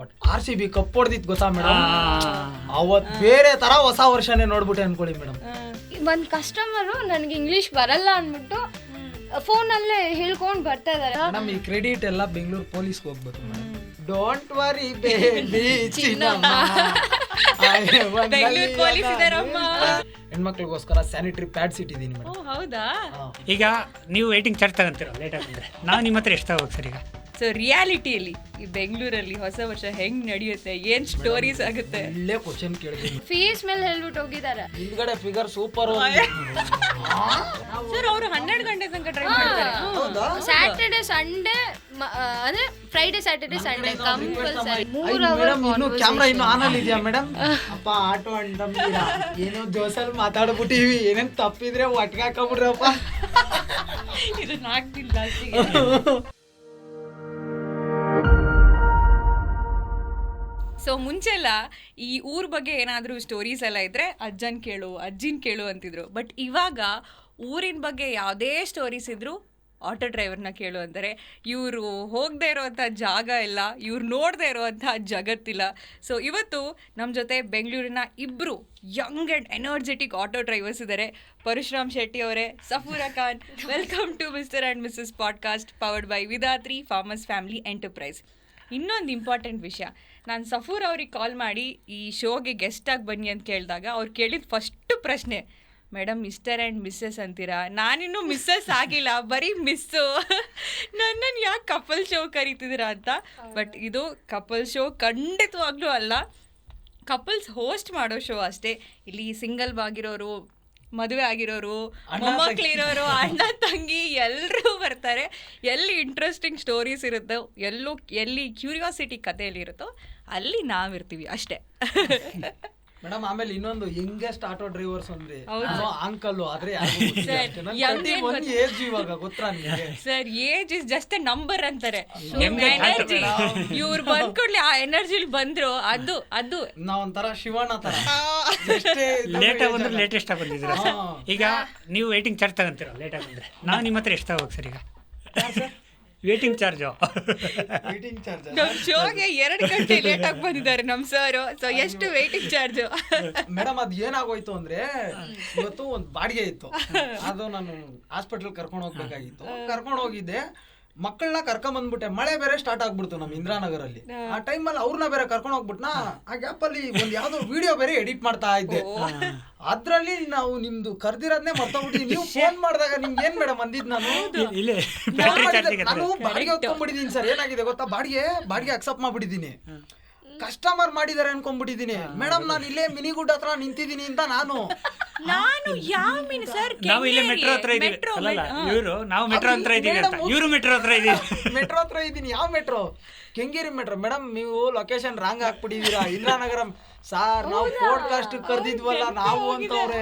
But RCB cup ಹೊಡೆದಿತ್ತು ಗೊತ್ತಾ madam, ಅವತ್ ಬೇರೆ ತರ ಹೊಸ ವರ್ಷನೇ ನೋಡ್ಬಿಟ್ಟೆ ಅನ್ಕೊಳ್ಳಿ ಮೇಡಮ್. ಒಂದು ಕಸ್ಟಮರು ನನಗೆ ಇಂಗ್ಲಿಷ್ ಬರಲ್ಲ ಅಂದ್ಬಿಟ್ಟು ಫೋನಲ್ಲೇ ಹೇಳ್ಕೊಂಡು ಬರ್ತಾ ಇದಾರೆ. ಮೇಡಮ್ ಈ ಕ್ರೆಡಿಟ್ ಎಲ್ಲ ಬೆಂಗಳೂರು ಪೊಲೀಸ್ಗೆ ಹೋಗ್ಬೇಕು ಮೇಡಮ್. ಡೋಂಟ್ ವರಿ ಬೇಬಿ ಚಿನ್ನಮ್ಮ, ಬೆಂಗಳೂರು ಪೊಲೀಸ್ ಇದಾರಮ್ಮ. ಹೆಣ್ಮಕ್ಳಿಗೋಸ್ಕರ ಸ್ಯಾನಿಟರಿ ಪ್ಯಾಡ್ಸ್ ಇಟ್ಟಿದ್ದೀನಿ ಮೇಡಮ್. ಹೌದಾ? ಈಗ ನೀವು ವೇಟಿಂಗ್ ಚಾರ್ಜ್ ತಗೊಂತೀರ ಲೇಟ್ ಆಗಿದ್ರೆ, ನಾವು ನಿಮ್ಮ ಹತ್ರ ಎಷ್ಟು ತಗೋಬೇಕು ಸರ್? ಈಗ ಸೊ ರಿಯಾಲಿಟಿಯಲ್ಲಿ ಈ ಬೆಂಗಳೂರಲ್ಲಿ ಹೊಸ ವರ್ಷ ಹೆಂಗ್ ನಡೆಯುತ್ತೆ, ಏನ್ ಸ್ಟೋರೀಸ್ ಆಗುತ್ತೆ? ಒಳ್ಳೆ ಕ್ವಶನ್ ಕೇಳಿದ್ದೀನಿ. ಫೀಸ್ ಮೇಲೆ ಹೇಳ್ಬಿಟ್ಟು ಹೋಗಿದ್ದಾರೆ. ಹಿಂದ್ಗಡೆ ಫಿಗರ್ ಸೂಪರ್. ಸರ್ ಅವರು 12 ಗಂಟೆ ತನಕ ಟ್ರೈ ಮಾಡ್ತಾರೆ. ಸ್ಯಾಟರ್ಡೆ ಸಂಡೇ ಅಂದ್ರೆ Friday Saturday Sunday compulsory 3 madam ಇನ್ನು ಕ್ಯಾಮ್ರಾ ಇನ್ನು ಆನ್ ಅಲ್ಲಿ ಇದೆಯಾ ಮೇಡಮ್? ಅಪ್ಪ ಆಟೋ ಅಂತೀರಾ, ಏನೋ ಜೋಸಲ್ಲಿ ಮಾತಾಡ್ಬಿಟ್ಟಿವಿ, ಏನೇನ್ ತಪ್ಪಿದ್ರೆ ಒಟ್ಟಿಗೆ ಹಾಕೊಂಡ್ಬಿಡ್ರಪ್ಪ. ಇದನ್ನ ಆಗ್ತಿಲ್ಲ ಲಾಸ್ಟಿಗೆ. ಸೊ ಮುಂಚೆಲ್ಲ ಈ ಊರ ಬಗ್ಗೆ ಏನಾದರೂ ಸ್ಟೋರೀಸ್ ಎಲ್ಲ ಇದ್ದರೆ ಅಜ್ಜನ ಕೇಳು ಅಜ್ಜಿನ ಕೇಳು ಅಂತಿದ್ರು. ಬಟ್ ಇವಾಗ ಊರಿನ ಬಗ್ಗೆ ಯಾವುದೇ ಸ್ಟೋರೀಸ್ ಇದ್ದರೂ ಆಟೋ ಡ್ರೈವರ್ನ ಕೇಳು ಅಂತಾರೆ. ಇವರು ಹೋಗದೆ ಇರೋವಂಥ ಜಾಗ ಇಲ್ಲ, ಇವ್ರು ನೋಡದೆ ಇರೋವಂಥ ಜಗತ್ತಿಲ್ಲ. ಸೊ ಇವತ್ತು ನಮ್ಮ ಜೊತೆ ಬೆಂಗಳೂರಿನ ಇಬ್ಬರು young and energetic auto drivers ಇದ್ದಾರೆ. ಪರಶುರಾಮ್ ಶೆಟ್ಟಿ ಅವರೇ, Safoora Khan. Welcome to mister and missus podcast powered by Vidhatri farmers family enterprise. ಇನ್ನೊಂದು ಇಂಪಾರ್ಟೆಂಟ್ ವಿಷಯ, ನಾನು ಸಫೂರ್ ಅವ್ರಿಗೆ ಕಾಲ್ ಮಾಡಿ ಈ ಶೋಗೆ ಗೆಸ್ಟಾಗಿ ಬನ್ನಿ ಅಂತ ಕೇಳಿದಾಗ ಅವ್ರು ಕೇಳಿದ ಫಸ್ಟು ಪ್ರಶ್ನೆ, ಮೇಡಮ್ ಮಿಸ್ಟರ್ ಆ್ಯಂಡ್ ಮಿಸ್ಸಸ್ ಅಂತೀರಾ? ನಾನಿನ್ನೂ ಮಿಸ್ಸಸ್ ಆಗಿಲ್ಲ, ಬರೀ ಮಿಸ್ಸು. ನನ್ನನ್ನು ಯಾಕೆ ಕಪಲ್ ಶೋ ಕರೀತಿದ್ದೀರಾ ಅಂತ. ಬಟ್ ಇದು ಕಪಲ್ ಶೋ ಖಂಡಿತವಾಗ್ಲೂ ಅಲ್ಲ, ಕಪಲ್ಸ್ ಹೋಸ್ಟ್ ಮಾಡೋ ಶೋ ಅಷ್ಟೇ. ಇಲ್ಲಿ ಸಿಂಗಲ್ ಆಗಿರೋರು, ಮದುವೆ ಆಗಿರೋರು, ಮೊಮ್ಮಕ್ಳಿರೋರು, ಅಣ್ಣ ತಂಗಿ ಎಲ್ಲರೂ ಬರ್ತಾರೆ. ಎಲ್ಲಿ ಇಂಟ್ರೆಸ್ಟಿಂಗ್ ಸ್ಟೋರೀಸ್ ಇರುತ್ತೋ, ಎಲ್ಲಿ ಕ್ಯೂರಿಯಾಸಿಟಿ ಕಥೆಯಲ್ಲಿರುತ್ತೋ ಅಲ್ಲಿ ನಾವಿರ್ತೀವಿ ಅಷ್ಟೇ. ಮೇಡಮ್ ಆಮೇಲೆ ಇನ್ನೊಂದು ಯಂಗೆಸ್ಟ್ ಆಟೋ ಡ್ರೈವರ್ಸ್ ಅಂದ್ರೆ ಅಂಕಲ್ ಆದ್ರೆ ಏಜ್ ಇವಾಗ ಗೊತ್ತಾ ನಿಮಗೆ? Sir age is just A number ಅಂತಾರೆ. ಎನರ್ಜಿ ಇವ್ರು ಬಂದ್ಕೊಡ್ಲಿ ಆ ಎನರ್ಜಿಲಿ ಬಂದ್ರು, ಅದು ನಾವೊಂಥರ ಶಿವಣ್ಣ ತರ ಲೇಟ್ ಆಗಿ ಬಂದ್ರೆ ಲೇಟೆಸ್ಟ್ ಆಗಿ ಬಂದಿದ್ದೀರಾ ಸರ್? ಈಗ ನೀವು ವೇಟಿಂಗ್ ಚಾರ್ಜ್ ತಗೊಂತೀರ ಲೇಟ್ ಆಗಿ ಬಂದ್ರೆ, ನಾವು ನಿಮ್ಮ ಹತ್ರ ಎಷ್ಟು ತಗೋಬೇಕು ಸರ್? ಈಗ ವೇಟಿಂಗ್ ಚಾರ್ಜು ನಮ್ ಶೋಗೆ 2 ಗಂಟೆ ಲೇಟ್ ಆಗಿ ಬಂದಿದ್ದಾರೆ ನಮ್ ಸರ್. ಸೊ ಎಷ್ಟು ವೇಟಿಂಗ್ ಚಾರ್ಜ್? ಮೇಡಮ್ ಅದ್ ಏನಾಗೋಯ್ತು ಅಂದ್ರೆ, ಇವತ್ತು ಒಂದು ಬಾಡಿಗೆ ಇತ್ತು, ಅದು ನಾನು ಹಾಸ್ಪಿಟಲ್ ಕರ್ಕೊಂಡು ಹೋಗ್ಬೇಕಾಗಿತ್ತು. ಕರ್ಕೊಂಡು ಹೋಗಿದ್ದೆ, ಮಕ್ಕಳನ್ನ ಕರ್ಕೊಂಡ್ ಬಂದ್ಬಿಟ್ಟೆ. ಮಳೆ ಬೇರೆ ಸ್ಟಾರ್ಟ್ ಆಗ್ಬಿಡ್ತು ನಮ್ ಇಂದ್ರಾನಗರಲ್ಲಿ. ಆ ಟೈಮಲ್ಲಿ ಅವ್ರನ್ನ ಬೇರೆ ಕರ್ಕೊಂಡು ಹೋಗ್ಬಿಟ್ನಾ. ಆ ಗ್ಯಾಪ್ ಅಲ್ಲಿ ಒಂದ್ ಯಾವ್ದೋ ವಿಡಿಯೋ ಬೇರೆ ಎಡಿಟ್ ಮಾಡ್ತಾ ಇದ್ದೆ. ಅದ್ರಲ್ಲಿ ನಾವು ನಿಮ್ದು ಕರ್ದಿರೋದ್ನೇ ಮರ್ತೋಗ್ಬಿಟ್ಟಿದ್ವಿ. ನೀವು ಫೋನ್ ಮಾಡಿದಾಗ ನಿಮ್ಗೆ ಏನ್ ಮೇಡಮ್ ಅಂದಿದ್ ನಾನು ಬಾಡಿಗೆ ಹೊತ್ಕೊಂಡ್ಬಿಟ್ಟಿದೀನಿ ಸರ್. ಏನಾಗಿದೆ ಗೊತ್ತಾ, ಬಾಡಿಗೆ ಅಕ್ಸೆಪ್ಟ್ ಮಾಡ್ಬಿಟ್ಟಿದೀನಿ. ಕಸ್ಟಮರ್ ಮಾಡಿದಾರೆ ಅನ್ಕೊಂಡ್ಬಿಟ್ಟಿದೀನಿ ಮೇಡಮ್. ನಾನು ಇಲ್ಲೇ ಮಿನಿಗುಡ್ ಹತ್ರ ನಿಂತಿದ್ದೀನಿ ಅಂತ ನಾನು ಯಾವ ಮೀನು ಸರ್? ನಾವು ಇಲ್ಲೇ ಮೆಟ್ರೋ ಹತ್ರ ಇದೀವಿ. ಇವರು ನಾವು ಮೆಟ್ರೋ ಹತ್ರ ಇದೀವಿ ಅಂತ, ಇವರು ಮೆಟ್ರೋ ಹತ್ರ ಇದೀವಿ. ಮೆಟ್ರೋ ಹತ್ರ ಇದೀನಿ. ಯಾವ ಮೆಟ್ರೋ? ಕೆಂಗೇರಿ ಮೆಟ್ರೋ. ಮೇಡಮ್ ನೀವು ಲೊಕೇಶನ್ ರಾಂಗ್ ಹಾಕ್ಬಿಟ್ಟಿದೀರಾ. ಇಂದ್ರಾನಗರ ಸಾರ್, ನಾವು ಪಾಡ್ಕಾಸ್ಟ್ ಕರ್ದಿದ್ವಲ್ಲ ನಾವು ಅಂತವ್ರೆ.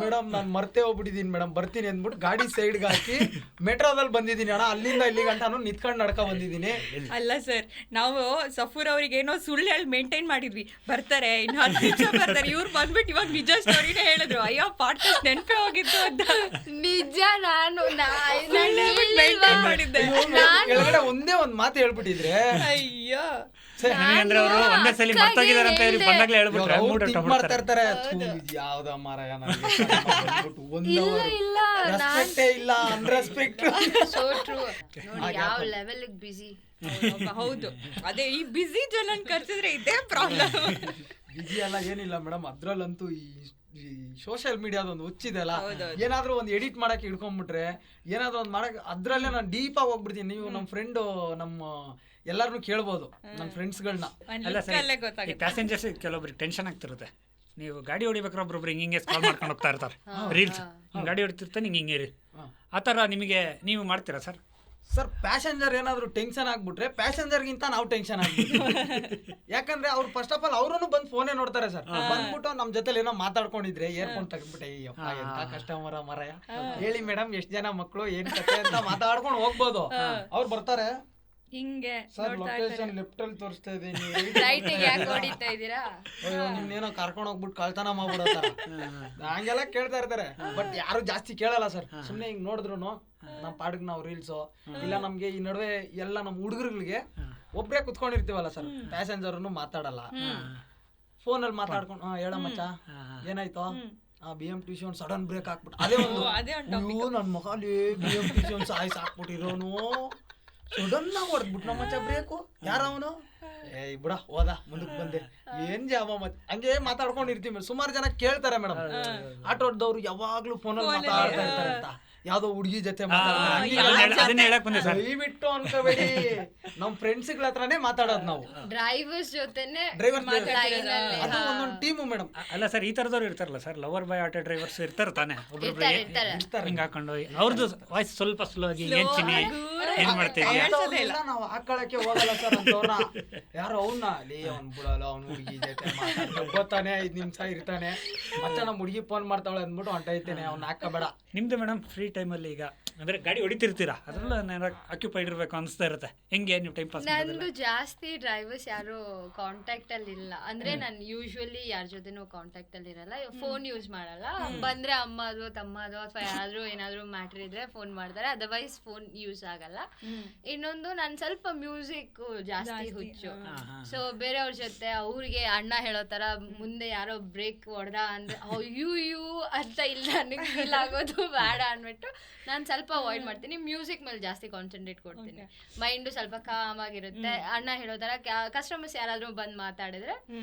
ಮೇಡಮ್ ನಾನು ಮರ್ತೇ ಹೋಗ್ಬಿಟ್ಟಿದೀನಿ ಮೇಡಮ್, ಬರ್ತೀನಿ ಅಂದ್ಬಿಟ್ಟು ಗಾಡಿ ಸೈಡ್ಗೆ ಹಾಕಿ ಮೆಟ್ರೋದಲ್ಲಿ ಬಂದಿದ್ದೀನಿ ಅಣ್ಣ. ಅಲ್ಲಿಂದ ಇಲ್ಲಿ ಗಂಟಾನು ನಿಂತ್ಕೊಂಡು ನಡ್ಕೊ ಬಂದಿದ್ದೀನಿ. ಅಲ್ಲ ಸರ್, ನಾವು ಸಫೂರ್ ಅವ್ರಿಗೆ ಏನೋ ಸುಳ್ಳು ಹೇಳಿ ಮೇಂಟೈನ್ ಮಾಡಿದ್ವಿ, ಬರ್ತಾರೆ ಇನ್ನು 10 ನಿಮಿಷ ಬರ್ತಾರೆ. ಇವ್ರು ಬಂದ್ಬಿಟ್ಟು ಇವಾಗ ನಿಜ ಸ್ಟೋರಿನೇ ಹೇಳಿದ್ರು. ಅಯ್ಯೋ ಪಾಡ್ಕಾಸ್ಟ್ ನೆನಪೇ ಹೋಗಿತ್ತು ಅಂತ. ನಿಜ, ನಾನು ಮೇಂಟೈನ್ ಮಾಡಿದ್ದೆ. ಕೆಳಗಡೆ ಒಂದೇ ಒಂದು ಮಾತು ಹೇಳ್ಬಿಟ್ಟಿದ್ರೆ ಅಯ್ಯೋ ಅಂದ್ರೆ ಅವರು ಒಂದೇ ಸಲ ಮರ್ತೋಗಿದಾರೆ ಅಂತ ಹೇಳಿ ಬಂದಾಗ್ಲೇ ಹೇಳ್ಬಿಟ್ರೆ ಮಾಡ್ತಾ ಇರ್ತಾರೆ. ಯಾವ್ದ ಮಾರಾಯ, ರೆಸ್ಪೆಕ್ಟೇ ಇಲ್ಲ, ಅನ್ರೆಸ್ಪೆಕ್ಟ್. ಯಾವ ಲೆವೆಲ್ ಬಿಸಿ. ಹೌದು, ಅದೇ ಈ ಬಿಸಿ ಜನನ್ ಕರ್ಸಿದ್ರೆ ಇದೇ ಪ್ರಾಬ್ಲಮ್. ಬಿಸಿ ಎಲ್ಲ ಏನಿಲ್ಲ ಮೇಡಮ್, ಅದ್ರಲ್ಲಂತೂ ಈ ಸೋಷಿಯಲ್ ಮೀಡಿಯಾದೊಂದು ಹುಚ್ಚಿದೆ ಅಲ್ಲ. ಏನಾದ್ರೂ ಒಂದು ಎಡಿಟ್ ಮಾಡಕ್ಕೆ ಇಡ್ಕೊಂಡ್ಬಿಟ್ರೆ, ಏನಾದ್ರೂ ಒಂದು ಮಾಡಕ್ ಅದ್ರಲ್ಲೇ ನಾನು ಡೀಪ್ ಆಗಿ ಹೋಗ್ಬಿಡ್ತೀನಿ. ನೀವು ನಮ್ಮ ಫ್ರೆಂಡ್ ನಮ್ಮ ಎಲ್ಲಾರನು ಕೇಳ್ಬೋದು, ನನ್ನ ಫ್ರೆಂಡ್ಸ್ಗಳನ್ನ. ಪ್ಯಾಸೆಂಜರ್ಸ್ ಕೆಲವೊಬ್ರಿಗೆ ಟೆನ್ಷನ್ ಆಗ್ತಿರುತ್ತೆ. ನೀವು ಗಾಡಿ ಹೊಡಿಬೇಕಾದ್ರೆ ಒಬ್ಬೊಬ್ರು ಹಿಂಗೆ ಕಾಲ್ ಮಾಡ್ಕೊಂಡು ಹೋಗ್ತಾ ಇರ್ತಾರೆ. ರೀಲ್ಸ್ ಗಾಡಿ ಹೊಡಿತಿರ್ತಾನೆ ಹಿಂಗೆ ರೀ, ಆ ಥರ ನಿಮಗೆ ನೀವು ಮಾಡ್ತೀರಾ ಸರ್? ಸರ್ ಪ್ಯಾಸೆಂಜರ್ ಏನಾದ್ರು ಟೆನ್ಷನ್ ಆಗ್ಬಿಟ್ರೆ ಪ್ಯಾಸೆಂಜರ್ಗಿಂತ ನಾವು ಟೆನ್ಷನ್ ಆಗ್ಬಿಟ್ಟು. ಯಾಕಂದ್ರೆ ಅವ್ರು ಫಸ್ಟ್ ಆಫ್ ಆಲ್ ಅವ್ರೂ ಬಂದು ಫೋನೇ ನೋಡ್ತಾರೆ ಸರ್. ಬಂದ್ಬಿಟ್ಟು ನಮ್ಮ ಜೊತೆಲಿ ಏನೋ ಮಾತಾಡ್ಕೊಂಡಿದ್ರೆ ಏರ್ಫೋನ್ ತೆಗೆದ್ಬಿಟ್ಟೆ, ಎಂತ ಕಸ್ಟಮರ ಮರಯ, ಹೇಳಿ ಮೇಡಮ್ ಎಷ್ಟು ಜನ ಮಕ್ಕಳು ಏನ್ ಕತೆ ಅಂತ ಮಾತಾಡ್ಕೊಂಡು ಹೋಗ್ಬೋದು. ಅವ್ರು ಬರ್ತಾರೆ, ಹಿಂಗೆ ಸರ್ ಲೊಕೇಶನ್ ಲೆಫ್ಟ್ ಅಲ್ಲಿ ತೋರಿಸ್ತಾ ಇದೀನಿ, ರೈಟಿಗೆ ಯಾಕೆ ಹೊಡಿತಾ ಇದೀರಾ? ಅಯ್ಯೋ ನಿಮ್ನೇನೋ ಕರ್ಕೊಂಡು ಹೋಗ್ಬಿಟ್ಟು ಕಳ್ತನ ಮಾಡ್ಬಿಡತ್ತಾರ, ಹಂಗೆಲ್ಲ ಕೇಳ್ತಾ ಇರ್ತಾರೆ. ಬಟ್ ಯಾರು ಜಾಸ್ತಿ ಕೇಳಲ್ಲ ಸರ್. ಸುಮ್ನೆ ಹಿಂಗ್ ನೋಡಿದ್ರು ನಮ್ಮ ಪಾಡಿಗೆ ನಾವು ರೀಲ್ಸು ಇಲ್ಲ. ನಮ್ಗೆ ಈ ನಡುವೆ ಎಲ್ಲ ನಮ್ಮ ಹುಡುಗರುಗಳಿಗೆ ಒಬ್ರೇ ಕುತ್ಕೊಂಡಿರ್ತೀವಲ್ಲ ಸರ್, ಪ್ಯಾಸೆಂಜರ್ನು ಮಾತಾಡಲ್ಲ, ಫೋನಲ್ಲಿ ಮಾತಾಡ್ಕೊಂಡು ಹೇಳ ಮಚ್ಚ ಏನಾಯ್ತು, BMTC ಒಂದು ಸಡನ್ ಬ್ರೇಕ್ ಹಾಕ್ಬಿಟ್ಟು ಅದೇ ಒಂದು ನನ್ನ ಮಗಾಲಿ BMTC ಒಂದು ಸಾಕ್ಬಿಟ್ಟಿರೋನು ಸಡನ್ ಆಗಿ ಹೊಡೆದ್ಬಿಟ್ಟು ನಮ್ಮ ಮಚ್ಚ ಬ್ರೇಕು, ಯಾರವನು ಬಿಡ ಹೋದ ಮುಂದಕ್ಕೆ ಬಂದೆ, ಏನ್ ಜಾಬ ಮತ್ತೆ ಹಂಗೆ ಮಾತಾಡ್ಕೊಂಡಿರ್ತೀವಿ. ಸುಮಾರು ಜನ ಕೇಳ್ತಾರೆ ಮೇಡಮ್, ಆಟೋದವ್ರು ಯಾವಾಗ್ಲೂ ಫೋನಲ್ಲಿ ಮಾತಾಡ್ತಾ ಇರ್ತಾರೆ ಅಂತ, ಯಾವ್ದೋ ಹುಡುಗಿ ಜೊತೆ ದಯವಿಟ್ಟು ಅನ್ಕೋಬೇಡಿ, ನಮ್ ಫ್ರೆಂಡ್ಸ್ಗಳ ಹತ್ರನೇ ಮಾತಾಡೋದು ನಾವು, ಡ್ರೈವರ್ಸ್ ಜೊತೆನೆ ಅದು ಒಂದೊಂದು ಟೀಮು ಮೇಡಮ್. ಅಲ್ಲ ಸರ್, ಈ ತರದವ್ರು ಇರ್ತಾರಲ್ಲ sir, lover boy auto drivers ಇರ್ತಾರೆ ತಾನೆ, ಒಬ್ಬೊಬ್ರು ಹಿಂಗ್ ಹಾಕೊಂಡು ಅವ್ರದ್ದು ವಾಯ್ಸ್ ಸ್ವಲ್ಪ ಸ್ಲೋ ಆಗಿ ಏನ್ ಚಿನಿ ಏನ್ ಮಾಡ್ತಿದ್ಯಾ ನಾವು ಹಾಕೊಳಕ್ಕೆ ಹೋಗಲ್ಲ ಸರ್ ಅಂತವ್ರನ್ನ. ಯಾರು ಅವ್ನ ಅಲ್ಲಿ ಅವ್ನ್ ಬಿಡಲ್ಲ, ಅವ್ನ ಹುಡುಗಿ ಜೊತೆ ಮಾತಾಡ್ತಾರೆ, ಗೊತ್ತಾನೆ 5 ನಿಮಿಷ ಇರ್ತಾನೆ, ಮತ್ತೆ ನಮ್ಮ ಹುಡುಗಿ ಫೋನ್ ಮಾಡ್ತಾವಳೆ ಅಂದ್ಬಿಟ್ಟು ಹೊಂಟೈತೇನೆ, ಅವ್ನ ಹಾಕಬೇಡ. ನಿಮ್ದು ಮೇಡಮ್ ಫ್ರೀ ಟೈಮಲ್ಲಿ ಈಗ ಅಂದ್ರೆ ಗಾಡಿ ಹೊಡಿತಿರ್ತೀರಾ, ಅದ್ರಲ್ಲ ಆಕ್ಯುಪೈಡ್ ಇರ್ಬೇಕು ಅನಿಸ್ತಾ ಇರುತ್ತೆ, ಹೆಂಗೆ ನೀವು ಟೈಮ್ ಪಾಸ್? ನಂದು ಜಾಸ್ತಿ ಡ್ರೈವರ್ಸ್ ಯಾರು ಕಾಂಟ್ಯಾಕ್ಟ್ ಅಲ್ಲಿ ಇಲ್ಲ, ಅಂದ್ರೆ ನಾನು ಯೂಶುವಲಿ ಯಾರ ಜೊತೆನೂ ಕಾಂಟ್ಯಾಕ್ಟ್ ಅಲ್ಲಿ ಇರಲ್ಲ, ಫೋನ್ ಯೂಸ್ ಮಾಡಲ್ಲ. ಬಂದ್ರೆ ಅಮ್ಮದು ತಮ್ಮದು ಅಥವಾ ಯಾರಾದ್ರೂ ಏನಾದ್ರು ಮ್ಯಾಟ್ರ್ ಇದ್ರೆ ಫೋನ್ ಮಾಡ್ತಾರೆ, ಅದರ್ವೈಸ್ ಫೋನ್ ಯೂಸ್ ಆಗಲ್ಲ. ಇನ್ನೊಂದು ನಾನು ಸ್ವಲ್ಪ ಮ್ಯೂಸಿಕ್ ಜಾಸ್ತಿ ಹುಚ್ಚು, ಸೊ ಬೇರೆಯವ್ರ ಜೊತೆ ಅವ್ರಿಗೆ ಅಣ್ಣ ಹೇಳೋ ತರ ಮುಂದೆ ಯಾರೋ ಬ್ರೇಕ್ ಹೊಡೆದ ಅಂದ್ರೆ ಅಯ್ಯೂ ಅಂತ ಇಲ್ಲ, ನನಗೆ ಫೀಲ್ ಆಗೋದು ಬೇಡ ಅಂದ್ಬಿಟ್ಟು ನಾನು ಸ್ವಲ್ಪ ಅವಾಯ್ಡ್ ಮಾಡ್ತೀನಿ. ಮ್ಯೂಸಿಕ್ ಮೇಲೆ ಜಾಸ್ತಿ ಕಾನ್ಸಂಟ್ರೇಟ್ ಕೊಡ್ತೀನಿ, ಮೈಂಡು ಸ್ವಲ್ಪ ಕಾಮ್ ಆಗಿರುತ್ತೆ. ಅಣ್ಣ ಹೇಳೋ ತರ ಕಸ್ಟಮರ್ಸ್ ಯಾರಾದ್ರೂ ಬಂದ್ ಮಾತಾಡಿದ್ರೆ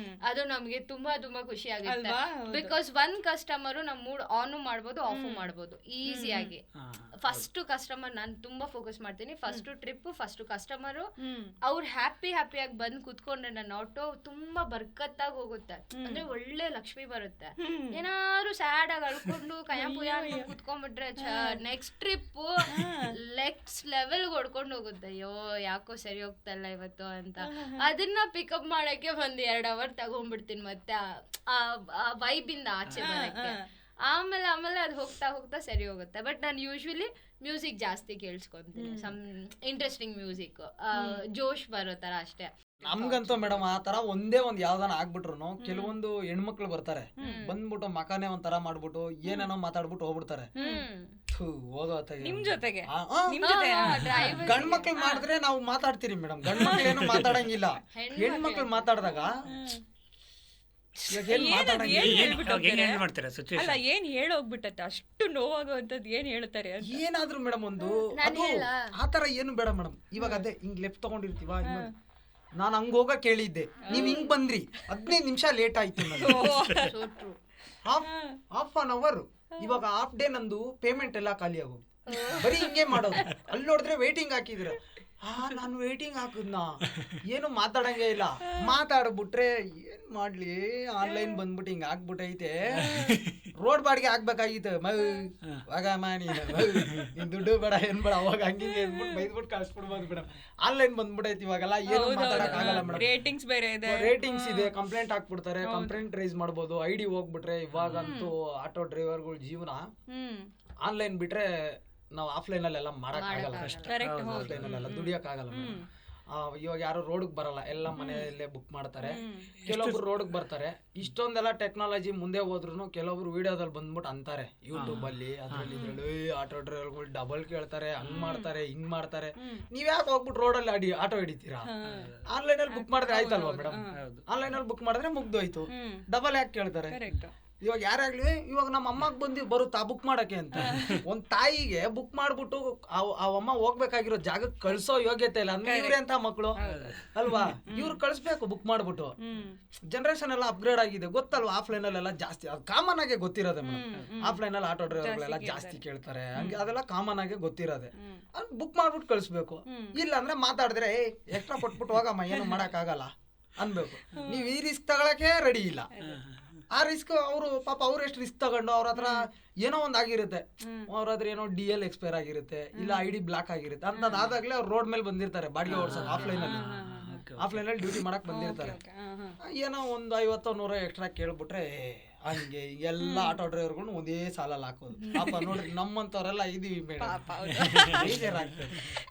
ಅದು ನಮ್ಗೆ ತುಂಬಾ ತುಂಬಾ ಖುಷಿ ಆಗುತ್ತೆ. ಬಿಕಾಸ್ ಒಂದ್ ಕಸ್ಟಮರು ನಮ್ ಮೂಡ್ ಆನ್ ಮಾಡ್ಬೋದು, ಆಫ್ ಮಾಡ್ಬೋದು ಈಸಿಯಾಗಿ. ಫಸ್ಟ್ ಕಸ್ಟಮರ್ ನಾನು ತುಂಬಾ ಫೋಕಸ್ ಮಾಡ್ತೀನಿ. ಫಸ್ಟ್ ಟ್ರಿಪ್, ಫಸ್ಟ್ ಕಸ್ಟಮರು ಅವ್ರು ಹ್ಯಾಪಿಯಾಗಿ ಬಂದ್ ಕುತ್ಕೊಂಡ್ರೆ ನನ್ನ ಆಟೋ ತುಂಬಾ ಬರ್ಕತ್ತಾಗಿ ಹೋಗುತ್ತೆ, ಅಂದ್ರೆ ಒಳ್ಳೆ ಲಕ್ಷ್ಮಿ ಬರುತ್ತೆ. ಏನಾದ್ರು ಸ್ಯಾಡ್ ಆಗಿ ಅಳ್ಕೊಂಡು ಕಯಾಪುಯ ಕುತ್ಕೊಂಡ್ಬಿಟ್ರೆ ನೆಕ್ಸ್ಟ್ ಟ್ರಿಪ್ ನೆಕ್ಸ್ಟ್ ಲೆವೆಲ್ ಹೊಡ್ಕೊಂಡು ಹೋಗುತ್ತೆ. ಅಯ್ಯೋ ಯಾಕೋ ಸರಿ ಹೋಗ್ತಲ್ಲ ಇವತ್ತು ಅಂತ. ಅದನ್ನ ಪಿಕಪ್ ಮಾಡಕ್ಕೆ ಒಂದ್ 2 ಅವರ್ ತಗೊಂಡ್ಬಿಡ್ತೀನಿ ಮತ್ತೆ ಆ ವೈಬಿಂದ ಆಚೆ ಬರಕ್ಕೆ. ಆಮೇಲೆ ಅದು ಹೋಗ್ತಾ ಸರಿ ಹೋಗುತ್ತೆ. ಬಟ್ ನಾನು ಯೂಶ್ವಲಿ ಮ್ಯೂಸಿಕ್ ಜಾಸ್ತಿ ಕೇಳಿಸ್ಕೊಂತೀನಿ, ಸಮ್ ಇಂಟ್ರೆಸ್ಟಿಂಗ್ ಮ್ಯೂಸಿಕ್, ಜೋಶ್ ಬರೋ ತರ ಅಷ್ಟೇ. ನಮ್ಗಂತೂ ಮೇಡಮ್ ಆ ತರ ಒಂದೇ ಒಂದ್ ಯಾವ್ದಾನ ಆಗ್ಬಿಟ್ರು ಕೆಲವೊಂದು ಹೆಣ್ಮಕ್ಳು ಬರ್ತಾರೆ, ಬಂದ್ಬಿಟ್ಟು ಮಕಾನೆ ಒಂಥರ ಮಾಡ್ಬಿಟ್ಟು ಏನೇನೋ ಮಾತಾಡ್ಬಿಟ್ಟು ಹೋಗ್ಬಿಡ್ತಾರೆ. ನಿಮ್ ಜೊತೆಗೆ ಗಂಡ್ ಮಕ್ಳು ಮಾಡಿದ್ರೆ ನಾವು ಮಾತಾಡ್ತೀರಿ ಮೇಡಮ್, ಗಂಡ್ ಮಕ್ಳು ಏನು ಮಾತಾಡಂಗಿಲ್ಲ. ಹೆಣ್ಮಕ್ಳು ಮಾತಾಡಿದಾಗ ಅಲ್ಲ ಏನ್ ಹೇಳೋಗ್ಬಿಟ್ಟತ್ತೆ, ಅಷ್ಟು ನೋವಾಗುವಂತದ್ದು ಏನ್ ಹೇಳ್ತಾರೆ ಏನಾದ್ರು ಮೇಡಮ್ ಒಂದು ಅದು ಆತರ ಏನು ಬೇಡ ಮೇಡಮ್. ಇವಾಗ ಅದೇ ಹಿಂಗ್ ಲೆಫ್ಟ್ ತಗೊಂಡಿರ್ತೀವ, ನಾನು ಹಂಗ ಹೋಗ ಕೇಳಿದ್ದೆ, ನೀವ್ ಹಿಂಗ್ ಬಂದ್ರಿ 15 ನಿಮಿಷ ಲೇಟ್ ಆಯ್ತು, ಹಾಫ್ ಅನ್ ಅವರ್. ಇವಾಗ ಹಾಫ್ ಡೇ ನಂದು ಪೇಮೆಂಟ್ ಎಲ್ಲ ಖಾಲಿ ಆಗೋದು, ಬರೀ ಹಿಂಗೆ ಮಾಡೋದು. ಅಲ್ಲಿ ನೋಡಿದ್ರೆ ವೇಟಿಂಗ್ ಹಾಕಿದ್ರೆ ನಾನು ವೇಟಿಂಗ್ ಹಾಕುದ್ನಾ, ಏನು ಮಾತಾಡಂಗೆ ಇಲ್ಲ. ಮಾತಾಡ್ಬಿಟ್ರೆ ಏನ್ ಮಾಡ್ಲಿ, ಆನ್ಲೈನ್ ಬಂದ್ಬಿಟ್ಟು ಹಿಂಗ ಆಗ್ಬಿಟ್ಟೈತೆ, ರೋಡ್ ಬಾಡಿಗೆ ಹಾಕ್ಬೇಕಾಗಿತ್ತು, ನೀನ್ ದುಡ್ಡು ಬೇಡ ಏನ್ ಬೇಡ, ಅವಾಗ ಹಂಗೆ ಬೈದ್ಬಿಟ್ಟು ಕಳ್ಸ್ಬಿಡ್ಬೋದು ಮೇಡಮ್. ಆನ್ಲೈನ್ ಬಂದ್ಬಿಟ್ಟೈತಿ ಇವಾಗೆಲ್ಲ, ಏನು ಮಾತಾಡಕ್ ಆಗಲ್ಲ ಮೇಡಮ್. ರೇಟಿಂಗ್ಸ್ ಬೇರೆ ಇದೆ, ರೇಟಿಂಗ್ಸ್ ಇದೆ, ಕಂಪ್ಲೇಂಟ್ ಹಾಕ್ಬಿಡ್ತಾರೆ, ಕಂಪ್ಲೇಂಟ್ ರೈಸ್ ಮಾಡ್ಬೋದು. ID ಹೋಗ್ಬಿಟ್ರೆ ಇವಾಗಂತೂ ಆಟೋ ಡ್ರೈವರ್ಗಳ ಜೀವನ ಆನ್ಲೈನ್ ಬಿಟ್ರೆ ನಾವು ಆಫ್ಲೈನ್ ಅಲ್ಲೆಲ್ಲ ಮಾಡಕ್ ಆಗಲ್ಲ, ಆಫ್ಲೈನ್ ಅಲ್ಲೆಲ್ಲ ದುಡಿಯಕ್ ಆಗಲ್ಲ. ಇವಾಗ ಯಾರು ರೋಡ್ಗೆ ಬರಲ್ಲ, ಎಲ್ಲ ಮನೆಯಲ್ಲೇ ಬುಕ್ ಮಾಡ್ತಾರೆ. ಕೆಲವೊಬ್ರು ರೋಡ್ಗೆ ಬರ್ತಾರೆ. ಇಷ್ಟೊಂದೆಲ್ಲ ಟೆಕ್ನಾಲಜಿ ಮುಂದೆ ಹೋದ್ರು ಕೆಲವೊಬ್ರು ವಿಡಿಯೋದಲ್ಲಿ ಬಂದ್ಬಿಟ್ಟು ಅಂತಾರೆ ಯೂಟ್ಯೂಬ್ ಅಲ್ಲಿ, ಅದ್ರಲ್ಲಿ ಆಟೋ ಡ್ರೈವರ್ಗಳು ಡಬಲ್ ಕೇಳ್ತಾರೆ, ಹಂಗ್ ಮಾಡ್ತಾರೆ ಹಿಂಗ್ ಮಾಡ್ತಾರೆ. ನೀವ್ ಯಾಕೆ ಹೋಗ್ಬಿಟ್ಟು ರೋಡಲ್ಲಿ ಆಟೋ ಹಿಡಿತೀರಾ? ಆನ್ಲೈನ್ ಅಲ್ಲಿ ಬುಕ್ ಮಾಡಿದ್ರೆ ಆಯ್ತಲ್ವಾ ಮೇಡಮ್? ಆನ್ಲೈನ್ ಅಲ್ಲಿ ಬುಕ್ ಮಾಡಿದ್ರೆ ಮುಗ್ದೋಯ್ತು, ಡಬಲ್ ಯಾಕೆ ಕೇಳ್ತಾರೆ? ಇವಾಗ ಯಾರಾಗ್ಲಿ, ಇವಾಗ ನಮ್ಮ ಅಮ್ಮಗ್ ಬರುತ್ತಾ ಬುಕ್ ಮಾಡಕ್ಕೆ ಅಂತ, ಒಂದ್ ತಾಯಿಗೆ ಬುಕ್ ಮಾಡ್ಬಿಟ್ಟು ಆ ಅಮ್ಮ ಹೋಗ್ಬೇಕಾಗಿರೋ ಜಾಗಕ್ಕೆ ಕಳ್ಸೋ ಯೋಗ್ಯತೆ ಇಲ್ಲ ಅಂದ್ರೆ ಇವ್ರೆ ಅಂತ ಮಕ್ಕಳು ಅಲ್ವಾ? ಇವ್ರು ಕಳ್ಸ್ಬೇಕು ಬುಕ್ ಮಾಡ್ಬಿಟ್ಟು. ಜನರೇಷನ್ ಎಲ್ಲ ಅಪ್ಗ್ರೇಡ್ ಆಗಿದೆ, ಗೊತ್ತಲ್ವಾ? ಆಫ್ಲೈನ್ ಅಲ್ಲೆಲ್ಲ ಜಾಸ್ತಿ ಅದು ಕಾಮನ್ ಆಗಿ ಗೊತ್ತಿರೋದೆ ಮೇಡಮ್. ಆಫ್ಲೈನ್ ಅಲ್ಲಿ ಆಟೋ ಡ್ರೈವರ್ಗಳೆಲ್ಲ ಜಾಸ್ತಿ ಕೇಳ್ತಾರೆ, ಹಂಗೆ ಅದೆಲ್ಲ ಕಾಮನ್ ಆಗಿ ಗೊತ್ತಿರೋದೆ. ಬುಕ್ ಮಾಡ್ಬಿಟ್ಟು ಕಳ್ಸ್ಬೇಕು. ಇಲ್ಲ ಅಂದ್ರೆ ಮಾತಾಡಿದ್ರೆ ಎಕ್ಸ್ಟ್ರಾ ಕೊಟ್ಬಿಟ್ಟು ಹೋಗಮ್ಮ, ಏನು ಮಾಡಕ್ ಆಗಲ್ಲ ಅನ್ಬೇಕು. ನೀವ್ ಈ ರಿಸ್ಕ್ ತಗೊಳಕ್ಕೆ ರೆಡಿ ಇಲ್ಲ. ಆ ರಿಸ್ಕ್ ಅವರು ಪಾಪ ಅವ್ರು ಎಷ್ಟು ರಿಸ್ಕ್ ತಗೊಂಡು ಅವ್ರ ಹತ್ರ ಏನೋ ಒಂದ್ ಆಗಿರುತ್ತೆ, ಅವ್ರ ಹತ್ರ ಏನೋ DL ಎಕ್ಸ್ಪೈರ್ ಆಗಿರುತ್ತೆ, ಇಲ್ಲ ID ಬ್ಲಾಕ್ ಆಗಿರುತ್ತೆ. ಅಂತದಾದಾಗ್ಲೇ ಅವ್ರು ರೋಡ್ ಮೇಲೆ ಬಂದಿರ್ತಾರೆ ಬಾಡಿಗೆ ಓಡಿಸೋದು. ಆಫ್ಲೈನ್ ಅಲ್ಲಿ ಡ್ಯೂಟಿ ಮಾಡಕ್ ಬಂದಿರ್ತಾರೆ. ಏನೋ ಒಂದು 50-100 ಎಕ್ಸ್ಟ್ರಾ ಕೇಳ್ಬಿಟ್ರೆ ಹಂಗೆ ಎಲ್ಲ ಆಟೋ ಡ್ರೈವರ್ಗಳು ಒಂದೇ ಸಾಲಲ್ಲಿ ಹಾಕೋದು. ಪಾಪ ನೋಡ್ರಿ ನಮ್ಮಂತವ್ರೆಲ್ಲ ಇದೀವಿ ಮೇಡಮ್.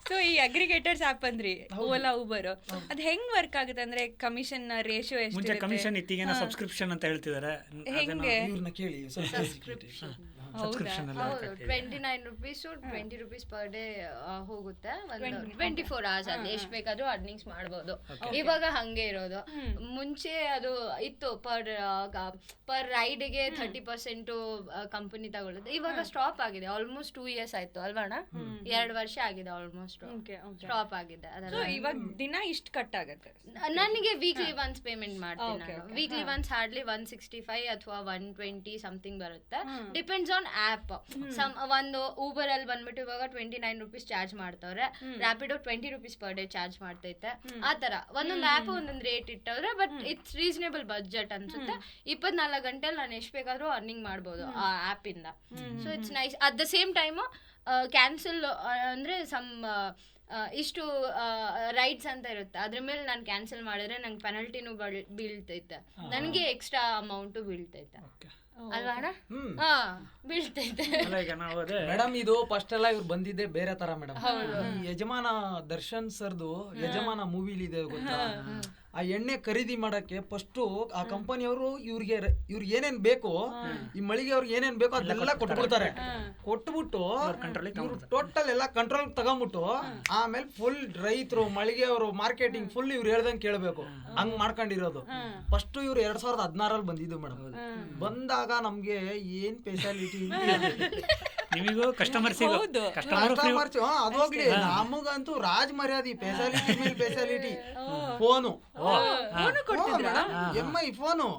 ಸೊ ಈ ಅಗ್ರಿಗೇಟರ್ಸ್ ಆಪ್ ಅಂದ್ರಿ, ಓಲಾ ಉಬರ್, ಅದ್ ಹೆಂಗ್ ವರ್ಕ್ ಆಗುತ್ತೆ ಅಂದ್ರೆ ಕಮಿಷನ್ ರೇಷಿಯೋ ಎಷ್ಟು? ಕಮಿಷನ್ ಇತ್ತೀಗ ಸಬ್ಸ್ಕ್ರಿಪ್ಷನ್ ಅಂತ ಹೇಳ್ತಿದ್ದಾರೆ, ಹೆಂಗೆ? ಇವ್ರನ್ನ ಕೇಳಿ ಸಬ್ಸ್ಕ್ರಿಪ್ಷನ್ ಎಲ್ಲ ಹೌದು 29 ರುಪೀಸ್ 20 ರುಪೀಸ್ ಪರ್ ಡೇ ಹೋಗುತ್ತೆ. 24 hours ಅಲ್ಲಿ ಎಷ್ಟು ಬೇಕಾದ್ರೂ ಅರ್ನಿಂಗ್ಸ್ ಮಾಡ್ಬೋದು. ಇವಾಗ ಹಂಗೆ ಇರೋದು. ಮುಂಚೆ ಅದು ಇತ್ತು ಪರ್ ರೈಡ್ಗೆ 30% ಕಂಪನಿ ತಗೊಳ್ಳೋದು. ಇವಾಗ ಸ್ಟಾಪ್ ಆಗಿದೆ. ಆಲ್ಮೋಸ್ಟ್ 2 years ಆಯ್ತು ಅಲ್ವಾ ಅಣ್ಣ? 2 ವರ್ಷ ಆಗಿದೆ ಆಲ್ಮೋಸ್ಟ್ ಸ್ಟಾಪ್ ಆಗಿದೆ. ಸೊ ಇವಾಗ ದಿನ ಇಷ್ಟು ಕಟ್ ಆಗುತ್ತೆ ನನಗೆ ವೀಕ್ಲಿ ಒನ್ಸ್ ಪೇಮೆಂಟ್ ಮಾಡ್ತೀನಿ ನಾನು. ವೀಕ್ಲಿ ಒನ್ಸ್ ಹಾರ್ಡ್ಲಿ 165 ಅಥವಾ 120 ಸಮಥಿಂಗ್ ಬರುತ್ತೆ. Depends on app. ಒಂದು ಊಬರ್ ಅಲ್ಲಿ ಬಂದ್ಬಿಟ್ಟು ಇವಾಗ 29 ರುಪೀಸ್ ಚಾರ್ಜ್ ಮಾಡ್ತವ್ರೆ. Rapido 20 rupees per day charge ಮಾಡ್ತೈತೆ. ಆ ತರ ಒಂದೊಂದು ಆಪ್ ಒಂದೊಂದು ರೇಟ್ ಇಟ್ಟವ್ರೆ. ಬಟ್ ಇಟ್ಸ್ ರೀಸನೇಬಲ್ ಬಜೆಟ್ ಅನ್ಸುತ್ತೆ. 24 ಗಂಟೆಲಿ ನಾನು ಎಷ್ಟು ಬೇಕಾದ್ರೂ ಅರ್ನಿಂಗ್ ಮಾಡ್ಬೋದು ಆ ಆಪ್ ಇಂದ. So it's nice. At the same time cancel ಅಂದ್ರೆ ಇಷ್ಟು ರೈಡ್ಸ್ ಅಂತ ಇರುತ್ತೆ. ಅದ್ರ ಮೇಲೆ ನಾನು ಕ್ಯಾನ್ಸಲ್ ಮಾಡಿದ್ರೆ ನಂಗೆ ಪೆನಲ್ಟಿನೂ ಬೀಳ್ತೈತೆ. ನನಗೆ ಎಕ್ಸ್ಟ್ರಾ ಅಮೌಂಟು ಬೀಳ್ತೈತೆ ಅಲ್ವಾ ಅಣ್ಣ? ಬೀಳ್ತೈತೆ ಮೇಡಮ್. ಇದು ಫಸ್ಟ್ ಎಲ್ಲ ಇವ್ರು ಬಂದಿದ್ದೆ ಬೇರೆ ತರ ಮೇಡಮ್. ಈ ಯಜಮಾನ ದರ್ಶನ್ ಸರ್ದು ಯಜಮಾನ ಮೂವಿಲಿ ಇದೆ ಗೊತ್ತಾ? ಆ ಎಣ್ಣೆ ಖರೀದಿ ಮಾಡಕ್ಕೆ ಫಸ್ಟ್ ಆ ಕಂಪನಿಯವರು ಇವ್ರಿಗೆ ಏನೇನ್ ಬೇಕು, ಈ ಮಳಿಗೆ ಅವ್ರಿಗೆ ಏನೇನ್ ಬೇಕೋ ಅದೆಲ್ಲ ಕೊಟ್ಬಿಡ್ತಾರೆ. ಕೊಟ್ಬಿಟ್ಟು ಟೋಟಲ್ ಎಲ್ಲ ಕಂಟ್ರೋಲ್ ತಗೊಂಡ್ಬಿಟ್ಟು ಆಮೇಲೆ ಫುಲ್ ರೈತರು ಮಳಿಗೆ ಅವರು ಮಾರ್ಕೆಟಿಂಗ್ ಫುಲ್ ಇವ್ರು ಹೇಳ್ದಂಗೆ ಕೇಳ್ಬೇಕು. ಹಂಗ್ ಮಾಡ್ಕೊಂಡಿರೋದು. ಫಸ್ಟ್ ಇವ್ರು 2016 ಬಂದಿದ್ದು ಮೇಡಮ್. ಬಂದಾಗ ನಮ್ಗೆ ಏನ್ ಸ್ಪೆಷಾಲಿಟಿ ನಿಮಗೂ ಕಸ್ಟಮರ್ಸ್ ಅದು ಹೋಗ್ಲಿ, ನಮಗಂತೂ ರಾಜ್ ಮರ್ಯಾದಿ ಸ್ಪೆಷಾಲಿಟಿ ಮೇಲೆ speciality. Phone MI phone,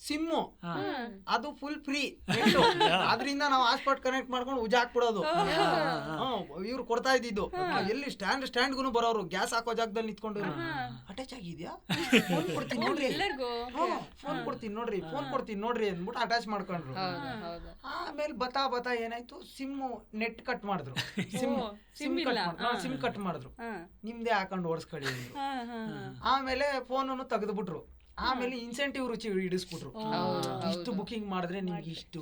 SIM ಅದು ಫುಲ್ ಫ್ರೀ. ಅದ್ರಿಂದ ನಾವು ಹಾಟ್ಸ್ಪಾಟ್ ಕನೆಕ್ಟ್ ಮಾಡ್ಕೊಂಡು ಉಜಾ ಹಾಕ್ಬಿಡೋದು. ಇವ್ರು ಕೊಡ್ತಾ ಇದ್ದಿದ್ದು. ಎಲ್ಲಿ ಸ್ಟ್ಯಾಂಡ್ಗೂ ಬರೋರು ಗ್ಯಾಸ್ ಹಾಕೋ ಜಾಗದಲ್ಲಿ ನಿಂತ್ಕೊಂಡು ಅಟ್ಯಾಚ್ ಆಗಿದ್ಯಾ, ಫೋನ್ ಕೊಡ್ತೀನಿ ನೋಡ್ರಿ, ಫೋನ್ ಕೊಡ್ತೀನಿ ನೋಡ್ರಿ, ಫೋನ್ ಕೊಡ್ತೀನಿ ನೋಡ್ರಿ ಅಂದ್ಬಿಟ್ಟು ಅಟ್ಯಾಚ್ ಮಾಡ್ಕೊಂಡ್ರು. ಆಮೇಲೆ ಬತಾ ಏನಾಯ್ತು, ಸಿಮ್ಮು ನೆಟ್ ಕಟ್ ಮಾಡಿದ್ರು. ಸಿಮ್ ಕಟ್ ಮಾಡಿದ್ರು. ನಿಮ್ದೇ ಹಾಕೊಂಡು ಓಡಿಸ್ಕೊಳ್ಳಿ ಅಂದ್ರು. ಆಮೇಲೆ ಫೋನನ್ನು ತೆಗೆದ್ಬಿಟ್ರು. ಆಮೇಲೆ ಇನ್ಸೆಂಟಿವ್ ರುಚಿ ಹಿಡಿಸ್ಬಿಟ್ರು. ಇಷ್ಟು ಬುಕಿಂಗ್ ಮಾಡಿದ್ರೆ ನಿಮ್ಗೆ ಇಷ್ಟು,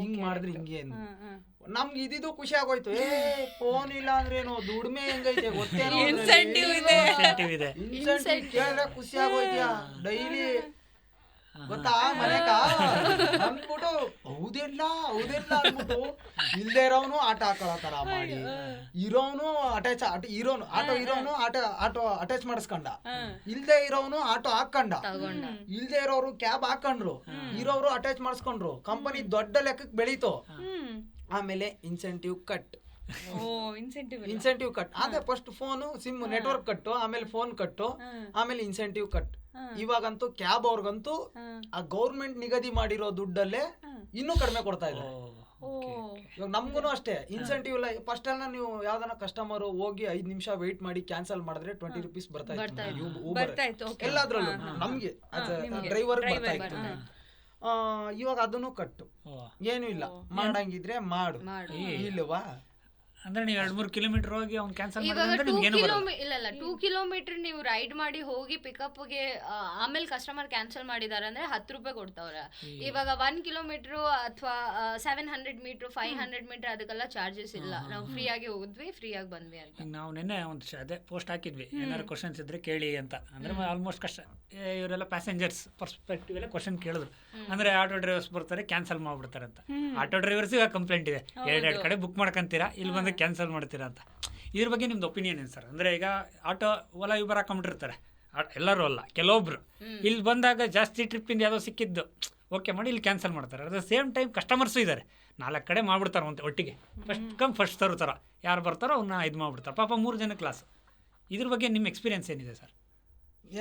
ಹಿಂಗ್ ಮಾಡಿದ್ರೆ ಹಿಂಗೆ. ನಮ್ಗೆ ಇದಿದ್ದು ಖುಷಿ ಆಗೋಯ್ತು. ಫೋನ್ ಇಲ್ಲ ಅಂದ್ರೇನು, ದುಡ್ಮೆ ಹೆಂಗೈತೆ ಗೊತ್ತೇನೋ, ಇನ್ಸೆಂಟಿವ್ ಕೇಳಿದ್ರೆ ಖುಷಿ ಆಗೋಯ್ತಿಯಾ ಡೈಲಿ ಗೊತ್ತಾ ಮನೆಗ ಅಂದ್ಬಿಟ್ಟು ಹೌದಿಲ್ಲ ಅಂದ್ಬಿಟ್ಟು ಇಲ್ದೇ ಇರೋನು ಆಟ ಹಾಕೊಳ್ಳೋ ತರ ಮಾಡಿ, ಇರೋನು ಇರೋನು ಆಟೋ ಅಟ್ಯಾಚ್ ಮಾಡಿಸ್ಕೊಂಡ, ಇಲ್ದೇ ಇರೋನು ಆಟೋ ಹಾಕೊಂಡ, ಇಲ್ದೇ ಇರೋರು ಕ್ಯಾಬ್ ಹಾಕೊಂಡ್ರು, ಇರೋರು ಅಟ್ಯಾಚ್ ಮಾಡಿಸ್ಕೊಂಡ್ರು. ಕಂಪನಿ ದೊಡ್ಡ ಲೆಕ್ಕಕ್ಕೆ ಬೆಳೀತು. ಆಮೇಲೆ ಇನ್ಸೆಂಟಿವ್ ಕಟ್. ಅದೇ ಫಸ್ಟ್ ಫೋನು ಸಿಮ್ ನೆಟ್ವರ್ಕ್ ಕಟ್ಟು, ಆಮೇಲೆ ಫೋನ್ ಕಟ್ಟು, ಆಮೇಲೆ ಇನ್ಸೆಂಟಿವ್ ಕಟ್. ಇವಾಗಂತೂ ಕ್ಯಾಬ್ ಅವ್ರಿಗಂತೂ ಆ ಗೌರ್ಮೆಂಟ್ ನಿಗದಿ ಮಾಡಿರೋ ದುಡ್ಡಲ್ಲೇ ಇನ್ನೂ ಕಡಿಮೆ ಕೊಡ್ತಾ ಇದ್ದಾರೆ. ಇವಾಗ ನಮ್ಗೂ ಅಷ್ಟೇ ಇನ್ಸೆಂಟಿವ್ ಇಲ್ಲ. ಫಸ್ಟ್ ಎಲ್ಲ ನೀವು ಯಾವ್ದಾನ ಕಸ್ಟಮರ್ ಹೋಗಿ 5 ನಿಮಿಷ ವೇಟ್ ಮಾಡಿ ಕ್ಯಾನ್ಸಲ್ ಮಾಡಿದ್ರೆ 20 ರುಪೀಸ್ ಬರ್ತಾ ಇತ್ತು ಎಲ್ಲಾದ್ರಲ್ಲೂ. ನಮ್ಗೆ ಡ್ರೈವರ್ ಬರ್ತಾ ಇತ್ತು. ಇವಾಗ ಅದನ್ನು ಕಟ್ಟು. ಏನು ಇಲ್ಲ, ಮಾಡಂಗಿದ್ರೆ ಮಾಡು, ಇಲ್ವಾ? ಅಂದ್ರೆ ನೀವು 2-3 ಕಿಲೋಮೀಟರ್ ಹೋಗಿ ಅವ್ನು ಕ್ಯಾನ್ಸಲ್ ಇವಾಗ 2 ಕಿಲೋಮೀಟರ್ ನೀವು ರೈಡ್ ಮಾಡಿ ಹೋಗಿ ಪಿಕಪ್ಗೆ ಆಮೇಲೆ ಕಸ್ಟಮರ್ ಕ್ಯಾನ್ಸಲ್ ಮಾಡಿದಾರೆ ಅಂದ್ರೆ 10 ರೂಪಾಯಿ ಕೊಡ್ತಾವ್ರೆ. ಇವಾಗ 1 ಕಿಲೋಮೀಟರ್ ಅಥವಾ 700 ಮೀಟರ್ 500 ಮೀಟರ್ ಅದಕ್ಕೆಲ್ಲ ಚಾರ್ಜಸ್ ಇಲ್ಲ. ನಾವು ಫ್ರೀ ಆಗಿ ಹೋದ್ವಿ, ಫ್ರೀ ಆಗಿ ಬಂದ್ವಿ ಅಂತ. ನಾವು ನಿನ್ನೆ ಒಂದು ಅದೇ ಪೋಸ್ಟ್ ಹಾಕಿದ್ವಿ, ಏನಾದ್ರು ಕ್ವಶನ್ಸ್ ಇದ್ರೆ ಕೇಳಿ ಅಂತ. ಅಂದ್ರೆ ಆಲ್ಮೋಸ್ಟ್ ಕಷ್ಟ ಇವರೆಲ್ಲ ಪ್ಯಾಸೆಂಜರ್ಸ್ ಪರ್ಸ್ಪೆಕ್ಟಿವ್ ಎಲ್ಲ ಕ್ವಶನ್ ಕೇಳಿದ್ರು. ಅಂದ್ರೆ ಆಟೋ ಡ್ರೈವರ್ಸ್ ಬರ್ತಾರೆ ಕ್ಯಾನ್ಸಲ್ ಮಾಡ್ಬಿಡ್ತಾರೆ ಅಂತ. ಆಟೋ ಡ್ರೈವರ್ಸ್ ಇವಾಗ ಕಂಪ್ಲೇಂಟ್ ಇದೆ, 2 ಕಡೆ ಬುಕ್ ಮಾಡ್ಕೊಂತೀರಾ, ಇಲ್ಲಿ ಬಂದು ಕ್ಯಾನ್ಸಲ್ ಮಾಡ್ತೀರಾ ಅಂತ. ಇದ್ರ ಬಗ್ಗೆ ನಿಮ್ದು ಒಪಿನಿಯನ್ ಏನು ಸರ್? ಅಂದರೆ ಈಗ ಆಟೋ ಓಲಾ ಯೂಬರ್ ಹಾಕೊಂಡ್ಬಿಟ್ಟಿರ್ತಾರೆ, ಎಲ್ಲರೂ ಅಲ್ಲ, ಕೆಲವೊಬ್ರು ಇಲ್ಲಿ ಬಂದಾಗ ಜಾಸ್ತಿ ಟ್ರಿಪ್ಪಿಂದ ಯಾವುದೋ ಸಿಕ್ಕಿದ್ದು ಓಕೆ ಮಾಡಿ ಇಲ್ಲಿ ಕ್ಯಾನ್ಸಲ್ ಮಾಡ್ತಾರೆ. At the same time customers ಇದ್ದಾರೆ, 4 ಕಡೆ ಮಾಡ್ಬಿಡ್ತಾರೆ ಅಂತ ಒಟ್ಟಿಗೆ, ಫಸ್ಟ್ ಕಮ್ ಫಸ್ಟ್ ಸರ್ವ್ ಥರ ಯಾರು ಬರ್ತಾರೋ ಅವನ್ನ ಇದು ಮಾಡ್ಬಿಡ್ತಾರೆ. ಪಾಪ 3 ಜನ ಕ್ಲಾಸ್. ಇದ್ರ ಬಗ್ಗೆ ನಿಮ್ಮ ಎಕ್ಸ್ಪೀರಿಯನ್ಸ್ ಏನಿದೆ ಸರ್?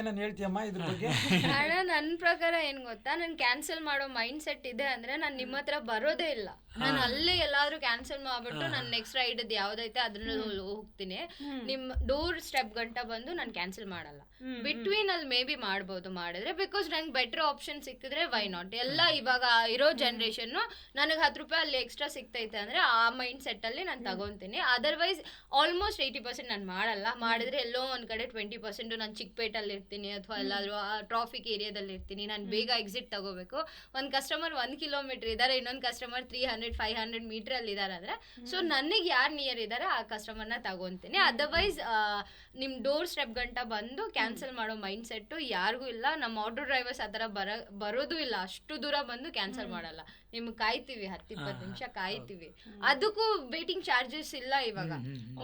ಏನನ್ ಹೇಳ್ತೀಯಮ್ಮ ಇದ್ರ ಬಗ್ಗೆ? ಅಣ್ಣ, ನನ್ನ ಪ್ರಕಾರ ಏನ್ ಗೊತ್ತಾ, ನನ್ ಕ್ಯಾನ್ಸಲ್ ಮಾಡೋ ಮೈಂಡ್ ಸೆಟ್ ಇದೆ ಅಂದ್ರೆ ನಾನು ನಿಮ್ಮ ಹತ್ರ ಬರೋದೇ ಇಲ್ಲ. ನಾನು ಅಲ್ಲೇ ಎಲ್ಲಾದ್ರೂ ಕ್ಯಾನ್ಸಲ್ ಮಾಡ್ಬಿಟ್ಟು ನನ್ನ ನೆಕ್ಸ್ಟ್ ರೈಡ್ ಯಾವ್ದೈತೆ ಅದ್ರಲ್ಲಿ ಹೋಗ್ತೀನಿ. ನಿಮ್ ಡೋರ್ ಸ್ಟೆಪ್ ಗಂಟ ಬಂದು ನಾನು ಕ್ಯಾನ್ಸಲ್ ಮಾಡಲ್ಲ. ಬಿಟ್ವೀನ್ ಅಲ್ಲಿ ಮೇ ಬಿ ಮಾಡ್ಬೋದು ಮಾಡಿದ್ರೆ, ಬಿಕಾಸ್ ನಂಗೆ ಬೆಟರ್ ಆಪ್ಷನ್ ಸಿಕ್ಕಿದ್ರೆ ವೈ ನಾಟ್. ಎಲ್ಲ ಇವಾಗ ಇರೋ ಜನರೇಷನ್ ನನಗೆ 10 ರೂಪಾಯಿ ಅಲ್ಲಿ ಎಕ್ಸ್ಟ್ರಾ ಸಿಗ್ತೈತೆ ಅಂದ್ರೆ ಆ ಮೈಂಡ್ ಸೆಟ್ ಅಲ್ಲಿ ನಾನು ತಗೊಂತೀನಿ. ಅದರ್ವೈಸ್ ಆಲ್ಮೋಸ್ಟ್ 80% ನಾನು ಮಾಡಲ್ಲ. ಮಾಡಿದ್ರೆ ಎಲ್ಲೋ ಒಂದ್ ಕಡೆ 20% ನಾನು ಚಿಕ್ಕಪೇಟಲ್ಲಿ ಇರ್ತೀನಿ ಅಥವಾ ಎಲ್ಲಾದ್ರೂ ಟ್ರಾಫಿಕ್ ಏರಿಯಾದಲ್ಲಿ ಇರ್ತೀನಿ. ನಾನು ಬೇಗ ಎಕ್ಸಿಟ್ ತಗೋಬೇಕು. ಒಂದು ಕಸ್ಟಮರ್ 1 ಕಿಲೋಮೀಟರ್ ಇದ್ದಾರೆ, ಇನ್ನೊಂದು ಕಸ್ಟಮರ್ 300 400-500 ಮೀಟರ್ ಅಲ್ಲಿ ಇದಾರೆ ಅಂದ್ರೆ ಸೊ ನನಗೆ ಯಾರು ನಿಯರ್ ಇದಾರೆ ಆ ಕಸ್ಟಮರ್ನ ತಗೊಂತೀನಿ. ಅದರ್ವೈಸ್ ನಿಮ್ ಡೋರ್ ಸ್ಟೆಪ್ ಗಂಟ ಬಂದು ಕ್ಯಾನ್ಸಲ್ ಮಾಡೋ ಮೈಂಡ್ ಸೆಟ್ ಯಾರಿಗೂ ಇಲ್ಲ. ನಮ್ಮ ಆಟೋ ಡ್ರೈವರ್ಸ್ ಆ ಥರ ಬರೋದು ಇಲ್ಲ, ಅಷ್ಟು ದೂರ ಬಂದು ಕ್ಯಾನ್ಸಲ್ ಮಾಡಲ್ಲ. ನಿಮ್ಗೆ ಕಾಯ್ತೀವಿ 10-20 ನಿಮಿಷ ಕಾಯ್ತೀವಿ. ಅದಕ್ಕೂ ವೇಟಿಂಗ್ ಚಾರ್ಜಸ್ ಇಲ್ಲ ಇವಾಗ.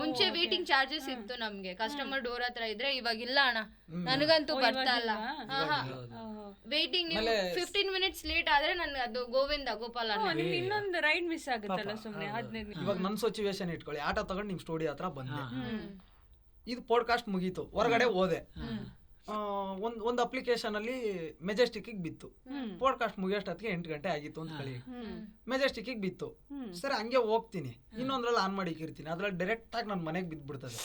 ಮುಂಚೆ ವೇಟಿಂಗ್ ಚಾರ್ಜಸ್ ಇತ್ತು ನಮ್ಗೆ, ಕಸ್ಟಮರ್ ಡೋರ್ ಹತ್ರ ಇದ್ರೆ. ಇವಾಗ ಇಲ್ಲ ಅಣ್ಣ, ನನಗಂತೂ ಬರ್ತಾ ಇಲ್ಲ. ವೇಟಿಂಗ್ ನೀವು 15 ಮಿನಿಟ್ಸ್ ಲೇಟ್ ಆದ್ರೆ ನನ್ಗೆ ಅದು ಗೋವಿಂದ ಗೋಪಾಲ ಇನ್ನೊಂದು ರೈಡ್ ಮಿಸ್ ಆಗುತ್ತಲ್ಲ ಸುಮ್ನೆ 15. ಇವಾಗ ನನ್ನ ಸಿಚುವೇಶನ್ ಇಟ್ಕೊಳ್ಳಿ, ಆಟೋ ತಗೊಂಡು ನಿಮ್ ಸ್ಟುಡಿಯೋ ಹತ್ರ ಬಂದೆ, ಇದು ಪಾಡ್ಕಾಸ್ಟ್ ಮುಗೀತು, ಹೊರಗಡೆ ಹೋದೆ, ಒಂದು ಅಪ್ಲಿಕೇಶನ್ ಅಲ್ಲಿ ಮೆಜೆಸ್ಟಿಕ್ ಬಿತ್ತು, ಪಾಡ್ಕಾಸ್ಟ್ ಮುಗಿಯೋಷ್ಟೊತ್ತಿಗೆ 8 ಗಂಟೆ ಆಗಿತ್ತು ಅಂತ ಕಳಿ, ಮೆಜೆಸ್ಟಿಕ್ ಬಿತ್ತು. ಸರಿ ಹಂಗೆ ಹೋಗ್ತೀನಿ, ಇನ್ನೊಂದ್ರಲ್ಲಿ ಆನ್ ಮಾಡಿ ಇರ್ತೀನಿ, ಅದ್ರಲ್ಲಿ ಡೈರೆಕ್ಟ್ ಆಗಿ ನನ್ನ ಮನೆಗೆ ಬಿದ್ದ್ಬಿಡ್ತದೆ.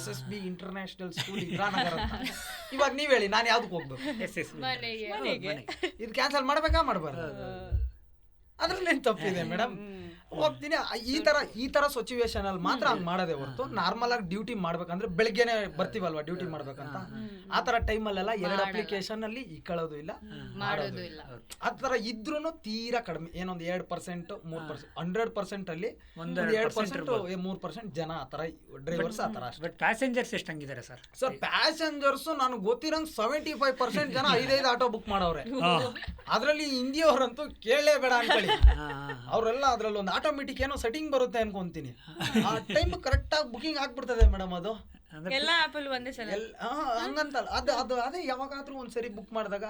SSB ಇಂಟರ್ನ್ಯಾಷನಲ್ ಸ್ಕೂಲ್ ಇಂದ್ರಾನಗರ ಅಂತ. ಇವಾಗ ನೀವ್ ಹೇಳಿ ನಾನು ಯಾವ್ದಕ್ಕೆ ಹೋಗ್ಬೇಕು? ಮನೆಗೆ. ಇದು ಕ್ಯಾನ್ಸಲ್ ಮಾಡ್ಬೇಕಾ ಮಾಡ್ಬಾರ್ದು? ಅದ್ರಲ್ಲಿ ಏನ್ ತಪ್ಪಿದೆ ಮೇಡಮ್? ಹೋಗ್ತೀನಿ. ಈ ತರ ಸಿಚುವೇಶನ್ ಅಲ್ಲಿ ಮಾತ್ರ ಹಂಗ್ ಮಾಡೋದೇ ಹೊರತು ನಾರ್ಮಲ್ ಆಗಿ ಡ್ಯೂಟಿ ಮಾಡ್ಬೇಕಂದ್ರೆ ಬೆಳಗ್ಗೆನೆ ಬರ್ತೀವಲ್ವಾ ಡ್ಯೂಟಿ ಮಾಡ್ಬೇಕಂತ, ಆ ತರ ಟೈಮಲ್ಲೆಲ್ಲ 2 ಅಪ್ಲಿಕೇಶನ್ ಅಲ್ಲಿ ಇಕ್ಕೊಳ್ಳೋದು ಇಲ್ಲ, ಮಾಡೋದು ಇಲ್ಲ. ಆ ತರ ಇದ್ರೂನು ತೀರಾ ಕಡಿಮೆ, ಏನೊಂದು 2%, 3%, 100% ಅಲ್ಲಿ 2%, 3% ಜನ ಆತರ ಡ್ರೈವರ್ಸ್ ಆತರ ಅಷ್ಟೇ. ಬಟ್ ಪ್ಯಾಸೆಂಜರ್ಸ್ ಎಷ್ಟು ಹಂಗಿದ್ದಾರೆ ಸರ್? ಸರ್ ಪ್ಯಾಸೆಂಜರ್ಸ್ ನಾನು ಗೊತ್ತಿರಂಗ್ 75% ಜನ 5 ಆಟೋ ಬುಕ್ ಮಾಡವ್ರೆ. ಅದ್ರಲ್ಲಿ ಹಿಂದಿಯವರಂತೂ ಕೇಳಲೇ ಬೇಡ ಅನ್ಕೊಳ್ಳಿ. ಅವರೆಲ್ಲ ಅದ್ರಲ್ಲಿ ಒಂದು ಆಟೋಮೆಟಿಕ್ ಏನೋ ಸೆಟ್ಟಿಂಗ್ ಬರುತ್ತೆ ಅನ್ಕೊಂತೀನಿ, ಆ ಟೈಮ್ ಕರೆಕ್ಟ್ ಆಗಿ ಬುಕಿಂಗ್ ಆಗ್ಬಿಡ್ತದೆ ಮೇಡಮ್. ಅದು ಎಲ್ಲ ಆಪಲ್ ಒಂದೇ ಸಲ ಹಂಗಂತಲ್ಲ, ಅದೇ ಯಾವಾಗಾದ್ರೂ ಒಂದ್ಸರಿ ಬುಕ್ ಮಾಡಿದಾಗ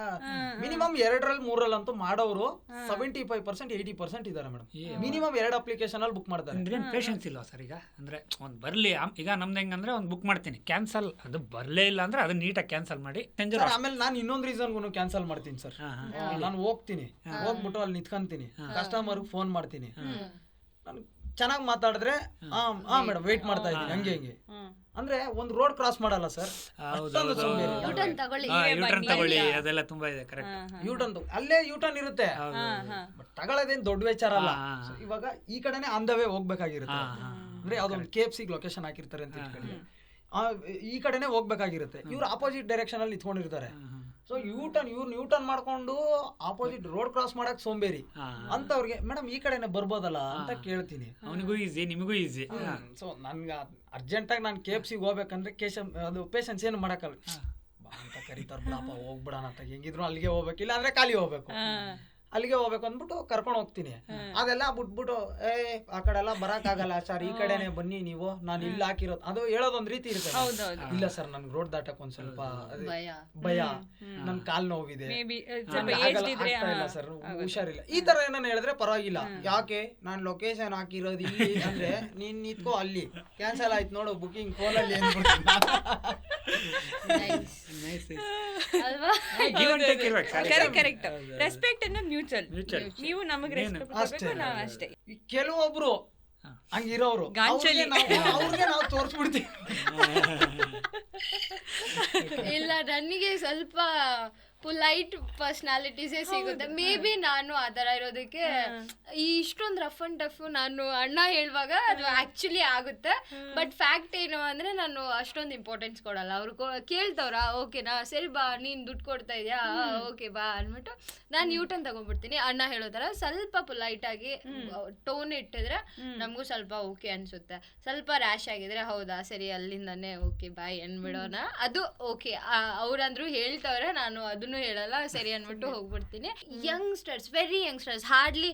ಮಿನಿಮಮ್ 2-3 ಅಂತೂ ಮಾಡೋರು 75%, 80% ಇದಾರೆ ಮೇಡಮ್. ಮಿನಿಮಮ್ 2 ಅಪ್ಲಿಕೇಶನ್ ಅಲ್ಲಿ ಬುಕ್ ಮಾಡ್ತಾರೆ. ಅಂದ್ರೆ ಪೇಷನ್ಸ್ ಇಲ್ವಾ ಸರ್? ಈಗ ಅಂದ್ರೆ ಒಂದ್ ಬರ್ಲಿ, ಈಗ ನಮ್ದು ಹೆಂಗಂದ್ರೆ ಒಂದ್ ಬುಕ್ ಮಾಡ್ತೀನಿ, ಕ್ಯಾನ್ಸಲ್ ಅದು ಬರ್ಲೇ ಇಲ್ಲ ಅಂದ್ರೆ ಅದನ್ನ ನೀಟಾಗಿ ಕ್ಯಾನ್ಸಲ್ ಮಾಡಿ ಆಮೇಲೆ ನಾನು ಇನ್ನೊಂದ್ ರೀಸನ್ಗೂ ಕ್ಯಾನ್ಸಲ್ ಮಾಡ್ತೀನಿ ಸರ್. ನಾನು ಹೋಗ್ತೀನಿ, ಹೋಗ್ಬಿಟ್ಟು ಅಲ್ಲಿ ನಿಂತ್ಕೊಂತೀನಿ, ಕಸ್ಟಮರ್ ಫೋನ್ ಮಾಡ್ತೀನಿ, ನಾನು ಚೆನ್ನಾಗಿ ಮಾತಾಡಿದ್ರೆ ಮೇಡಮ್ ವೇಟ್ ಮಾಡ್ತಾ ಇದ್ದೀನಿ ಹಂಗೆ ಅಂದ್ರೆ ಒಂದು ರೋಡ್ ಕ್ರಾಸ್ ಮಾಡಲ್ಲ ಸರ್. ಯೂಟರ್ನ್ ತಗೊಳ್ಳಿ, ಅದೆಲ್ಲ ತುಂಬಾ ಇದೆ. ಕರೆಕ್ಟ್, ಯೂಟರ್ನ್ ಅಲ್ಲೇ ಯೂಟರ್ನ್ ಇರುತ್ತೆ, ಬಟ್ ತಗೊಳ್ಳೋದೇನು ದೊಡ್ಡ ವಿಚಾರ ಅಲ್ಲ. ಇವಾಗ ಈ ಕಡೆನೆ ಆನ್ ದ ವೇ ಹೋಗ್ಬೇಕಾಗಿರುತ್ತೆ, ಅಂದ್ರೆ ಅದೊಂದು KFC ಲೊಕೇಶನ್ ಹಾಕಿರ್ತಾರೆ ಅಂತ ಇಟ್ಕೊಳ್ಳಿ, ಈ ಕಡೆನೆ ಹೋಗ್ಬೇಕಾಗಿರುತ್ತೆ, ಇವ್ರು ಆಪೋಸಿಟ್ ಡೈರೆಕ್ಷನ್ ಅಲ್ಲಿ ನಿಂತ್ಕೊಂಡಿರ್ತಾರೆ. ಸೊ ಯೂಟರ್ನ್ ಮಾಡ್ಕೊಂಡು ಆಪೋಸಿಟ್ ರೋಡ್ ಕ್ರಾಸ್ ಮಾಡಕ್ ಸೋಂಬೇರಿ ಅಂತವ್ರಿಗೆ ಮೇಡಮ್ ಈ ಕಡೆನೆ ಬರ್ಬೋದಲ್ಲ ಅಂತ ಕೇಳ್ತೀನಿ. ಅವನಿಗೂ ಈಸಿ, ನಿಮಗೂ ಈಸಿ. ಸೊ ನನ್ಗೆ ಅರ್ಜೆಂಟಾಗಿ ನಾನು KFC ಹೋಗ್ಬೇಕಂದ್ರೆ ಅದು ಪೇಷನ್ಸ್ ಏನು ಮಾಡಕ್ಕಲ್ಲ, ಬಾ ಅಂತ ಕರೀತಾರ, ಬಿಡಪ್ಪ ಹೋಗ್ಬಿಡೋಣ ಅಂತ. ಹೆಂಗಿದ್ರು ಅಲ್ಲಿಗೆ ಹೋಗ್ಬೇಕು, ಇಲ್ಲ ಅಂದ್ರೆ ಖಾಲಿ ಹೋಗ್ಬೇಕು, ಅಲ್ಲಿಗೆ ಹೋಗ್ಬೇಕು ಅಂದ್ಬಿಟ್ಟು ಕರ್ಕೊಂಡು ಹೋಗ್ತೀನಿ. ಅದೆಲ್ಲ ಬಿಟ್ಬಿಟ್ಟು ಆ ಕಡೆ ಎಲ್ಲ ಬರಕ್ ಆಗಲ್ಲ ಸರ್, ಈ ಕಡೆನೆ ಬನ್ನಿ ನೀವು, ನಾನು ಇಲ್ಲಿ ಹಾಕಿರೋದು ಅದು ಹೇಳೋದೊಂದ್ ರೀತಿ ಇರುತ್ತೆ. ಇಲ್ಲ ಸರ್ ನನ್ಗೆ ರೋಡ್ ದಾಟಕ್ ಒಂದ್ ಸ್ವಲ್ಪ ಭಯ, ನನ್ ಕಾಲ್ ನೋವಿದೆ, ಆಗ್ತಾ ಇಲ್ಲ ಸರ್, ಹುಷಾರಿಲ್ಲ, ಈ ತರ ಏನನ್ನ ಹೇಳಿದ್ರೆ ಪರವಾಗಿಲ್ಲ. ಯಾಕೆ ನಾನು ಲೊಕೇಶನ್ ಹಾಕಿರೋದು ಇಲ್ಲಿ ಅಂದ್ರೆ ನೀನ್ ನಿಂತ್ಕೋ ಅಲ್ಲಿ, ಕ್ಯಾನ್ಸಲ್ ಆಯ್ತು ನೋಡು ಬುಕಿಂಗ್ ಫೋನಲ್ಲಿ ಕರೆಕ್ಟ್. ರೆಸ್ಪೆಕ್ಟ್ ಅನ್ನೋದು ಮ್ಯೂಚುವಲ್, ನೀವು ನಮಗೆ ರೆಸ್ಪೆಕ್ಟ್ ಕೊಡಬೇಕು, ನಾವು ಅಷ್ಟೇ. ಕೆಲವೊಬ್ರು ಹಂಗಿರೋರು ಅವ್ರಿಗೆ ನಾವು ತೋರಿಸ್ಬಿಡ್ತೀವಿ. ಇಲ್ಲ ನನಗೆ ಸ್ವಲ್ಪ ಪೊಲೈಟ್ ಪರ್ಸನಾಲಿಟೀಸೇ ಸಿಗುತ್ತೆ. ಮೇ ಬಿ ನಾನು ಆ ಥರ ಇರೋದಕ್ಕೆ ಇಷ್ಟೊಂದು ರಫ್ ಅಂಡ್ ಟಫ್ ನಾನು ಅಣ್ಣ ಹೇಳುವಾಗ ಅದು ಆ್ಯಕ್ಚುಲಿ ಆಗುತ್ತೆ. ಬಟ್ ಫ್ಯಾಕ್ಟ್ ಏನು ಅಂದರೆ ನಾನು ಅಷ್ಟೊಂದು ಇಂಪಾರ್ಟೆನ್ಸ್ ಕೊಡಲ್ಲ. ಅವ್ರು ಕೇಳ್ತವ್ರ ಓಕೆನಾ ಸರಿ ಬಾ ನೀನು ದುಡ್ಡು ಕೊಡ್ತಾ ಇದೆಯಾ ಓಕೆ ಬಾ ಅಂದ್ಬಿಟ್ಟು ನಾನು ಯೂಟರ್ನ್ ತಗೊಂಡ್ಬಿಡ್ತೀನಿ. ಅಣ್ಣ ಹೇಳೋ ಥರ ಸ್ವಲ್ಪ ಪೊಲೈಟಾಗಿ ಟೋನ್ ಇಟ್ಟಿದ್ರೆ ನಮಗೂ ಸ್ವಲ್ಪ ಓಕೆ ಅನಿಸುತ್ತೆ. ಸ್ವಲ್ಪ ರ್ಯಾಶ್ ಆಗಿದ್ರೆ ಹೌದಾ ಸರಿ ಅಲ್ಲಿಂದಾನೆ ಓಕೆ ಬಾಯ್ ಅಂದ್ಬಿಡೋಣ, ಅದು ಓಕೆ. ಅವ್ರಂದ್ರು ಹೇಳ್ತವ್ರೆ, ನಾನು ಅದನ್ನು ಹೇಳಲ್ಲ ಸರಿ ಅಂದ್ಬಿಟ್ಟು ಹೋಗ್ಬಿಡ್ತೀನಿ. Youngsters, very youngsters, hardly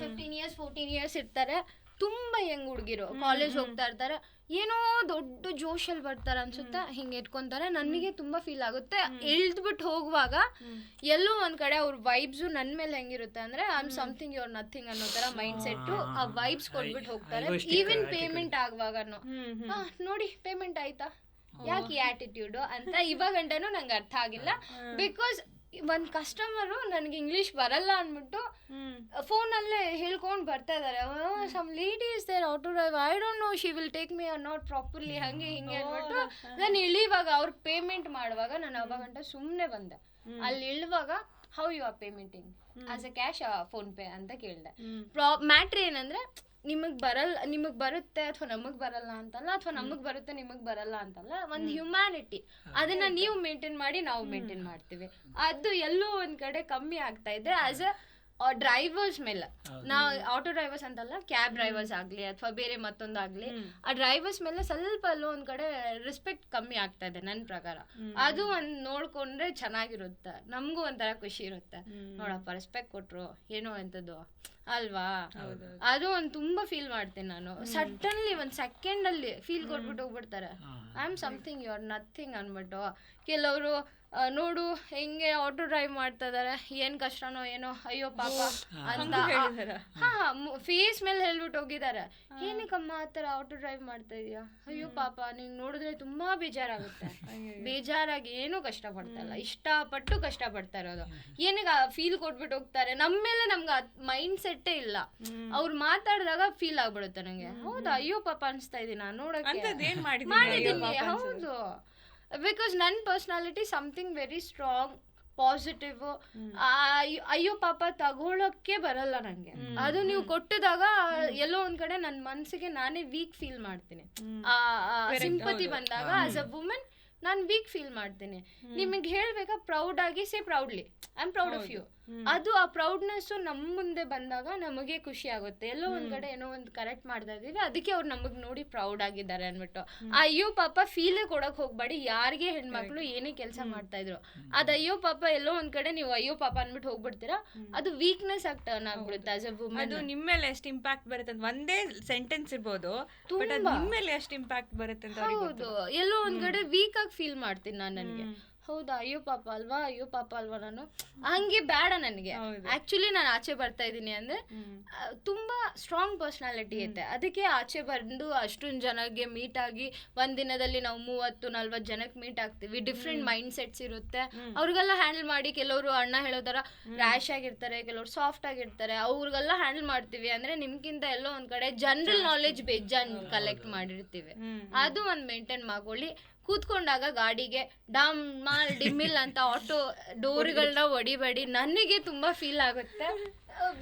15 years 14 years ಇರ್ತಾರೆ. ತುಂಬ ಯಂಗ್ ಹುಡುಗಿರು ಕಾಲೇಜ್ ಹೋಗ್ತಾ ಇರ್ತಾರೆ, ಏನೋ ದೊಡ್ಡ ಜೋಶಲ್ಲಿ ಬರ್ತಾರೆ ಅನ್ಸುತ್ತೆ, ಹಿಂಗೆ ಇಟ್ಕೊಂತಾರೆ. ನನಗೆ ತುಂಬ ಫೀಲ್ ಆಗುತ್ತೆ. ಇಳ್ದ್ಬಿಟ್ಟು ಹೋಗುವಾಗ ಎಲ್ಲೋ ಒಂದು ಕಡೆ ಅವ್ರ ವೈಬ್ಸು ನನ್ನ ಮೇಲೆ ಹೆಂಗಿರುತ್ತೆ ಅಂದರೆ I am something your nothing ಅನ್ನೋ ಥರ ಮೈಂಡ್ ಸೆಟ್ಟು ಆ ವೈಬ್ಸ್ ಕೊಟ್ಬಿಟ್ಟು ಹೋಗ್ತಾರೆ. ಈವನ್ ಪೇಮೆಂಟ್ ಆಗುವಾಗನು ನೋಡಿ ಪೇಮೆಂಟ್ ಆಯ್ತಾ, ಯಾಕೆ ಈ ಆಟಿಟ್ಯೂಡು ಅಂತ ಇವಾಗಂಟನೂ ನಂಗೆ ಅರ್ಥ ಆಗಿಲ್ಲ. ಬಿಕಾಸ್ ಒಂದು ಕಸ್ಟಮರು ನನಗೆ ಇಂಗ್ಲೀಷ್ ಬರಲ್ಲ ಅಂದ್ಬಿಟ್ಟು ಫೋನಲ್ಲೇ ಹೇಳ್ಕೊಂಡು ಬರ್ತಾ ಇದ್ದಾರೆ. Some lady is there auto driver, I don't know she will take me or not properly, ಹಾಗೆ ಹಿಂಗೆ ಅಂದ್ಬಿಟ್ಟು ನಾನು ಇಳಿವಾಗ ಅವ್ರು ಪೇಮೆಂಟ್ ಮಾಡುವಾಗ ನಾನು ಅವಾಗಂಟ ಸುಮ್ಮನೆ ಬಂದೆ. ಅಲ್ಲಿ ಇಳುವಾಗ how you are paymenting as a cash PhonePe ಅಂತ ಕೇಳಿದೆ. ಮ್ಯಾಟ್ರ್ ಏನಂದರೆ ನಿಮಗೆ ಬರುತ್ತೆ ಅಥವಾ ನಮಗೆ ಬರಲ್ಲ ಅಂತಲ್ಲ, ಅಥವಾ ನಮಗೆ ಬರುತ್ತೆ ನಿಮಗೆ ಬರಲ್ಲ ಅಂತಲ್ಲ, ಒಂದು ಹ್ಯುಮ್ಯಾನಿಟಿ ಅದನ್ನ ನೀವು ಮೇಂಟೈನ್ ಮಾಡಿ ನಾವು ಮೇಂಟೈನ್ ಮಾಡ್ತೀವಿ. ಅದು ಎಲ್ಲೋ ಒಂದು ಕಡೆ ಕಮ್ಮಿ ಆಗ್ತಾ ಇದೆ. ಆಸ್ ಎ ಡ್ರೈವರ್ಸ್ ಮೇಲೆ ನಾವು ಆಟೋ ಡ್ರೈವರ್ಸ್ ಅಂತಲ್ಲ, ಕ್ಯಾಬ್ ಡ್ರೈವರ್ಸ್ ಆಗ್ಲಿ ಅಥವಾ ಬೇರೆ ಮತ್ತೊಂದಾಗ್ಲಿ, ಆ ಡ್ರೈವರ್ಸ್ ಮೇಲೆ ಸ್ವಲ್ಪ ಎಲ್ಲೋ ಒಂದ್ ಕಡೆ ರೆಸ್ಪೆಕ್ಟ್ ಕಮ್ಮಿ ಆಗ್ತಾ ಇದೆ ನನ್ನ ಪ್ರಕಾರ. ಅದು ಒಂದ್ ನೋಡ್ಕೊಂಡ್ರೆ ಚೆನ್ನಾಗಿರುತ್ತೆ, ನಮಗೂ ಒಂಥರ ಖುಷಿ ಇರುತ್ತೆ. ನೋಡಪ್ಪ ರೆಸ್ಪೆಕ್ಟ್ ಕೊಟ್ರು ಏನೋ ಎಂತದ್ದು ಅಲ್ವಾ, ಅದು ಒಂದ್ ತುಂಬಾ ಫೀಲ್ ಮಾಡ್ತೀನಿ ನಾನು. ಸಡನ್ಲಿ ಒಂದ್ ಸೆಕೆಂಡ್ ಅಲ್ಲಿ ಫೀಲ್ ಕೊಟ್ಬಿಟ್ಟು ಹೋಗ್ಬಿಡ್ತಾರೆ, I am something you are nothing ಅನ್ಬಿಟ್ಟು. ಕೆಲವರು ನೋಡು ಹೆಂಗೆ ಆಟೋ ಡ್ರೈವ್ ಮಾಡ್ತಾ ಇದಾರೆ, ಏನ್ ಕಷ್ಟನೋ ಏನೋ, ಅಯ್ಯೋ ಪಾಪ ಅಂತ ಫೇಸ್ ಮೇಲೆ ಹೇಳ್ಬಿಟ್ಟು ಹೋಗಿದ್ದಾರೆ. ಏನಕ್ಕಮ್ಮ ಆ ಥರ ಆಟೋ ಡ್ರೈವ್ ಮಾಡ್ತಾ ಇದೀಯಾ, ಅಯ್ಯೋ ಪಾಪ ನಿಂಗೆ ನೋಡಿದ್ರೆ ತುಂಬಾ ಬೇಜಾರಾಗುತ್ತೆ. ಬೇಜಾರಾಗಿ ಏನೂ ಕಷ್ಟಪಡ್ತಾ ಇಲ್ಲ, ಇಷ್ಟಪಟ್ಟು ಕಷ್ಟಪಡ್ತಾ ಇರೋದು. ಏನಕ್ಕೆ ಫೀಲ್ ಕೊಟ್ಬಿಟ್ಟು ಹೋಗ್ತಾರೆ ನಮ್ಮ ಮೇಲೆ. ನಮ್ಗೆ ಮೈಂಡ್ ಸೆಟ್ಟೇ ಇಲ್ಲ. ಅವ್ರು ಮಾತಾಡಿದಾಗ ಫೀಲ್ ಆಗ್ಬಿಡುತ್ತೆ ನಂಗೆ, ಹೌದಾ ಅಯ್ಯೋ ಪಾಪ ಅನ್ಸ್ತಾ ಇದೀನಿ ನೋಡಕ್ಕೆ ಮಾಡಿದೀನಿ. ಹೌದು, ಬಿಕಾಸ್ ನನ್ನ personality something very strong, positive. ಅಯ್ಯೋ ಪಾಪ ತಗೊಳಕ್ಕೆ ಬರಲ್ಲ ನಂಗೆ. ಅದು ನೀವು ಕೊಟ್ಟಿದಾಗ ಎಲ್ಲೋ ಒಂದ್ ಕಡೆ ನನ್ನ ಮನ್ಸಿಗೆ ನಾನೇ ವೀಕ್ ಫೀಲ್ ಮಾಡ್ತೀನಿ. ಸಿಂಪತಿ ಬಂದಾಗ ಆಸ್ ಅ ವುಮೆನ್ ನಾನು ವೀಕ್ ಫೀಲ್ ಮಾಡ್ತೀನಿ. ನಿಮಗೆ ಹೇಳ್ಬೇಕಾ, ಪ್ರೌಡ್ ಆಗಿ say proudly I am proud of you. ಅದು ಆ ಪ್ರೌಡ್ನೆಸ್ಸು ನಮ್ಮ ಮುಂದೆ ಬಂದಾಗ ನಮಗೆ ಖುಷಿ ಆಗುತ್ತೆ. ಎಲ್ಲೋ ಒಂದ್ ಕಡೆ ಏನೋ ಒಂದು ಕರೆಕ್ಟ್ ಮಾಡ್ತಾ ಇದೀವಿ, ಅದಕ್ಕೆ ಅವ್ರು ನಮಗ್ ನೋಡಿ ಪ್ರೌಡ್ ಆಗಿದ್ದಾರೆ ಅನ್ಬಿಟ್ಟು. ಅಯ್ಯೋ ಪಾಪ ಫೀಲೇ ಕೊಡಕ್ ಹೋಗ್ಬೇಡಿ. ಯಾರಿಗೆ ಹೆಣ್ಮಕ್ಳು ಏನೇ ಕೆಲಸ ಮಾಡ್ತಾ ಇದ್ರು, ಅದ್ ಅಯ್ಯೋ ಪಾಪ ಎಲ್ಲೋ ಒಂದ್ ಕಡೆ ನೀವು ಅಯ್ಯೋ ಪಾಪ ಅನ್ಬಿಟ್ಟು ಹೋಗ್ಬಿಡ್ತೀರಾ, ಅದು ವೀಕ್ನೆಸ್ ಆಗಿ ಟರ್ನ್ ಆಗ್ಬಿಡುತ್ತೆ ಆಸ್ ಅ ವುಮನ್. ಅದು ನಿಮ್ಮ ಮೇಲೆ ಎಷ್ಟು ಇಂಪ್ಯಾಕ್ಟ್ ಬರುತ್ತೆ ಅಂತ ಒಂದೇ ಸೆಂಟೆನ್ಸ್ ಇರ್ಬೋದು, ಬಟ್ ಅದು ನಿಮ್ಮ ಮೇಲೆ ಎಷ್ಟು ಇಂಪ್ಯಾಕ್ಟ್ ಬರುತ್ತೆ ಅಂತ. ಹೌದು, ಎಲ್ಲೋ ಒಂದ್ ಕಡೆ ವೀಕ್ ಆಗಿ ಫೀಲ್ ಮಾಡ್ತೀನಿ ನಾನು. ನನಗೆ ಹೌದಾ ಅಯ್ಯೋ ಪಾಪ ಅಲ್ವಾ, ಅಯ್ಯೋ ಪಾಪ ಅಲ್ವಾ, ನಾನು ಹಂಗೆ ಬೇಡ ನನಗೆ. ಆಕ್ಚುಲಿ ನಾನು ಆಚೆ ಬರ್ತಾ ಇದ್ದೀನಿ ಅಂದ್ರೆ ತುಂಬಾ ಸ್ಟ್ರಾಂಗ್ ಪರ್ಸನಾಲಿಟಿ ಐತೆ, ಅದಕ್ಕೆ ಆಚೆ ಬಂದು ಅಷ್ಟೊಂದು ಜನಕ್ಕೆ ಮೀಟ್ ಆಗಿ ಒಂದಿನದಲ್ಲಿ ನಾವು 30-40 ಜನಕ್ಕೆ ಮೀಟ್ ಆಗ್ತೀವಿ. ಡಿಫ್ರೆಂಟ್ ಮೈಂಡ್ ಸೆಟ್ಸ್ ಇರುತ್ತೆ, ಅವ್ರಿಗೆಲ್ಲ ಹ್ಯಾಂಡಲ್ ಮಾಡಿ. ಕೆಲವರು ಅಣ್ಣ ಹೇಳೋ ಥರ ರ್ಯಾಶ್ ಆಗಿರ್ತಾರೆ, ಕೆಲವರು ಸಾಫ್ಟ್ ಆಗಿರ್ತಾರೆ, ಅವ್ರಿಗೆಲ್ಲ ಹ್ಯಾಂಡಲ್ ಮಾಡ್ತೀವಿ. ಅಂದ್ರೆ ನಿಮ್ಗಿಂತ ಎಲ್ಲೋ ಒಂದ್ ಕಡೆ ಜನರಲ್ ನಾಲೆಜ್ ಬೇಜಾನ್ ಕಲೆಕ್ಟ್ ಮಾಡಿರ್ತೀವಿ. ಅದು ಒಂದು ಮೇಂಟೈನ್ ಮಾಡ್ಕೊಳ್ಳಿ. ಕೂತ್ಕೊಂಡಾಗ ಗಾಡಿಗೆ ಡಮ್ ಮಾಲ್ ಡಿಮ್ಮಿಲ್ ಅಂತ ಆಟೋ ಡೋರ್ಗಳನ್ನ ಹೊಡಿಬೇಡಿ. ನನಗೆ ತುಂಬಾ ಫೀಲ್ ಆಗುತ್ತೆ,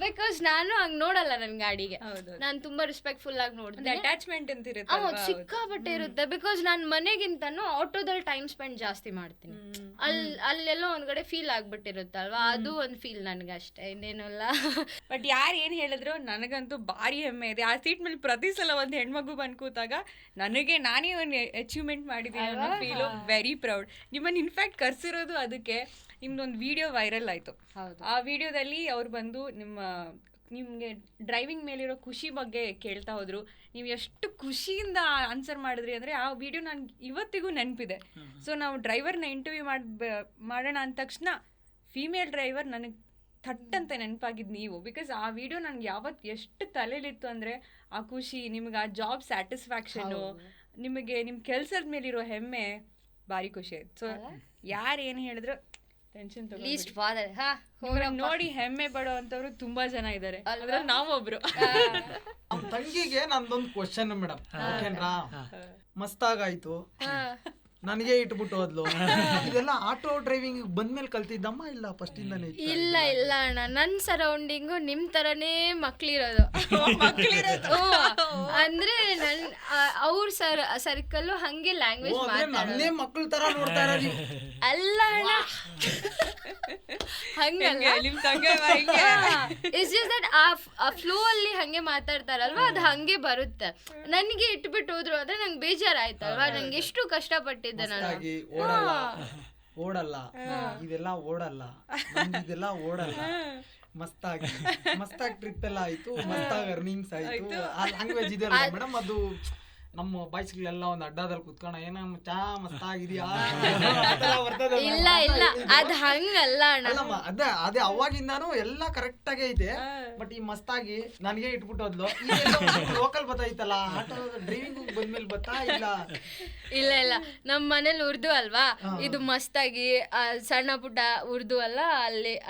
ಬಿಕಾಸ್ ನಾನು ಹಂಗ್ ನೋಡಲ್ಲ ನನ್ ಗಾಡಿಗೆ. ನಾನು ತುಂಬಾ ರೆಸ್ಪೆಕ್ಟ್ಫುಲ್ ಆಗಿ ನೋಡ್ತೀನಿ. ಅಟ್ಯಾಚ್ಮೆಂಟ್ ಅಂತ ಇರುತ್ತೆ, ಸಿಕ್ಕಾಪಟ್ಟೆ ಇರುತ್ತೆ. ಬಿಕಾಸ್ ನಾನು ಮನೆಗಿಂತನೂ ಆಟೋದಲ್ಲಿ ಟೈಮ್ ಸ್ಪೆಂಡ್ ಜಾಸ್ತಿ ಮಾಡ್ತೀನಿ. ಅಲ್ಲೆಲ್ಲೋ ಒಂದ್ ಕಡೆ ಫೀಲ್ ಆಗ್ಬಿಟ್ಟಿರುತ್ತಲ್ವಾ, ಅದು ಒಂದ್ ಫೀಲ್ ನನ್ಗೆ ಅಷ್ಟೇ, ಇನ್ನೇನಲ್ಲ. ಬಟ್ ಯಾರು ಏನ್ ಹೇಳಿದ್ರು ನನಗಂತೂ ಭಾರಿ ಹೆಮ್ಮೆ ಇದೆ. ಆ ಸೀಟ್ ಮೇಲೆ ಪ್ರತಿ ಸಲ ಒಂದು ಹೆಣ್ಮಗು ಬಂದು ಕೂತಾಗ ನಾನೇ ಒಂದು ಅಚೀವ್ಮೆಂಟ್ ಮಾಡಿದ್ದೀನಿ ಅನ್ನೋ ಫೀಲು. Very proud. ನಿಮ್ಮನ್ನು ಇನ್ಫ್ಯಾಕ್ಟ್ ಕರ್ಸಿರೋದು ಅದಕ್ಕೆ. ನಿಮ್ದೊಂದು ವಿಡಿಯೋ ವೈರಲ್ ಆಯಿತು. ಆ ವಿಡಿಯೋದಲ್ಲಿ ಅವ್ರು ಬಂದು ನಿಮಗೆ ಡ್ರೈವಿಂಗ್ ಮೇಲಿರೋ ಖುಷಿ ಬಗ್ಗೆ ಕೇಳ್ತಾ ಹೋದ್ರು. ನೀವು ಎಷ್ಟು ಖುಷಿಯಿಂದ ಆನ್ಸರ್ ಮಾಡಿದ್ರಿ ಅಂದರೆ ಆ ವಿಡಿಯೋ ನನಗೆ ಇವತ್ತಿಗೂ ನೆನಪಿದೆ. ಸೊ ನಾವು ಡ್ರೈವರ್ನ ಇಂಟರ್ವ್ಯೂ ಮಾಡೋಣ ಅಂದ ತಕ್ಷಣ ಫೀಮೇಲ್ ಡ್ರೈವರ್ ನನಗೆ ಥಟ್ಟಂತ ನೆನಪಾಗಿದ್ದು ನೀವು. ಬಿಕಾಸ್ ಆ ವಿಡಿಯೋ ನನಗೆ ಯಾವತ್ತು ಎಷ್ಟು ತಲೆಯಲ್ಲಿತ್ತು ಅಂದರೆ ಆ ಖುಷಿ, ನಿಮಗೆ ಆ ಜಾಬ್ ಸ್ಯಾಟಿಸ್ಫ್ಯಾಕ್ಷನು, ನಿಮಗೆ ನಿಮ್ಮ ಕೆಲಸದ ಮೇಲಿರೋ ಹೆಮ್ಮೆ ಭಾರಿ ಖುಷಿ ಆಯ್ತು. ಸೊ ಯಾರು ಏನು ಹೇಳಿದ್ರು ಟೆನ್ಷನ್ ನೋಡಿ ಹೆಮ್ಮೆ ಪಡೋ ಅಂತವ್ರು ತುಂಬಾ ಜನ ಇದ್ದಾರೆ, ಅದ್ರಲ್ಲಿ ನಾವೊಬ್ರು. ನಮ್ಮ ತಂಗಿಗೆ ನಂದೊಂದು ಕ್ವಶನ್ ಮೇಡಮ್, ಓಕೆನಾ? ಮಸ್ತಾಗಾಯ್ತು, ನನಗೆ ಇಟ್ಬಿಟ್ಟು ಹೋದ್ಲು. ಇದೆಲ್ಲ ಆಟೋ ಡ್ರೈವಿಂಗ್ ಬಂದ್ಮೇಲೆ ಕಲ್ತಿದ್ದಮ್ಮ ಇಲ್ಲ ಫಸ್ಟ್ ಇಂದಾನೆ? ಇಲ್ಲ ಅಣ್ಣ, ನನ್ನ ಸರೌಂಡಿಂಗು ನಿಮ್ ತರನೇ ಮಕ್ಳಿರೋದು. ಅಂದ್ರೆ ಅವ್ರ ಸರ್ಕಲ್ ಹಂಗೆ ಲ್ಯಾಂಗ್ವೇಜ್ ನನ್ನೇ ಮಕ್ಳ ತರ ನೋಡ್ತಾ ಇರೋದು. ಅಲ್ಲ ಅಣ್ಣ, ಹಂಗಲ್ಲ. ಇಟ್ಸ್ ಜಸ್ಟ್ ದಟ್ ಆ ಫ್ಲೋ ಅಲ್ಲಿ ಹಂಗೆ ಮಾತಾಡ್ತಾರಲ್ವಾ, ಅದು ಹಂಗೆ ಬರುತ್ತೆ. ನನಗೆ ಇಟ್ಬಿಟ್ಟು ಹೋದ್ರು ಆದ್ರೆ ನಂಗೆ ಬೇಜಾರಾಯ್ತಲ್ವಾ, ನಂಗೆ ಎಷ್ಟು ಕಷ್ಟಪಟ್ಟಿದ್ದೆ ನಾನು. ಓಡಲ್ಲ ಇದೆಲ್ಲ ಓಡಲ್ಲ, ಇದೆಲ್ಲ ಓಡಲ್ಲ. ಮಸ್ತಾಗಿ ಟ್ರಿಪ್ ಎಲ್ಲ ಆಯ್ತು, ಮಸ್ತಾಗಿ ಅರ್ನಿಂಗ್ಸ್ ಆಯ್ತು. ಆ ಲ್ಯಾಂಗ್ವೇಜ್ ಇದೆ ಮೇಡಮ್, ಅದು ನಮ್ಮ ಬಾಯ್ಸ್ಗಳೆಲ್ಲ ಒಂದು ಅಡ್ಡಾದಲ್ಲಿ ಕುತ್ಕೋಣ ಏನೋ ಚಾ ಮಸ್ತಾಗಿದ್ಯಾ. ಇಲ್ಲ ಅದ್ ಹಂಗಲ್ಲ ಅಲ್ಲಮ್ಮ, ಅದೇ ಅವಾಗಿಂದಾನು ಎಲ್ಲ ಕರೆಕ್ಟ್ ಆಗೇ ಐತೆ. ಬಟ್ ಈ ಮಸ್ತಾಗಿ ನನಗೆ ಇಟ್ಬಿಟ್ಟು ಹೋದ್ಲು. ಲೋಕಲ್ ಬತ್ತಾಯ್ತಲ್ಲ, ಆಟೋ ಡ್ರೈವಿಂಗ್ ಬಂದ್ಮೇಲೆ ಬತ್ತಾ ಇಲ್ಲ ನಮ್ಮ ಮನೇಲಿ ಉರ್ದು ಅಲ್ವಾ, ಇದು ಮಸ್ತಾಗಿ ಸಣ್ಣ ಪುಟ್ಟ ಉರ್ದು ಅಲ್ಲ,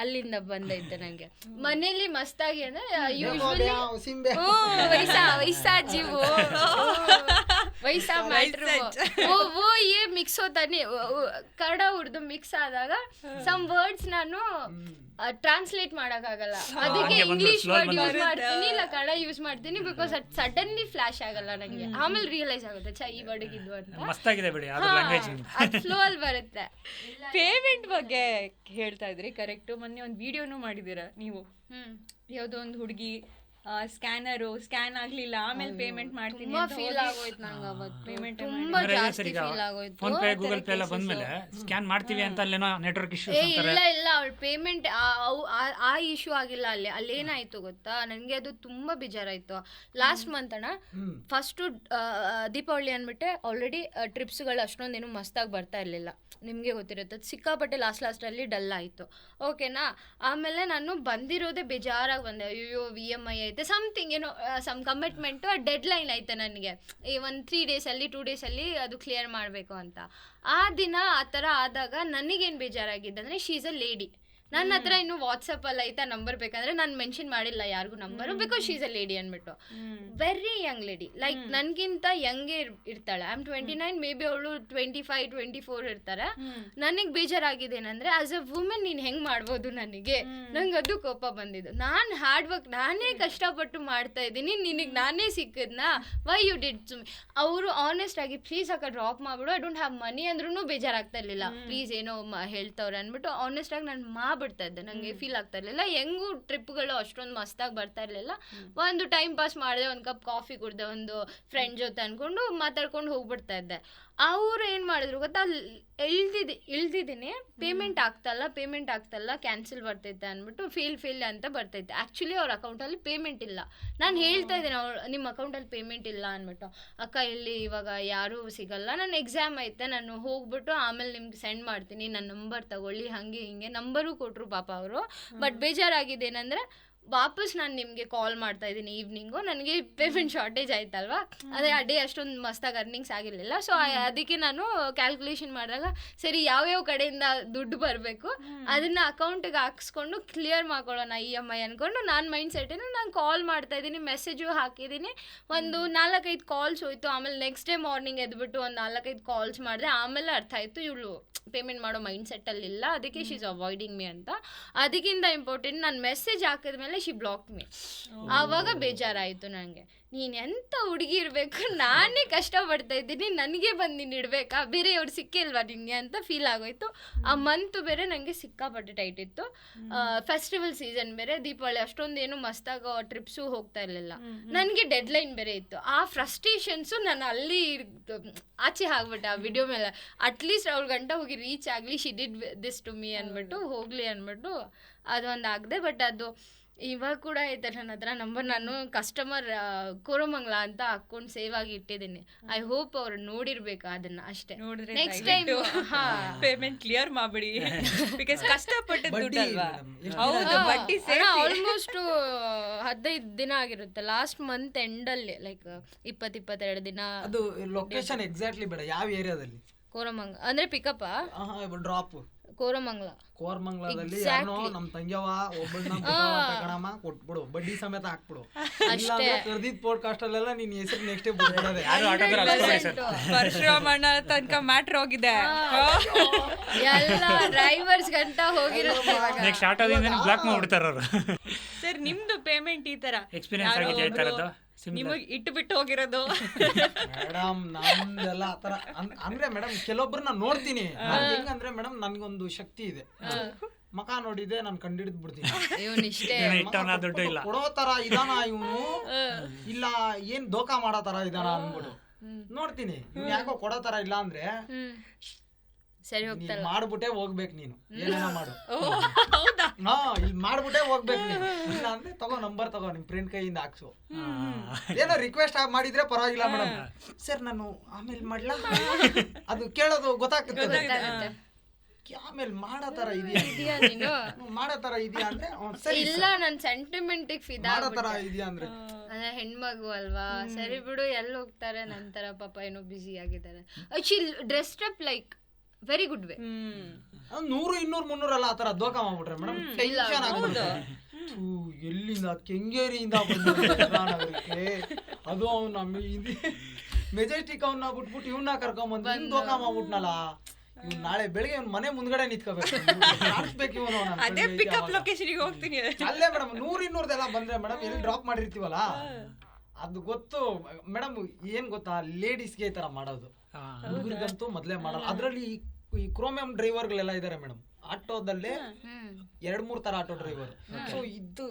ಅಲ್ಲಿಂದ ಬಂದೈತೆ ನಂಗೆ. ಮನೇಲಿ ಮಸ್ತಾಗಿ ಅಂದ್ರೆ ಯೂಶ್ವಲಿ ವೈಸಾ ಜೀವು ವೈಸಾ ಮ್ಯಾಟ್ರ್ वो ये मिक्स होता नहीं ಕನ್ನಡ ಉರ್ದು ಮಿಕ್ಸ್ ಆದಾಗ ಸಮ್ ವರ್ಡ್ಸ್ ನಾನು ಟ್ರಾನ್ಸ್ಲೇಟ್ ಮಾಡಕ್ಕಾಗಲ್ಲ, ಅದಕ್ಕೆ ಇಂಗ್ಲಿಷ್ ವರ್ಡ್ ಯೂಸ್ ಮಾಡ್ತೀನಿ ಇಲ್ಲ ಕನ್ನಡ ಯೂಸ್ ಮಾಡ್ತೀನಿ, ಬಿಕಾಸ್ ಅದು ಸಡನ್ಲಿ ಫ್ಲಾಶ್ ಆಗಲ್ಲ ನಂಗೆ. ಆಮೇಲೆ ರಿಯಲೈಸ್ ಆಗುತ್ತೆ ಛಾ ಈ ವರ್ಡ್ ಇದ್ವು ಅಂತ, ಮಸ್ತಾಗಿದೆ ಬಿಡಿ ಅದ್ರ ಲ್ಯಾಂಗ್ವೇಜ್. ಅದು ಫ್ಲೋ ಅಲ್ಲಿ ಬರುತ್ತೆ. ಪೇಮೆಂಟ್ ಬಗ್ಗೆ ಹೇಳ್ತಾ ಇದ್ರಿ, ಕರೆಕ್ಟು. ಮೊನ್ನೆ ಒಂದು ವಿಡಿಯೋನು ಮಾಡಿದ್ದೀರಾ ನೀವು, ಯಾವುದೋ ಒಂದು ಹುಡುಗಿ ಸ್ಕ್ಯಾನ್ ಆಗ್ಲಿಲ್ಲ ಆಮೇಲೆ ಪೇಮೆಂಟ್ ಮಾಡ್ತೀನಿ ತುಂಬಾ ಫೀಲ್ ಆಗೋಯ್ತು ನಂಗೆ ಅವತ್ತು, ಪೇಮೆಂಟ್ ತುಂಬಾ ಜಾಸ್ತಿ ಫೀಲ್ ಆಗೋಯ್ತು. ಫೋನ್ ಪೇ ಗೂಗಲ್ ಪೇ ಎಲ್ಲ ಬಂದ್ಮೇಲೆ ಸ್ಕ್ಯಾನ್ ಮಾಡ್ತೀವಿ ಅಂತ ಅಲ್ಲೇನೋ ನೆಟ್ವರ್ಕ್ ಇಶ್ಯೂಸ್ ಅಂತಾರೆ. ಇಲ್ಲ ಅವಳ ಪೇಮೆಂಟ್ ಆ ಇಶ್ಯೂ ಆಗಿಲ್ಲ. ಅಲ್ಲೇನಾಯ್ತು ಗೊತ್ತಾ, ನನಗೆ ಅದು ತುಂಬಾ ಬೇಜಾರಾಯ್ತು. ಲಾಸ್ಟ್ ಮಂತ್ ಅಣ್ಣ ಫಸ್ಟು ದೀಪಾವಳಿ ಅಂದ್ಬಿಟ್ಟೆ ಆಲ್ರೆಡಿ ಟ್ರಿಪ್ಸ್ಗಳು ಅಷ್ಟೊಂದೇನು ಮಸ್ತಾಗಿ ಬರ್ತಾ ಇರಲಿಲ್ಲ, ನಿಮಗೆ ಗೊತ್ತಿರುತ್ತೆ. ಸಿಕ್ಕಾಪಟ್ಟೆ ಲಾಸ್ಟಲ್ಲಿ ಡಲ್ ಆಯಿತು, ಓಕೆನಾ. ಆಮೇಲೆ ನಾನು ಬಂದಿರೋದೇ ಬೇಜಾರಾಗಿ ಬಂದೆ, ಅಯ್ಯೋ EMI ಐತೆ ಸಮಥಿಂಗ್ ಏನೋ ಸಮ್ ಕಮಿಟ್ಮೆಂಟು, ಡೆಡ್ ಲೈನ್ ಐತೆ ನನಗೆ, ಈ ಒಂದು 3 ಡೇಸಲ್ಲಿ 2 ಡೇಸಲ್ಲಿ ಅದು ಕ್ಲಿಯರ್ ಮಾಡಬೇಕು ಅಂತ. ಆ ದಿನ ಆ ಥರ ಆದಾಗ ನನಗೇನು ಬೇಜಾರಾಗಿದೆ ಅಂದರೆ, ಶೀ ಈಸ್ ಅ ಲೇಡಿ. ನನ್ನ ಹತ್ರ ಇನ್ನು ವಾಟ್ಸಪ್ಪಲ್ಲಿ ಐತಾ ನಂಬರ್ ಬೇಕಂದ್ರೆ ನಾನು ಮೆನ್ಷನ್ ಮಾಡಿಲ್ಲ ಯಾರಿಗೂ number, because she is a lady ಅಂದ್ಬಿಟ್ಟು. ವೆರಿ ಯಂಗ್ ಲೇಡಿ, ಲೈಕ್ ನನಗಿಂತ ಯಂಗೇ ಇರ್ತಾಳೆ. ಐ ಆಮ್ 29, ಮೇ ಬಿ ಅವಳು 25, 24 ಇರ್ತಾರೆ. ನನಗೆ ಬೇಜಾರಾಗಿದೆ ಏನಂದರೆ, ಆಸ್ ಅ ವುಮೆನ್ ನೀನು ಹೆಂಗೆ ಮಾಡ್ಬೋದು ನನಗೆ, ನಂಗೆ ಅದು ಕೋಪ ಬಂದಿದ್ದು. ನಾನು ಹಾರ್ಡ್ ವರ್ಕ್ ನಾನೇ ಕಷ್ಟಪಟ್ಟು ಮಾಡ್ತಾ ಇದ್ದೀನಿ, ನಿನಗೆ ನಾನೇ ಸಿಕ್ಕಿದ್ನಾ, why you did to me. ಅವರು ಆನೆಸ್ಟ್ ಆಗಿ ಪ್ಲೀಸ್ ಅಕ್ಕ ಡ್ರಾಪ್ ಮಾಡಿಬಿಡು, ಐ ಡೋಂಟ್ ಹ್ಯಾವ್ ಮನಿ ಅಂದ್ರೂ ಬೇಜಾರಾಗ್ತಾ ಇರಲಿಲ್ಲ. ಪ್ಲೀಸ್ ಏನೋ ಹೇಳ್ತವ್ರೆ ಅಂದ್ಬಿಟ್ಟು ಆನೆಸ್ಟ್ ಆಗಿ ನಾನು ಬಿಡ್ತಾ ಇದ್ದೆ, ನನಗೆ ಫೀಲ್ ಆಗ್ತಾ ಇರಲಿಲ್ಲ. ಹೆಂಗೂ ಟ್ರಿಪ್ಗಳು ಅಷ್ಟೊಂದು ಮಸ್ತಾಗಿ ಬರ್ತಾ ಇರಲಿಲ್ಲ. ಒಂದು ಟೈಮ್ ಪಾಸ್ ಮಾಡಿದೆ, ಒಂದು ಕಪ್ ಕಾಫಿ ಕುಡಿದೆ ಒಂದು ಫ್ರೆಂಡ್ ಜೊತೆ ಅಂದ್ಕೊಂಡು ಮಾತಾಡ್ಕೊಂಡು ಹೋಗ್ಬಿಡ್ತಾ ಇದ್ದೆ. ಅವರು ಏನು ಮಾಡಿದ್ರು ಗೊತ್ತಾ, ಇಳ್ದಿದ್ದೀನಿ, ಪೇಮೆಂಟ್ ಆಗ್ತಲ್ಲ ಕ್ಯಾನ್ಸಲ್ ಬರ್ತೈತೆ ಅಂದ್ಬಿಟ್ಟು ಫೇಲ್ ಅಂತ ಬರ್ತೈತೆ. ಆ್ಯಕ್ಚುಲಿ ಅವ್ರ ಅಕೌಂಟಲ್ಲಿ ಪೇಮೆಂಟ್ ಇಲ್ಲ. ನಾನು ಹೇಳ್ತಾ ಇದ್ದೀನಿ ನಿಮ್ಮ ಅಕೌಂಟಲ್ಲಿ ಪೇಮೆಂಟ್ ಇಲ್ಲ ಅಂದ್ಬಿಟ್ಟು, ಅಕ್ಕ ಇಲ್ಲಿ ಇವಾಗ ಯಾರೂ ಸಿಗಲ್ಲ, ನನ್ನ ಎಕ್ಸಾಮ್ ಐತೆ, ನಾನು ಹೋಗ್ಬಿಟ್ಟು ಆಮೇಲೆ ನಿಮ್ಗೆ ಸೆಂಡ್ ಮಾಡ್ತೀನಿ, ನನ್ನ ನಂಬರ್ ತಗೊಳ್ಳಿ, ಹಾಗೆ ಹಿಂಗೆ ನಂಬರು ಕೊಟ್ಟರು ಪಾಪ ಅವರು. ಬಟ್ ಬೇಜಾರಾಗಿದೆ ಏನಂದರೆ, ವಾಪಸ್ ನಾನು ನಿಮಗೆ ಕಾಲ್ ಮಾಡ್ತಾ ಇದ್ದೀನಿ ಈವ್ನಿಂಗು, ನನಗೆ ಪೇಮೆಂಟ್ ಶಾರ್ಟೇಜ್ ಆಯ್ತಲ್ವಾ, ಅದೇ ಆ ಡೇ ಅಷ್ಟೊಂದು ಮಸ್ತಾಗಿ ಅರ್ನಿಂಗ್ಸ್ ಆಗಿರಲಿಲ್ಲ. ಸೊ ಅದಕ್ಕೆ ನಾನು ಕ್ಯಾಲ್ಕುಲೇಷನ್ ಮಾಡಿದಾಗ ಸರಿ ಯಾವ್ಯಾವ ಕಡೆಯಿಂದ ದುಡ್ಡು ಬರಬೇಕು ಅದನ್ನು ಅಕೌಂಟಿಗೆ ಹಾಕ್ಸ್ಕೊಂಡು ಕ್ಲಿಯರ್ ಮಾಡ್ಕೊಳ್ಳೋಣ EMI ಅಂದ್ಕೊಂಡು ನಾನು ಮೈಂಡ್ ಸೆಟ್ಟೇನು ನಾನು ಕಾಲ್ ಮಾಡ್ತಾ ಇದ್ದೀನಿ, ಮೆಸೇಜು ಹಾಕಿದ್ದೀನಿ. ಒಂದು 4-5 ಕಾಲ್ಸ್ ಹೋಯಿತು. ಆಮೇಲೆ ನೆಕ್ಸ್ಟ್ ಡೇ ಮಾರ್ನಿಂಗ್ ಎದ್ಬಿಟ್ಟು ಒಂದು 4-5 ಕಾಲ್ಸ್ ಮಾಡಿದೆ. ಆಮೇಲೆ ಅರ್ಥ ಆಯಿತು ಇವಳು ಪೇಮೆಂಟ್ ಮಾಡೋ ಮೈಂಡ್ ಸೆಟ್ಟಲ್ಲಿಲ್ಲ, ಅದಕ್ಕೆ ಶಿ ಈಸ್ ಅವಾಯ್ಡಿಂಗ್ ಮೀ ಅಂತ. ಅದಕ್ಕಿಂತ ಇಂಪಾರ್ಟೆಂಟ್, ನಾನು ಮೆಸೇಜ್ ಹಾಕಿದ್ಮೇಲೆ ಶಿ ಬ್ಲಾಕ್ ಮೀ. ಆವಾಗ ಬೇಜಾರಾಯಿತು ನನಗೆ, ನೀನು ಎಂಥ ಹುಡುಗಿ ಇರಬೇಕು, ನಾನೇ ಕಷ್ಟಪಡ್ತಾ ಇದ್ದೀನಿ, ನನಗೆ ಬಂದು ನೀನು ಇಡಬೇಕಾ, ಬೇರೆಯವ್ರು ಸಿಕ್ಕಿಲ್ವಾ ನಿನಗೆ ಅಂತ ಫೀಲ್ ಆಗೋಯ್ತು. ಆ ಮಂತು ಬೇರೆ ನನಗೆ ಸಿಕ್ಕಾಪಟ್ಟೆ ಟೈಟ್ ಇತ್ತು, ಫೆಸ್ಟಿವಲ್ ಸೀಸನ್ ಬೇರೆ, ದೀಪಾವಳಿ ಅಷ್ಟೊಂದೇನು ಮಸ್ತಾಗ ಟ್ರಿಪ್ಸು ಹೋಗ್ತಾ ಇರಲಿಲ್ಲ, ನನಗೆ ಡೆಡ್ ಲೈನ್ ಬೇರೆ ಇತ್ತು. ಆ ಫ್ರಸ್ಟ್ರೇಷನ್ಸು ನಾನು ಅಲ್ಲಿ ಆಚೆ ಆಗ್ಬಿಟ್ಟೆ ಆ ವಿಡಿಯೋ ಮೇಲೆ. ಅಟ್ಲೀಸ್ಟ್ ಅವ್ರ ಗಂಟ ಹೋಗಿ ರೀಚ್ ಆಗಲಿ, she did this to me ಅಂದ್ಬಿಟ್ಟು ಹೋಗಲಿ ಅಂದ್ಬಿಟ್ಟು ಅದೊಂದು ಆಗದೆ. ಬಟ್ ಅದು ಇವಾಗ ಕೂಡ ಐತೆ ನನ್ನ ಹತ್ರ ನಂಬರ್, ನಾನು ಕಸ್ಟಮರ್ ಕೋರಮಂಗ್ಲ ಅಂತ ಅಕೌಂಟ್ ಸೇವ್ ಆಗಿ ಇಟ್ಟಿದ್ದೀನಿ. ಐ ಹೋಪ್ ಅವ್ರು ನೋಡಿರ್ಬೇಕು ಅದನ್ನ ಅಷ್ಟೇ. ನೆಕ್ಸ್ಟ್ ಟೈಮ್ ಪೇಮೆಂಟ್ ಕ್ಲಿಯರ್ ಮಾಡ್ಬಿಡಿ, ಬಿಕಾಸ್ ಕಷ್ಟಪಟ್ಟು ದುಡ್ಡಲ್ವಾ. ಹೌದು, ಬಡ್ಡಿ ಆಲ್ಮೋಸ್ಟ್ 15 ದಿನ ಆಗಿರುತ್ತೆ ಲಾಸ್ಟ್ ಮಂತ್ ಎಂಡಲ್ಲಿ, ಲೈಕ್ 20-22 ದಿನ. ಅದು ಲೊಕೇಶನ್ ಎಕ್ಸಾಕ್ಟ್ಲಿ ಬೇಡ, ಯಾವ ಏರಿಯಾದಲ್ಲಿ? ಕೋರಮಂಗ್ಲ ಅಂದ್ರೆ ಪಿಕಪ್ ಡ್ರಾಪ್ ಕೋರಮಂಗ್ಲದಲ್ಲಿ ಯಾರೋ ನಮ್ ತಂಗ್ಯವ ಒಬ್ಬಳನ್ನ ತಗೊಳಮ್ಮ ಕೊಟ್ಬಿಡು, ಬಡ್ಡಿ ಸಮೇತ ಹಾಕ್ಬಿಡು. ಕರ್ದಿದ್ ಪಾಡ್ಕಾಸ್ಟ್ ಅಲ್ಲೆಲ್ಲ ನಿನ್ ಹೆಸರು ನೆಕ್ಸ್ಟ್ ಬಿಡ್ಬಿಡೋದೆ. ಪರಶುರಾಮಣ್ಣ ತನಕ ಮ್ಯಾಟ್ರ್ ಹೋಗಿದೆ, ಎಲ್ಲ ಡ್ರೈವರ್ಸ್ ಗಂಟ ಹೋಗಿರುತ್ತೆ. ನೆಕ್ಸ್ಟ್ ಆಟೋದಿಂದ ಬ್ಲಾಕ್ ಮಾಡ್ಬಿಡ್ತಾರ ಅವರು. ಸರ್ ನಿಮ್ದು ಪೇಮೆಂಟ್ ಈ ತರ ಎಕ್ಸ್ಪೀರಿಯನ್ಸ್ ಆಗಿದೆ ಈ ತರದ್ದು ನಿಮಗೆ ಇಟ್ಟು ಬಿಟ್ಟು ಹೋಗಿರೋದು? ಮೇಡಮ್ ನಮ್ದೆಲ್ಲ ಆತರ ಅಂದ್ರೆ ಮೇಡಮ್ ಕೆಲವೊಬ್ರನ್ನ ನೋಡ್ತೀನಿ, ಹೆಂಗಂದ್ರೆ ಮೇಡಮ್ ನನ್ಗೊಂದು ಶಕ್ತಿ ಇದೆ, ಮಕ ನೋಡಿದೆ ನಾನು ಕಂಡಿಡಿದ್ ಬಿಡ್ತೀನಿ. ಕೊಡೋ ತರ ಇದಾನ ಇವನು, ಇಲ್ಲ ಏನ್ ದೋಖಾ ಮಾಡೋ ತರ ಇದಾನ ಅನ್ಬಿಟ್ಟು ನೋಡ್ತೀನಿ. ಯಾಕೋ ಕೊಡೋ ತರ ಇಲ್ಲ ಅಂದ್ರೆ ಸರಿ ಹೋಗ್ತಲ್ಲ, ಮಾಡ್ಬಿಟ್ಟೆ ಹೋಗ್ಬೇಕು ನೀನು, ಏನೇನ ಮಾಡು. ಇಲ್ಲಿ ಮಾಡ್ಬಿಟ್ಟೆ ಹೋಗ್ಬೇಕು ನೀನು, ಇಲ್ಲ ಅಂದ್ರೆ ತಗೋ ನಂಬರ್ ತಗೋ, ನಿಮ್ ಫ್ರೆಂಡ್ ಕೈಯಿಂದ ಹಾಕ್ಸು. ಏನೋ ರಿಕ್ವೆಸ್ಟ್ ಮಾಡಿದ್ರೆ ಪರವಾಗಿಲ್ಲ ಮೇಡಮ್, ಸರ್ ನಾನು ಆಮೇಲೆ ಮಾಡ್ಲಾ, ಅದು ಕೇಳೋದು ಗೊತ್ತಾಗ್ತದೆ. ಆಮೇಲೆ ಮಾಡೋ ತರ ಇದೆಯಾ ನೀನು, ಮಾಡೋ ತರ ಇದೆಯಾ ಅಂದ್ರೆ ಇಲ್ಲ, ನನ್ ಸೆಂಟಿಮೆಂಟಿಗೆ ಫಿದಾ ಮಾಡೋ ತರ ಇದೆಯಾ ಅಂದ್ರೆ ಹೆಣ್ಮಗು ಅಲ್ವಾ, ಸರಿ ಬಿಡು, ಎಲ್ಲಿ ಹೋಗ್ತಾರೆ, ನಂತರ ಪಾಪ ಏನೋ ಬಿಸಿ ಆಗಿದ್ದಾರೆ. Actually dressed up like very good way. 100, 200, 300 ಅಲ್ಲ, ಆ ತರ ದೋಖಾ ಮಾಡ್ಬಿಟ್ರೆ ಮೇಡಮ್ ಟೆನ್ಷನ್ ಆಗುತ್ತೆ. ಎಲ್ಲಿಂದ ಕೆಂಗೇರಿಯಿಂದ ಬಂದಿದ್ದೆ ಅದು ನಮ್ಮ ಮೆಜೆಸ್ಟಿಕ್ ಅವನ್ನ ಬಿಟ್ಬಿಟ್ಟು ಇವನ್ನ ಕರ್ಕೊಂಬಂದು ಹಿಂಗ್ ದೋಖಾ ಮಾಡ್ಬಿಟ್ನಲ್ಲ. ಇವ್ನು ನಾಳೆ ಬೆಳಿಗ್ಗೆ ಇವ್ನ ಮನೆ ಮುಂದ್ಗಡೆ ನಿಂತ್ಕೋಬೇಕು, ಕಾಣಿಸ್ಬೇಕು ಇವನು. ಅದೇ ಪಿಕಪ್ ಲೊಕೇಶನ್ಗೆ ಹೋಗ್ತೀನಿ. ಅಲ್ಲೇ ಮೇಡಮ್ 100-200 ಬಂದ್ರೆ ಮೇಡಮ್ ಎಲ್ಲಿ ಡ್ರಾಪ್ ಮಾಡಿರ್ತೀವಲ್ಲ ಅದು ಗೊತ್ತು ಮೇಡಮ್. ಏನ್ ಗೊತ್ತಾ, ಲೇಡೀಸ್ಗೆ ಈ ತರ ಮಾಡೋದು, ಹುಡುಗರಿಗಂತೂ ಮೊದ್ಲೇ ಮಾಡಲ್ಲ. ಅದ್ರಲ್ಲಿ ಈ ಕ್ರೋಮಿಯಂ ಡ್ರೈವರ್ಗಳೆಲ್ಲ ಇದಾರೆ ಮೇಡಮ್ ಆಟೋದಲ್ಲೇ 2-3 ತರ ಆಟೋ ಡ್ರೈವರ್. ಸೊ ಇದು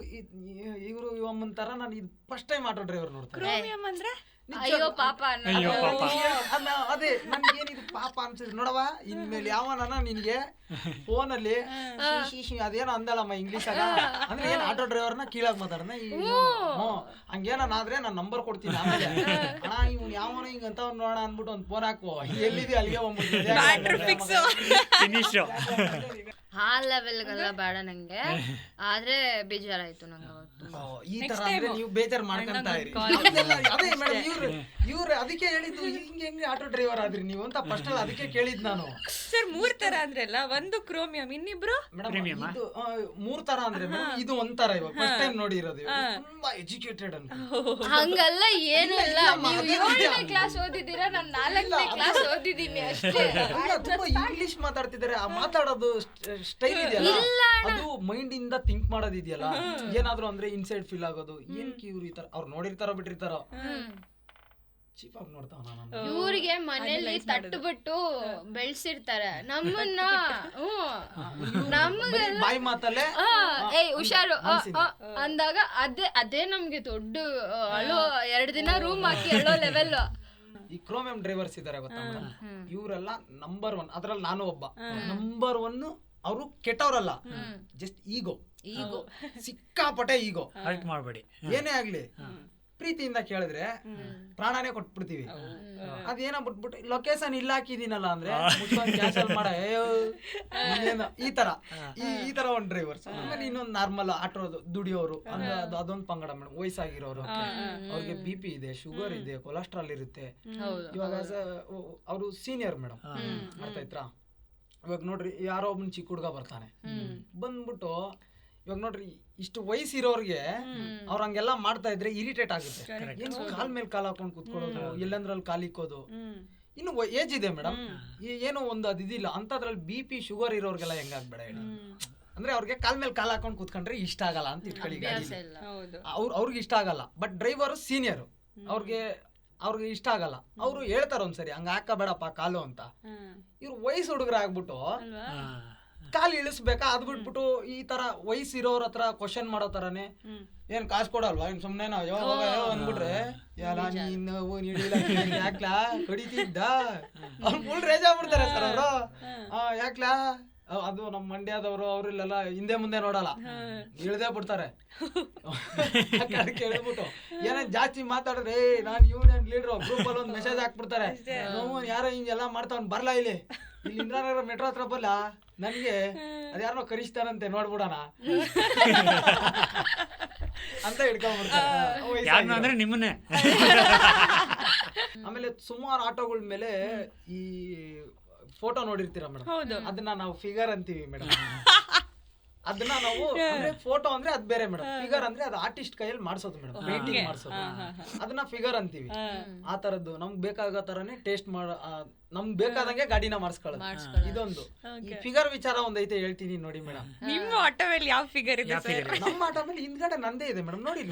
ಇವರು ಇವಮ್ಮನ್ ತರ ನಾನು ಇದು ಫಸ್ಟ್ ಟೈಮ್ ಆಟೋ ಡ್ರೈವರ್ ನೋಡ್ತಾರೆ. ಕ್ರೋಮಿಯಂ ಅಂದ್ರೆ ಅಯ್ಯೋ ಪಾಪ ಅದೇ ನನ್ಗೇನಿದು ಪಾಪ ಅನ್ಸಿದ್ರು ನೋಡವ, ಇನ್ಮೇಲೆ ಯಾವನ ನಿನ್ಗೆ ಫೋನಲ್ಲಿ ಅದೇನೋ ಅಂದಲ್ಲಮ್ಮ ಇಂಗ್ಲೀಷ್ ಆಗ ಅಂದ್ರೆ ಏನ್ ಆಟೋ ಡ್ರೈವರ್ನ ಕೀಳಾಗ ಮಾತಾಡನ ಹಂಗೇನಾದ್ರೆ ನಾನು ನಂಬರ್ ಕೊಡ್ತೀನಿ ಆಮೇಲೆ, ಅಣ್ಣ ಇವ್ನು ಯಾವನ ಹಿಂಗಂತ ನೋಡೋಣ ಅಂದ್ಬಿಟ್ಟು ಒಂದು ಫೋನ್ ಹಾಕುವ ಎಲ್ಲಿದೆ ಅಲ್ಲಿಗೆ ಆ ಲೆವೆಲ್ಗೆಲ್ಲ ಬೇಡ ನಂಗೆ. ಆದ್ರೆ ಬೇಜಾರಾಯ್ತು ನಂಗೆ ಅವತ್ತು. ಈ ತರ ಅಂದ್ರೆ ನೀವು ಬೇಜಾರ್ ಮಾಡ್ಕೊಂತ ಇರಿ. ಅದೇ ಮೇಡಮ್ ಇವ್ರು ಅದಕ್ಕೆ ಹೇಳಿದ್ದು ಹೆಂಗೆ ಆಟೋ ಡ್ರೈವರ್ ಆದ್ರಿ ನೀವು ಅಂತ ಫಸ್ಟ್ ಅಲ್ಲಿ ಅದಕ್ಕೆ ಕೇಳಿದ್ ನಾನು. ಸರ್ 3 ತರ ಅಂದ್ರಲ್ಲ, ಒಂದು ಕ್ರೋಮಿಯಂ, ಇನ್ನಿಬ್ರು ಮೇಡಮ್ ಇದು 3 ತರ ಅಂದ್ರೆ ಮೇಡಮ್ ಇದು ಒಂಥರ ಇವಾಗ ಫಸ್ಟ್ ಟೈಮ್ ನೋಡಿರೋದು. ತುಂಬಾ ಎಜುಕೇಟೆಡ್ ಅಂತ ಹಂಗಲ್ಲ ಏನು ಇಲ್ಲ. ನೀವು 7ನೇ ಕ್ಲಾಸ್ ಓದಿದ್ದೀರಾ, ನಾನು 4ನೇ ಕ್ಲಾಸ್ ಓದಿದ್ದೀನಿ ಅಷ್ಟೇ. ತುಂಬಾ ಇಂಗ್ಲಿಷ್ ಮಾತಾಡ್ತಿದ್ದಾರೆ. ಆ ಮಾತಾಡೋದು ಸ್ಟೈಲ್ ಇದೆಯಲ್ಲ ಅದು ಮೈಂಡ್ ಇಂದ ಥಿಂಕ್ ಮಾಡೋದಿದೆಯಲ್ಲ. ಏನಾದ್ರು ಅಂದ್ರೆ ಇನ್ಸೈಡ್ ಫೀಲ್ ಆಗೋದು. ಏನ್ ಇವ್ರು ಈ ತರ ಅವ್ರು ನೋಡಿರ್ತಾರೋ ಬಿಟ್ಟಿರ್ತಾರೋ ಚೀಪ್ ಆಗಿ ನೋಡ್ತಾವ. ಇವ್ರಿಗೆ ಮನೇಲಿ ತಟ್ಟುಬಿಟ್ಟು ಬೆಳ್ಸಿರ್ತಾರೆ ನಮ್ಮನ್ನ. ನಮ್ಗೆ ಬಾಯಿ ಮಾತಲ್ಲೇ ಏಯ್ ಹುಷಾರು ಅಂದಾಗ ಅದೇ ನಮ್ಗೆ ದೊಡ್ಡ ಅಳೋ 2 ದಿನ ರೂಮ್ ಹಾಕಿ ಅಳೋ ಲೆವೆಲ್. ಈ ಕ್ರೋಮಿಯಂ ಡ್ರೈವರ್ಸ್ ಇದಾರೆ ಗೊತ್ತಾ ಮೇಡಮ್, ಇವರೆಲ್ಲ ನಂಬರ್ 1. ಅದ್ರಲ್ಲಿ ನಾನು ಒಬ್ಬ. ನಂಬರ್ 1 ಅವರು ಕೆಟ್ಟವ್ರಲ್ಲ, ಜಸ್ಟ್ ಈಗೋ ಸಿಕ್ಕಾಪಟ್ಟೆ ಈಗೋ. ಹರ್ಟ್ ಮಾಡಬೇಡಿ, ಏನೇ ಆಗ್ಲಿ ಪ್ರೀತಿಯಿಂದ ಕೇಳಿದ್ರೆ ಪ್ರಾಣನೇ ಕೊಟ್ಬಿಡ್ತೀವಿ. ಅದೇನೋ ಬಿಟ್ಬಿಟ್ಟು ಲೊಕೇಶನ್ ಇಲ್ಲ ಹಾಕಿದೀನಲ್ಲ ಅಂದ್ರೆ ಕ್ಯಾನ್ಸಲ್ ಮಾಡ ಈ ತರ ಒಂದ್ ಡ್ರೈವರ್ಸ್. ಆಮೇಲೆ ಇನ್ನೊಂದು ನಾರ್ಮಲ್ ಆಟೋ ದುಡಿಯೋರು ಅಂದ್ರೆ ಅದೊಂದು ಪಂಗಡ ಮೇಡಮ್. ವಯಸ್ಸಾಗಿರೋರು, ಅವ್ರಿಗೆ BP ಇದೆ, ಶುಗರ್ ಇದೆ, ಕೊಲೆಸ್ಟ್ರಾಲ್ ಇರುತ್ತೆ. ಇವಾಗ ಅವರು ಸೀನಿಯರ್ ಮೇಡಮ್, ಅರ್ಥ ಆಯ್ತಾ? ಇವಾಗ ನೋಡ್ರಿ ಯಾರೋ ಒಬ್ಬನ್ ಚಿಕ್ಕ ಹುಡುಗ ಬರ್ತಾನೆ, ಬಂದ್ಬಿಟ್ಟು ಇವಾಗ ನೋಡ್ರಿ ಇಷ್ಟು ವಯಸ್ಸಿರೋರ್ಗೆ ಅವ್ರ ಹಂಗೆಲ್ಲ ಮಾಡ್ತಾ ಇದ್ರೆ ಇರಿಟೇಟ್ ಆಗುತ್ತೆ. ಏನ್ ಕಾಲ್ ಮೇಲೆ ಕಾಲ್ ಹಾಕೊಂಡ್ ಕುತ್ಕೊಳ್ಳೋದು, ಎಲ್ಲಂದ್ರಲ್ಲಿ ಕಾಲಿಕ್ಕೋದು. ಇನ್ನು ಏಜ್ ಇದೆ ಮೇಡಮ್, ಏನೋ ಒಂದು ಅದಿಲ್ಲ ಅಂತದ್ರಲ್ಲಿ BP ಶುಗರ್ ಇರೋರ್ಗೆಲ್ಲ ಹೆಂಗಾಗ್ಬೇಡ ಹೇಳಿ. ಅಂದ್ರೆ ಅವ್ರಿಗೆ ಕಾಲ್ ಮೇಲೆ ಕಾಲ್ ಹಾಕೊಂಡ್ ಕುತ್ಕೊಂಡ್ರೆ ಇಷ್ಟ ಆಗಲ್ಲ ಅಂತ ಇಟ್ಕೊಳ್ಳಿ. ಅವ್ರಿಗೆ ಇಷ್ಟ ಆಗಲ್ಲ. ಬಟ್ ಡ್ರೈವರ್ ಸೀನಿಯರ್, ಅವ್ರಿಗೆ ಇಷ್ಟ ಆಗಲ್ಲ. ಅವ್ರು ಹೇಳ್ತಾರ ಒಂದ್ಸರಿ ಹಂಗ ಹಾಕಬೇಡಪ್ಪ ಕಾಲು ಅಂತ. ಇವ್ರು ವಯಸ್ಸು ಹುಡುಗರ ಆಗ್ಬಿಟ್ಟು ಕಾಲು ಇಳಿಸ್ಬೇಕಾ, ಅದ್ ಬಿಟ್ಬಿಟ್ಟು ಈ ತರ ವಯಸ್ಸಿರೋರ್ ಹತ್ರ ಕ್ವಶನ್ ಮಾಡೋ ತರಾನೇ ಏನ್ ಕಾಸು ಕೊಡಲ್ವಾ ಇನ್ ಸುಮ್ನೆ ನಾವ್ ಯಾವಾಗ ಅಂದ್ಬಿಟ್ರೆ ಎಲ್ಲ ನೀನು ಯಾಕ್ಲಾ ಕಡಿತಿದ್ದ ಅವ್ರು ಫುಲ್ ರೇಜ್ ಆಗ್ಬಿಡ್ತಾರೆ ಸರ್ ಅವರು. ಯಾಕ್ಲಾ ಅದು ನಮ್ಮ ಮಂಡ್ಯದವರು ಅವ್ರಿಲ್ಲೆಲ್ಲ ಹಿಂದೆ ಮುಂದೆ ನೋಡಲ್ಲ, ಇಳ್ದೇ ಬಿಡ್ತಾರೆ. ಕೇಳ್ಬಿಟ್ಟು ಏನೇನ್ ಜಾಸ್ತಿ ಮಾತಾಡಿದ್ರೆ ನಾನ್ ಯೂನಿಯನ್ ಲೀಡರ್ ಗ್ರೂಪ್ ಅಲ್ಲಿ ಒಂದು ಮೆಸೇಜ್ ಹಾಕ್ಬಿಡ್ತಾರೆ, ಯಾರೋ ಹಿಂಗೆಲ್ಲ ಮಾಡ್ತಾವ್ ಬರ್ಲಾ ಇಲ್ಲಿ ಇಂದ್ರಾನಗರ ಮೆಟ್ರೋ ಹತ್ರ ಬಲ್ಲ, ನನ್ಗೆ ಅದ್ಯಾರನೋ ಕರಿಸ್ತಾರಂತೆ ನೋಡ್ಬಿಡೋಣ ಅಂತ ಹಿಡ್ಕೊಂಡ್ಬಿಡ್ತಾರೆ ನಿಮ್ಮನ್ನೇ. ಆಮೇಲೆ ಸುಮಾರು ಆಟೋಗಳ ಮೇಲೆ ಈ ಫೋಟೋ ನೋಡಿರ್ತೀರಾ ಮೇಡಮ್, ಅದನ್ನ ನಾವು ಫಿಗರ್ ಅಂತೀವಿ ಮೇಡಮ್. ಅದನ್ನ ನಾವು ಫೋಟೋ ಅಂದ್ರೆ ಅದ್ ಬೇರೆ ಮೇಡಮ್, ಫಿಗರ್ ಅಂದ್ರೆ ಅದು ಆರ್ಟಿಸ್ಟ್ ಕೈಯಲ್ಲಿ ಮಾಡ್ಸೋದು ಮೇಡಮ್, ಪೇಂಟಿಂಗ್ ಮಾಡ್ಸೋದು. ಅದನ್ನ ಫಿಗರ್ ಅಂತೀವಿ. ಆ ತರದ್ದು ನಮ್ಗೆ ಬೇಕಾಗೋ ತರನೇ ಟೇಸ್ಟ್ ನಮ್ಗೆ ಬೇಕಾದಂಗೆ ಗಾಡಿನ ಮಾಡಿಸ್ಕೊಳ್ಳೋದು ಇದೊಂದು. ಈ ಫಿಗರ್ ವಿಚಾರ ಒಂದೈತೆ ಹೇಳ್ತೀನಿ ನೋಡಿ ಮೇಡಮ್. ನಿಮ್ಮ ಆಟೋದಲ್ಲಿ ಯಾವ ಫಿಗರ್ ಇದೆ? ನಮ್ಮ ಆಟೋ ಮೇಲೆ ಹಿಂದ್ಗಡೆ ನಂದೇ ಇದೆ ಮೇಡಮ್, ನೋಡಿ.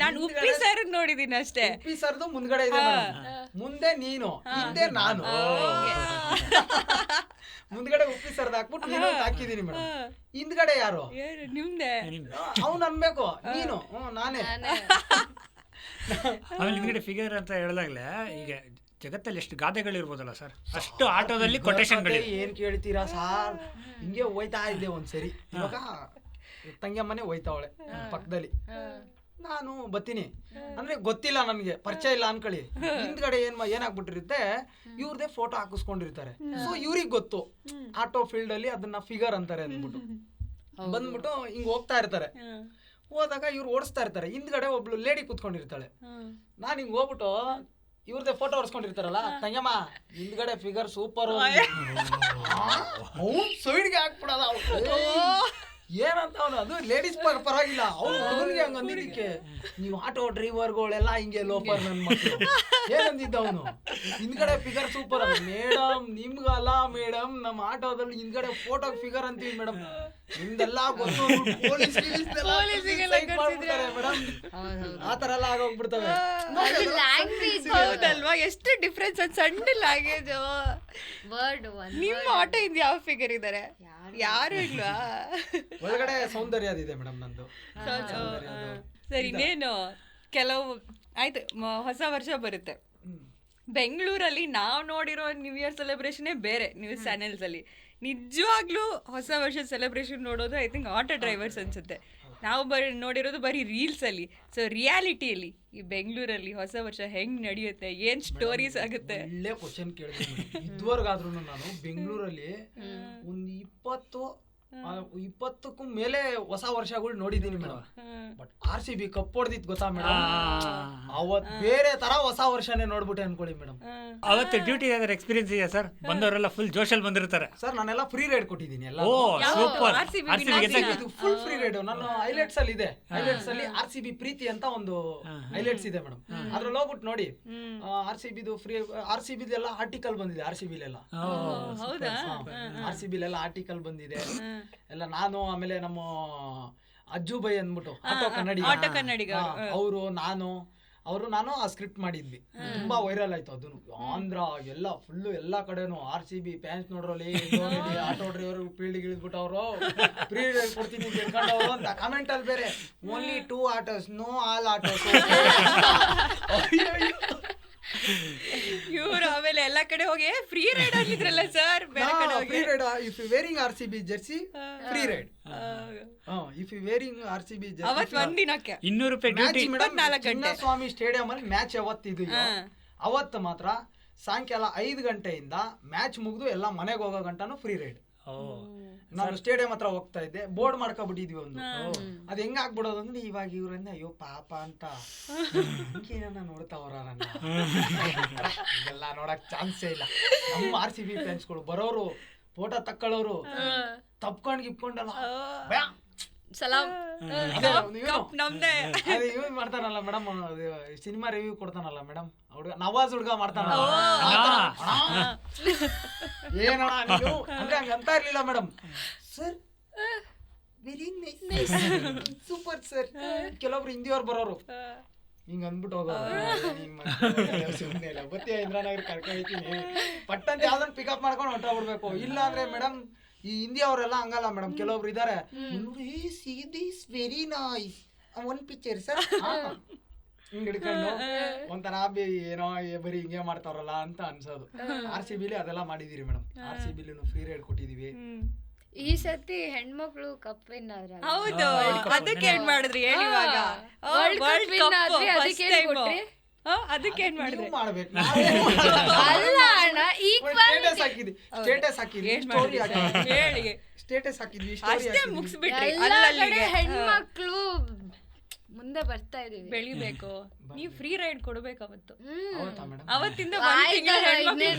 ನಾನು ಉಪ್ಪಿ ಸರ್ ನೋಡಿದೀನಿ ಅಷ್ಟೇ. ಉಪ್ಪಿ ಸರ್ದು ಮುಂದ್ಗಡೆ ಇದೆ ಮೇಡಮ್, ಮುಂದೆ ನೀನು, ಹಿಂದೆ ನಾನು. ಮುಂದ್ಗಡೆ ಉಪ್ಪಿ ಸರ್ದು ಹಾಕ್ಬಿಟ್ಟು ನೀನು ಹಾಕಿದೀನಿ ಮೇಡಮ್. ಹಿಂದ್ಗಡೆ ಯಾರು? ನಿಮ್ದೆ. ಅವ್ನು ಅನ್ಬೇಕು, ನೀನು ನಾನೇ. ಆಮೇಲೆ ಹಿಂದ್ಗಡೆ ಫಿಗರ್ ಅಂತ ಹೇಳಿದಾಗ್ಲೇ ಈಗ ಜಗತ್ತಲ್ಲಿ ಎಷ್ಟು ಗಾದೆಗಳಿರ್ಬೋದಲ್ಲ ಸರ್, ಅಷ್ಟು ಆಟೋದಲ್ಲಿ ಕೊಟೇಶನ್ಗಳು. ಏನ್ ಕೇಳ್ತೀರಾ ಸಾರ್? ಹಿಂಗೆ ಹೋಯ್ತಾ ಇದ್ದೆ ಒಂದ್ಸರಿ. ಇವಾಗ ತಂಗಿಯಮ್ಮನೆ ಹೋಯ್ತಾವಳೆ ಪಕ್ಕದಲ್ಲಿ, ನಾನು ಬತ್ತೀನಿ ಅಂದ್ರೆ ಗೊತ್ತಿಲ್ಲ ನನ್ಗೆ, ಪರಿಚಯ ಇಲ್ಲ ಅನ್ಕೊಳ್ಳಿ. ಹಿಂದ್ಗಡೆ ಏನಾಗ್ಬಿಟ್ಟಿರುತ್ತೆ, ಇವ್ರದೇ ಫೋಟೋ ಹಾಕಿಸ್ಕೊಂಡಿರ್ತಾರೆ. ಸೊ ಇವ್ರಿಗೆ ಗೊತ್ತು ಆಟೋ ಫೀಲ್ಡ್ ಅಲ್ಲಿ ಅದನ್ನ ಫಿಗರ್ ಅಂತಾರೆ ಅಂದ್ಬಿಟ್ಟು ಬಂದ್ಬಿಟ್ಟು ಹಿಂಗ್ ಹೋಗ್ತಾ ಇರ್ತಾರೆ. ಹೋದಾಗ ಇವ್ರು ಓಡಿಸ್ತಾ ಇರ್ತಾರೆ, ಹಿಂದ್ಗಡೆ ಒಬ್ಳು ಲೇಡಿ ಕುತ್ಕೊಂಡಿರ್ತಾಳೆ. ನಾನ್ ಹಿಂಗ್ ಹೋಗ್ಬಿಟ್ಟು ಇವ್ರದೇ ಫೋಟೋ ಹೊಡ್ಸ್ಕೊಂಡಿರ್ತಾರಲ್ಲ, ತಂಗಮ್ಮ ಹಿಂದ್ಗಡೆ ಫಿಗರ್ ಸೂಪರ್, ಸೈಡ್ಗೆ ಹಾಕ್ಬಿಡೋದ. ಏನಂತ ಅವನು ಅದು ಲೇಡೀಸ್ ಪರವಾಗಿಲ್ಲ, ಅವ್ನು ಹುಡುಗನಿಗೆ ಹಂಗ ಅಂದಿದ್ದಕ್ಕೆ ನೀವು ಆಟೋ ಡ್ರೈವರ್ಗಳೆಲ್ಲ ಹಿಂಗೆ ಲೋಫರ್ ನನ್ ಮಕ್ಕಳು ಏನಂದಿದ್ದ ಅವನು. ಹಿಂದ್ಗಡೆ ಫಿಗರ್ ಸೂಪರ್ ಅದ ಮೇಡಮ್, ನಿಮ್ಗಲ್ಲ ಮೇಡಮ್, ನಮ್ಮ ಆಟೋದಲ್ಲಿ ಹಿಂದ್ಗಡೆ ಫೋಟೋ ಫಿಗರ್ ಅಂತೀವಿ ಮೇಡಮ್, ನಿಮ್ದೆಲ್ಲ ಗೊತ್ತು ಮೇಡಮ್, ಆತರ ಎಲ್ಲ ಆಗೋಗ್ಬಿಡ್ತವೆ. ಲ್ಯಾಂಗ್ವೇಜ್ ಹೌದಲ್ವಾ, ಎಷ್ಟು ಡಿಫ್ರೆನ್ಸ್ ಅದು ಸಣ್ಣ ಲ್ಯಾಂಗ್ವೇಜ್. ವರ್ಡ್ ನಿಮ್ಮ ಆಟೋ ಇಂದ ಯಾವ ಫಿಗರ್ ಇದಾರೆ? ಯಾರು ಇಲ್ವಾ? ಒಳಗಡೆ ಸೌಂದರ್ಯ ಅದಿದೆ ಮೇಡಮ್ ನಂದು. ಸರಿ, ಇನ್ನೇನು ಕೆಲವು ಆಯ್ತು, ಹೊಸ ವರ್ಷ ಬರುತ್ತೆ. ಬೆಂಗಳೂರಲ್ಲಿ ನಾವು ನೋಡಿರೋ ನ್ಯೂ ಇಯರ್ ಸೆಲೆಬ್ರೇಷನ್ನೇ ಬೇರೆ ನ್ಯೂಸ್ ಚಾನೆಲ್ಸ್ ಅಲ್ಲಿ. ನಿಜವಾಗ್ಲೂ ಹೊಸ ವರ್ಷ ಸೆಲೆಬ್ರೇಷನ್ ನೋಡೋದು ಐ ಥಿಂಕ್ ಆಟೋ ಡ್ರೈವರ್ಸ್ ಅನ್ಸುತ್ತೆ. ನಾವು ನೋಡಿರೋದು ಬರೀ ರೀಲ್ಸ್ ಅಲ್ಲಿ. ಸೊ ರಿಯಾಲಿಟಿಯಲ್ಲಿ ಈ ಬೆಂಗಳೂರಲ್ಲಿ ಹೊಸ ವರ್ಷ ಹೆಂಗ್ ನಡೆಯುತ್ತೆ, ಏನ್ ಸ್ಟೋರೀಸ್ ಆಗುತ್ತೆ? ಒಳ್ಳೆ ಕ್ವಶನ್ ಕೇಳಿದ್ದೀನಿ. ಇದುವರೆಗಾದ್ರೂ ನಾನು ಬೆಂಗಳೂರಲ್ಲಿ ಒಂದು 20ಕ್ಕೂ ಮೇಲೆ ಹೊಸ ವರ್ಷಗಳು ನೋಡಿದೀನಿ ಮೇಡಮ್. ಬಟ್ RCB ಕಪ್ ಹೊಡೆದಿತ್ತು ಗೊತ್ತಾ ಮೇಡಮ್, ಅವತ್ ಬೇರೆ ತರ ಹೊಸ ವರ್ಷನೇ ನೋಡ್ಬಿಟ್ಟೆ ಅನ್ಕೊಳ್ಳಿ ಮೇಡಮ್. ಅವತ್ತು ಡ್ಯೂಟಿ ಯಾವ್ದಾರು ಎಕ್ಸ್ಪೀರಿಯನ್ಸ್ ಇದೆಯಾ ಸರ್? ಬಂದವರೆಲ್ಲ ಫುಲ್ ಜೋಶಲ್ಲಿ ಬಂದಿರ್ತಾರೆ. ಸರ್ ನಾನೆಲ್ಲ ಫ್ರೀ ರೈಡ್ ಕೊಟ್ಟಿದ್ದೀನಿ ಎಲ್ಲ. ಓ ಸೂಪರ್. ಇದು ಫುಲ್ ಫ್ರೀ ರೈಡ್ ನಾನು ಹೈಲೈಟ್ಸ್ ಅಲ್ಲಿ ಇದೆ. ಹೈಲೈಟ್ಸ್ ಅಲ್ಲಿ RCB ಪ್ರೀತಿ ಅಂತ ಒಂದು ಹೈಲೈಟ್ಸ್ ಇದೆ ಮೇಡಮ್, ಅದ್ರಲ್ಲಿ ಹೋಗ್ಬಿಟ್ಟು ನೋಡಿ. RCB ಫ್ರೀ, RCB ಎಲ್ಲ ಆರ್ಟಿಕಲ್ ಬಂದಿದೆ. RCB ಎಲ್ಲ RCB ಆರ್ಟಿಕಲ್ ಬಂದಿದೆ ಎಲ್ಲ. ನಾನು ಆಮೇಲೆ ನಮ್ಮ ಅಜ್ಜು ಬೈ ಅಂದ್ಬಿಟ್ಟು ಆಟೋ ಕನ್ನಡಿಗ ಅವರು ನಾನು ಆ ಸ್ಕ್ರಿಪ್ಟ್ ಮಾಡಿದ್ವಿ. ತುಂಬಾ ವೈರಲ್ ಆಯ್ತು ಅದನ್ನು. ಆಂಧ್ರ ಎಲ್ಲ ಫುಲ್ಲು ಎಲ್ಲಾ ಕಡೆನು RCB ಫ್ಯಾನ್ಸ್ ನೋಡ್ರಲ್ಲಿ ಆಟೋ ಡ್ರೈವರ್ ಫೀಲ್ಡ್ ಇಳಿದ್ಬಿಟ್ಟು ಅವರು ಫ್ರೀ ಕೊಡ್ತೀನಿ ತಿಳ್ಕೊಂಡವ್ರು ಅಂತ ಕಮೆಂಟ್ ಅಲ್ಲಿ ಬೇರೆ only 2 autos no all autos. ಇವ್ರು ಆಮೇಲೆ ಎಲ್ಲಾ ಕಡೆ ಹೋಗಿ ಫ್ರೀ ರೈಡ್ ಆಗಿದ್ರಲ್ಲ ಸರ್, ಬೇರೆ ಕಡೆ ಹೋಗಿ free ride. If you wearing RCB jersey free ride. If you wearing RCB jersey ಅವತ್ತು ಒಂದಿನಕ್ಕೆ 200 ರೂಪಾಯಿ ಡ್ಯೂಟಿ. 24 ಗಂಟೆ ಸ್ವಾಮಿ ಸ್ಟೇಡಿಯಂ ಅಲ್ಲಿ ಮ್ಯಾಚ್ ಯಾವತ್ತಿದೆಯೋ ಅವತ್ತು ಮಾತ್ರ ಸಾಯಂಕಾಲ 5 ಗಂಟೆಯಿಂದ ಮ್ಯಾಚ್ ಮುಗಿದು ಎಲ್ಲ ಮನೆಗೆ ಹೋಗೋ ಗಂಟನು ಫ್ರೀ ರೈಡ್. ನಾನು ಸ್ಟೇಡಿಯಂ ಹತ್ರ ಹೋಗ್ತಾ ಇದ್ದೆ, ಬೋರ್ಡ್ ಮಾಡ್ಕೊಬಿಟ್ಟಿದ್ವಿ ಒಂದು. ಅದ್ ಹೆಂಗ ಆಗ್ಬಿಡೋದು ಅಂದ್ರೆ ಇವಾಗ ಇವ್ರಿಂದ ಅಯ್ಯೋ ಪಾಪ ಅಂತ ಏನನ್ನ ನೋಡ್ತಾವ್ರ ನನ್ನ ಇದೆಲ್ಲ ನೋಡಕ್ ಚಾನ್ಸೇ ಇಲ್ಲ. ನಮ್ಮ RCB ಫ್ಯಾನ್ಸ್ಗಳು ಬರೋರು ಫೋಟೋ ತಕ್ಕೊಳ್ಳೋರು ತಪ್ಕೊಂಡ್ ಗಿಪ್ಕೊಂಡಲ್ಲ ಸಲಾಮ್ ನಮ್ದೇ ಇವ್ ಮಾಡ್ತಾನಲ್ಲ ಮೇಡಮ್, ಸಿನಿಮಾ ರಿವ್ಯೂ ಕೊಡ್ತಾನಲ್ಲ ಮೇಡಮ್, ಹುಡುಗ ನವಾಜ್ ಹುಡುಗ ಮಾಡ್ತಾನಲ್ಲ, ಏನಣ್ಣ ನೀವು ಅಂದ್ರೆ ಹಂಗಂತ ಇರ್ಲಿಲ್ಲ madam. Sir very nice super sir. ಕೆಲವೊಬ್ರು ಹಿಂದಿಯವ್ರು ಬರೋರು ಹಿಂಗ ಅಂದ್ಬಿಟ್ಟು ಹೋಗೋರು. ಸುಮ್ಮನೆ ಇಲ್ಲ ಬತ್ತಿ ಇಂದ್ರಾನಗರ್ ಕರ್ಕೊಂಡ್ತೀನಿ ಪಟ್ಟಂತ ಯಾವ್ದನ್ನ ಪಿಕಪ್ ಮಾಡ್ಕೊಂಡು ಹೊಂಟೋಗ್ಬಿಡ್ಬೇಕು. ಇಲ್ಲ ಅಂದ್ರೆ ಮೇಡಮ್ ಈ ಹಿಂದಿ ಅವರೆಲ್ಲ ಹಂಗಲ್ಲ ಮೇಡಮ್, ಕೆಲವೊಬ್ರು ಇದಾರೆ very nice one picture sir ಹಿಂಗ್ ಹಿಡ್ಕೊಂಡು ಒಂಥರ ಏನೋ ಬರೀ ಹಿಂಗೆ ಮಾಡ್ತಾವ್ರಲ್ಲ ಅಂತ ಅನ್ಸೋದು. RCB ಅದೆಲ್ಲ ಮಾಡಿದೀರಿ ಮೇಡಮ್. RCB ಫ್ರೀ ರೈಡ್ ಕೊಟ್ಟಿದೀವಿ. ಈ ಸತಿ ಹೆಣ್ಮಕ್ಳು ಕಪ್ ವಿನ್ ಆದ್ರ. ಹೌದು, ಅದಕ್ಕೆ ಏನ್ ಮಾಡಿದ್ರಿ ಹೇಳಿ ಇವಾಗ? ಅದಕ್ಕೆ ಏನ್ ಮಾಡಿದ್ರಿ? ಮಾಡ್ಬೇಕು ಅಲ್ಲ ಅಣ್ಣ, ಸ್ಟೇಟಸ್ ಹಾಕಿದ್ವಿ, ಸ್ಟೇಟಸ್ ಹಾಕಿದ್ವಿ, ಸ್ಟೋರಿ ಹೇಳಿ, ಸ್ಟೇಟಸ್ ಹಾಕಿದ್ವಿ, ಅಷ್ಟೇ ಮುಗಿಸ್ಬಿಟ್ರಿ. ಎಲ್ಲಾ ಕಡೆ ಹೆಣ್ಮಕ್ಳು ಮುಂದೆ ಬರ್ತಾ ಇದೀವಿ, ಬೆಳಿಬೇಕು. ನೀವು ಫ್ರೀ ರೈಡ್ ಕೊಡ್ಬೇಕು ಅವತ್ತು. ಮೇಡಮ್ ಅವತ್ತಿಂದ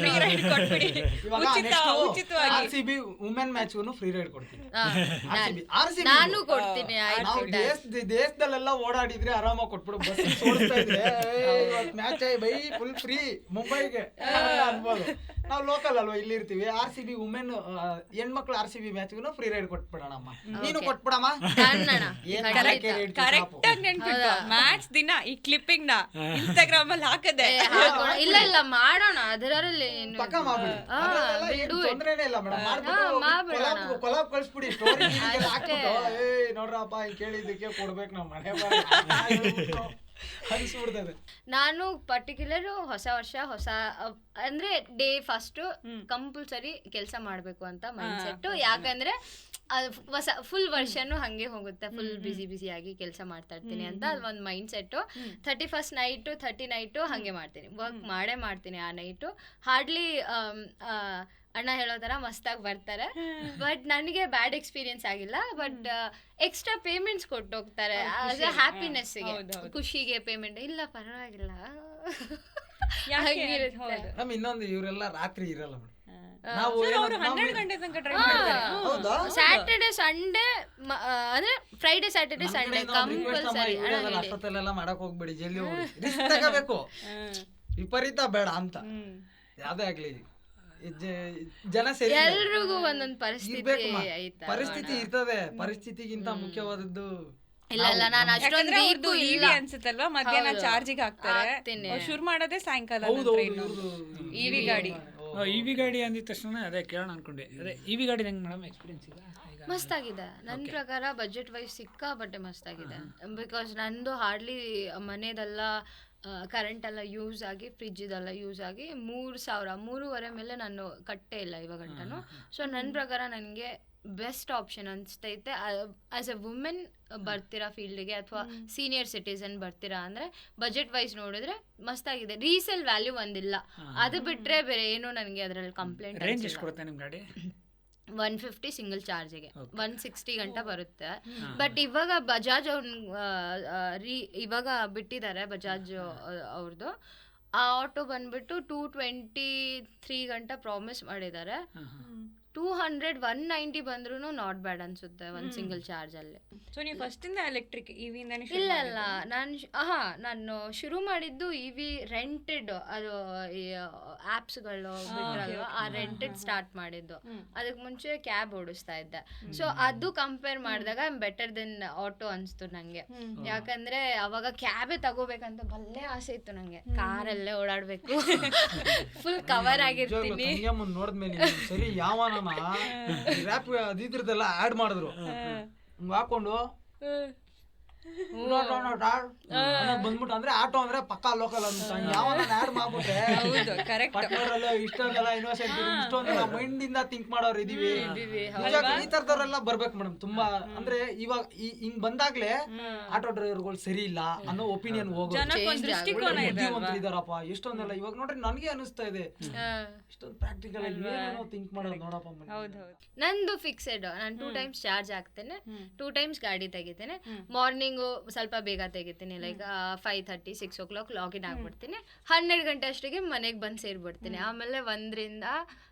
ಫ್ರೀ ರೈಡ್ ಕೊಟ್ಬಿಡಿ, ಉಚಿತವಾಗಿ. RCB ವುಮೆನ್ ಮ್ಯಾಚ್ಗೂ ಫ್ರೀ ರೈಡ್ ಕೊಡ್ತೀನಿ. ನಾನು ಕೊಡ್ತೀನಿ. ನಾವು ದೇಶದಲ್ಲೆಲ್ಲ ಓಡಾಡಿದ್ರೆ ಆರಾಮಾಗಿ ಕೊಟ್ಬಿಡು. ಬಸ್ ಓಡಿಸ್ತಾ ಇದ್ರೆ ಮ್ಯಾಚ್ ಬೈ ಫುಲ್ ಫ್ರೀ ಮುಂಬೈಗೆ ಅನ್ಬೋದು. ನಾವು ಲೋಕಲ್ ಅಲ್ವಾ, ಇಲ್ಲಿ ಇರ್ತೀವಿ. RCB ವುಮೆನ್ ಹೆಣ್ಮಕ್ಳು RCB ಮ್ಯಾಚ್ಗೂ ಫ್ರೀ ರೈಡ್ ಕೊಟ್ಬಿಡೋಣಮ್ಮ. ನೀನು ಕೊಟ್ಬಿಡಮ್ಮ. ಕರೆಕ್ಟ್ ಆಗಿ ನೆನ್ಪಿಟ್ಟು ಮ್ಯಾಚ್ ದಿನ ಈ ಕ್ಲಿಪ್ಪಿಂಗ್ ನ ಇನ್ಸ್ಟಾಗ್ರಾಮ್ ಅಲ್ಲಿ ಹಾಕದೆ. ಇಲ್ಲ ಮಾಡೋಣ, ಅದರಲ್ಲಿ ತೊಂದ್ರೆನೇ ಇಲ್ಲ ಮೇಡಮ್. ಮಾಡ್ಬಿಟ್ಟು ಕೊಲಾಬ್ ಕಳ್ಸ್ಬಿಡಿ, ಸ್ಟೋರಿ ಹಾಕ್ಬಿಟ್ಟು ನೋಡ್ರಪ್ಪ ಕೇಳಿದ್ದಕ್ಕೆ ಕೊಡ್ಬೇಕು ನಮ್ಮ ಮನೆ ಅನ್ಸ್ಬಿಡ್ತದೆ. ನಾನು ಪರ್ಟಿಕ್ಯುಲರ್ ಹೊಸ ವರ್ಷ ಅಂದ್ರೆ ಡೇ ಫಸ್ಟ್ ಕಂಪಲ್ಸರಿ ಕೆಲಸ ಮಾಡ್ಬೇಕು ಅಂತ ಮೈಂಡ್ ಸೆಟ್. ಯಾಕಂದ್ರೆ ಫುಲ್ ವರ್ಷನೂ ಹಂಗೆ ಹೋಗುತ್ತೆ, ಫುಲ್ ಬಿಸಿ ಆಗಿ ಕೆಲಸ ಮಾಡ್ತಾ ಇರ್ತೀನಿ ಅಂತ ಅದು ಒಂದು mind set. 31st night 30 night ಹಂಗೆ ಮಾಡ್ತೀನಿ, ವರ್ಕ್ ಮಾಡ್ತೀನಿ ಆ ನೈಟು. ಹಾರ್ಡ್ಲಿ ಅಣ್ಣ ಹೇಳೋ ಥರ ಮಸ್ತಾಗಿ ಬರ್ತಾರೆ. ಬಟ್ ನನಗೆ ಬ್ಯಾಡ್ ಎಕ್ಸ್ಪೀರಿಯನ್ಸ್ ಆಗಿಲ್ಲ. ಬಟ್ ಎಕ್ಸ್ಟ್ರಾ ಪೇಮೆಂಟ್ಸ್ ಕೊಟ್ಟು ಹೋಗ್ತಾರೆ ಹ್ಯಾಪಿನೆಸ್ಗೆ, ಖುಷಿಗೆ ಪೇಮೆಂಟ್ ಇಲ್ಲ ಪರವಾಗಿಲ್ಲ. ಇನ್ನೊಂದು ಇವರೆಲ್ಲ ರಾತ್ರಿ ಇರಲ್ಲ ಮೇಡಮ್, ನಾವು ಅವ್ರು 12 ಗಂಟೆ ತನಕ ಡ್ರೈವ್ ಮಾಡ್ತಾರೆ. ಹೌದಾ ಸ್ಯಾಟರ್ಡೆ ಸಂಡೇ ಅಂದ್ರೆ ಫ್ರೈಡೆ ಸ್ಯಾಟರ್ಡೆ ಸಂಡೇ ಕಂಪಲ್ಸರಿ. ಅಷ್ಟೊತ್ತೆಲ್ಲ ಮಾಡಕ್ ಹೋಗ್ಬೇಡಿ, ಜಲ್ದಿ ಹೋಗಿ ರಿಸ್ಕ್ ತಗೋಬೇಕು, ವಿಪರೀತ ಬೇಡ ಅಂತ. ಯಾವ್ದೇ ಆಗ್ಲಿ ಜನ ಸೇರಿ ಎಲ್ರಿಗೂ ಒಂದೊಂದ್ ಪರಿಸ್ಥಿತಿ ಐತಾ, ಪರಿಸ್ಥಿತಿ ಇರ್ತದೆ. ಪರಿಸ್ಥಿತಿಗಿಂತ ಮುಖ್ಯವಾದದ್ದು ಇಲ್ಲ ನಾನು ಅಷ್ಟೊಂದು ವೀಕು ಇಲ್ಲ ಅನ್ಸುತ್ತಲ್ವಾ, ಮಧ್ಯಾಹ್ನ ಚಾರ್ಜಿಗೆ ಹಾಕ್ತಾರೆ, ಶುರು ಮಾಡೋದೇ ಸಾಯಂಕಾಲ ನಂತ್ರ ಇನ್ನು ಇವಿ ಗಾಡಿ. ಇವಿ ಗಾಡಿ ಅಂದಿದ ತಕ್ಷಣ ಅದೇ ಕೇಳೋಣ ಅನ್ಕೊಂಡೆ. ಅದೇ ಇವಿ ಗಾಡಿ ಹೆಂಗ್ ಮೇಡಮ್ ಎಕ್ಸ್ಪೀರಿಯನ್ಸ್ ಇದೆ? ಮಸ್ತಾಗಿದೆ ನನ್ನ ಪ್ರಕಾರ, ಬಜೆಟ್ ವೈಸ್ ಸಿಕ್ಕಾಪಟ್ಟೆ ಮಸ್ತಾಗಿದೆ. ಬಿಕಾಸ್ ನಂದು ಹಾರ್ಡ್ಲಿ ಮನೆದೆಲ್ಲ ಕರೆಂಟ್ ಎಲ್ಲ ಯೂಸ್ ಆಗಿ, ಫ್ರಿಜ್ ಇದೆಲ್ಲ ಯೂಸ್ ಆಗಿ 3,000-3,500 ಮೇಲೆ ನಾನು ಕಟ್ಟೇ ಇಲ್ಲ ಇವಾಗಂಟನು. ಸೊ ನನ್ನ ಪ್ರಕಾರ ನನಗೆ ಬೆಸ್ಟ್ ಆಪ್ಷನ್ ಅನಿಸ್ತೈತೆ. ಆಸ್ ಎ ವುಮೆನ್ ಬರ್ತೀರಾ ಫೀಲ್ಡ್ಗೆ ಅಥವಾ ಸೀನಿಯರ್ ಸಿಟಿಸನ್ ಬರ್ತೀರಾ ಅಂದರೆ ಬಜೆಟ್ ವೈಸ್ ನೋಡಿದ್ರೆ ಮಸ್ತಾಗಿದೆ. ರೀಸೇಲ್ ವ್ಯಾಲ್ಯೂ ಒಂದಿಲ್ಲ, ಅದು ಬಿಟ್ಟರೆ ಬೇರೆ ಏನು ನನಗೆ ಅದರಲ್ಲಿ ಕಂಪ್ಲೇಂಟ್. ರೇಂಜ್ ಎಷ್ಟು ಕೊಡುತ್ತೆ ನಿಮ್ಮ ಗಾಡಿ? 150 ಸಿಂಗಲ್ ಚಾರ್ಜಿಗೆ 160 ಗಂಟೆ ಬರುತ್ತೆ. ಬಟ್ ಇವಾಗ ಬಜಾಜ್ ಇವಾಗ ಬಿಟ್ಟಿದ್ದಾರೆ, ಬಜಾಜ್ ಅವ್ರದ್ದು ಆ ಆಟೋ ಬಂದ್ಬಿಟ್ಟು 223 ಗಂಟೆ ಪ್ರಾಮಿಸ್ ಮಾಡಿದ್ದಾರೆ. 200-190 ಬಂದ್ರೂ ನಾಟ್ ಬ್ಯಾಡ್ ಅನ್ಸುತ್ತೆ ಒಂದು ಸಿಂಗಲ್ ಚಾರ್ಜ್ ಅಲ್ಲಿ. ಸೊ ನೀವು ಫಸ್ಟ್ ಇಂದ ಎಲೆಕ್ಟ್ರಿಕ್ ಇವಿಂದಾನೆ? ಇಲ್ಲ ನಾನು ಶುರು ಮಾಡಿದ್ದು ಇವಿ ರೆಂಟೆಡ್, ಅದು ಆಪ್ಸ್ಗಳು ಬಿಟ್ರಲ್ವ, ಆ ರೆಂಟೆಡ್ ಸ್ಟಾರ್ಟ್ ಮಾಡಿದ್ದು. ಅದಕ್ಕೆ ಮುಂಚೆ ಕ್ಯಾಬ್ ಓಡಿಸ್ತಾ ಇದ್ದೆ. ಸೊ ಅದು ಕಂಪೇರ್ ಮಾಡಿದಾಗ ಬೆಟರ್ ದೆನ್ ಆಟೋ ಅನ್ಸ್ತು ನಂಗೆ. ಯಾಕಂದ್ರೆ ಅವಾಗ ಕ್ಯಾಬೇ ತಗೋಬೇಕಂತ ಬಲ್ಲೇ ಆಸೆ ಇತ್ತು ನಂಗೆ, ಕಾರಲ್ಲೇ ಓಡಾಡ್ಬೇಕು, ಫುಲ್ ಕವರ್ ಆಗಿರ್ತೀನಿ. ನೋಡಿದ್ಮೇಲೆ ಸರಿ ಯಾವ ರ್ಯಾಪ್ ಅದಿದ್ರದೆಲ್ಲ ಆಡ್ ಮಾಡಿದ್ರು, ಹಾಕೊಂಡು ಬಂದ್ಬಿಟ್ಟು ಅಂದ್ರೆ ಆಟೋ ಅಂದ್ರೆ ಪಕ್ಕಾ ಲೋಕಲ್ ಅಂತ ಯಾವ ಆಡ್ ಮಾಡ್ಬಿಟ್ರೆ ಇಷ್ಟೊಂದೆಲ್ಲ ಇಷ್ಟೊಂದೆಲ್ಲ ಮೈಂಡ್ ಇಂದ ಥಿಂಕ್ ಮಾಡೋರು ಇದೀವಿ. ಈ ತರದವರೆಲ್ಲ ಬರ್ಬೇಕು ಮೇಡಮ್. ತುಂಬಾ ಅಂದ್ರೆ ಇವಾಗ ಹಿಂಗ್ ಬಂದಾಗ್ಲೇ ಆಟೋ ಡ್ರೈವರ್ಗಳು ಸರಿ ಇಲ್ಲ ಅನ್ನೋ ಒಪಿನಿಯನ್ ಹೋಗೋದಿದಾರಪ್ಪ. ಎಷ್ಟೊಂದೆಲ್ಲ ಇವಾಗ ನೋಡ್ರಿ ನನ್ಗೆ ಅನಿಸ್ತಾ ಇದೆ, ಇಷ್ಟೊಂದು ಪ್ರಾಕ್ಟಿಕಲ್ ಏನೇನೋ ಥಿಂಕ್ ಮಾಡೋದು ನೋಡಪ್ಪ. ನಂದು ಫಿಕ್ಸೆಡ್, ನಾನು 2 ಟೈಮ್ಸ್ ಚಾರ್ಜ್ ಹಾಕ್ತೇನೆ, 2 ಟೈಮ್ಸ್ ಗಾಡಿ ತೆಗಿತೇನೆ. ಮಾರ್ನಿಂಗ್ ಸ್ವಲ್ಪ ಬೇಗ ತೆಗಿತೀನಿ, ಲೈಕ್ 5:30-6 o'clock ಲಾಗಿನ್ ಆಗ್ಬಿಡ್ತೀನಿ. 12 ಗಂಟೆ ಅಷ್ಟಿಗೆ ಮನೆಗೆ ಬಂದು ಸೇರ್ಬಿಡ್ತೀನಿ. ಆಮೇಲೆ 1ರಿಂದ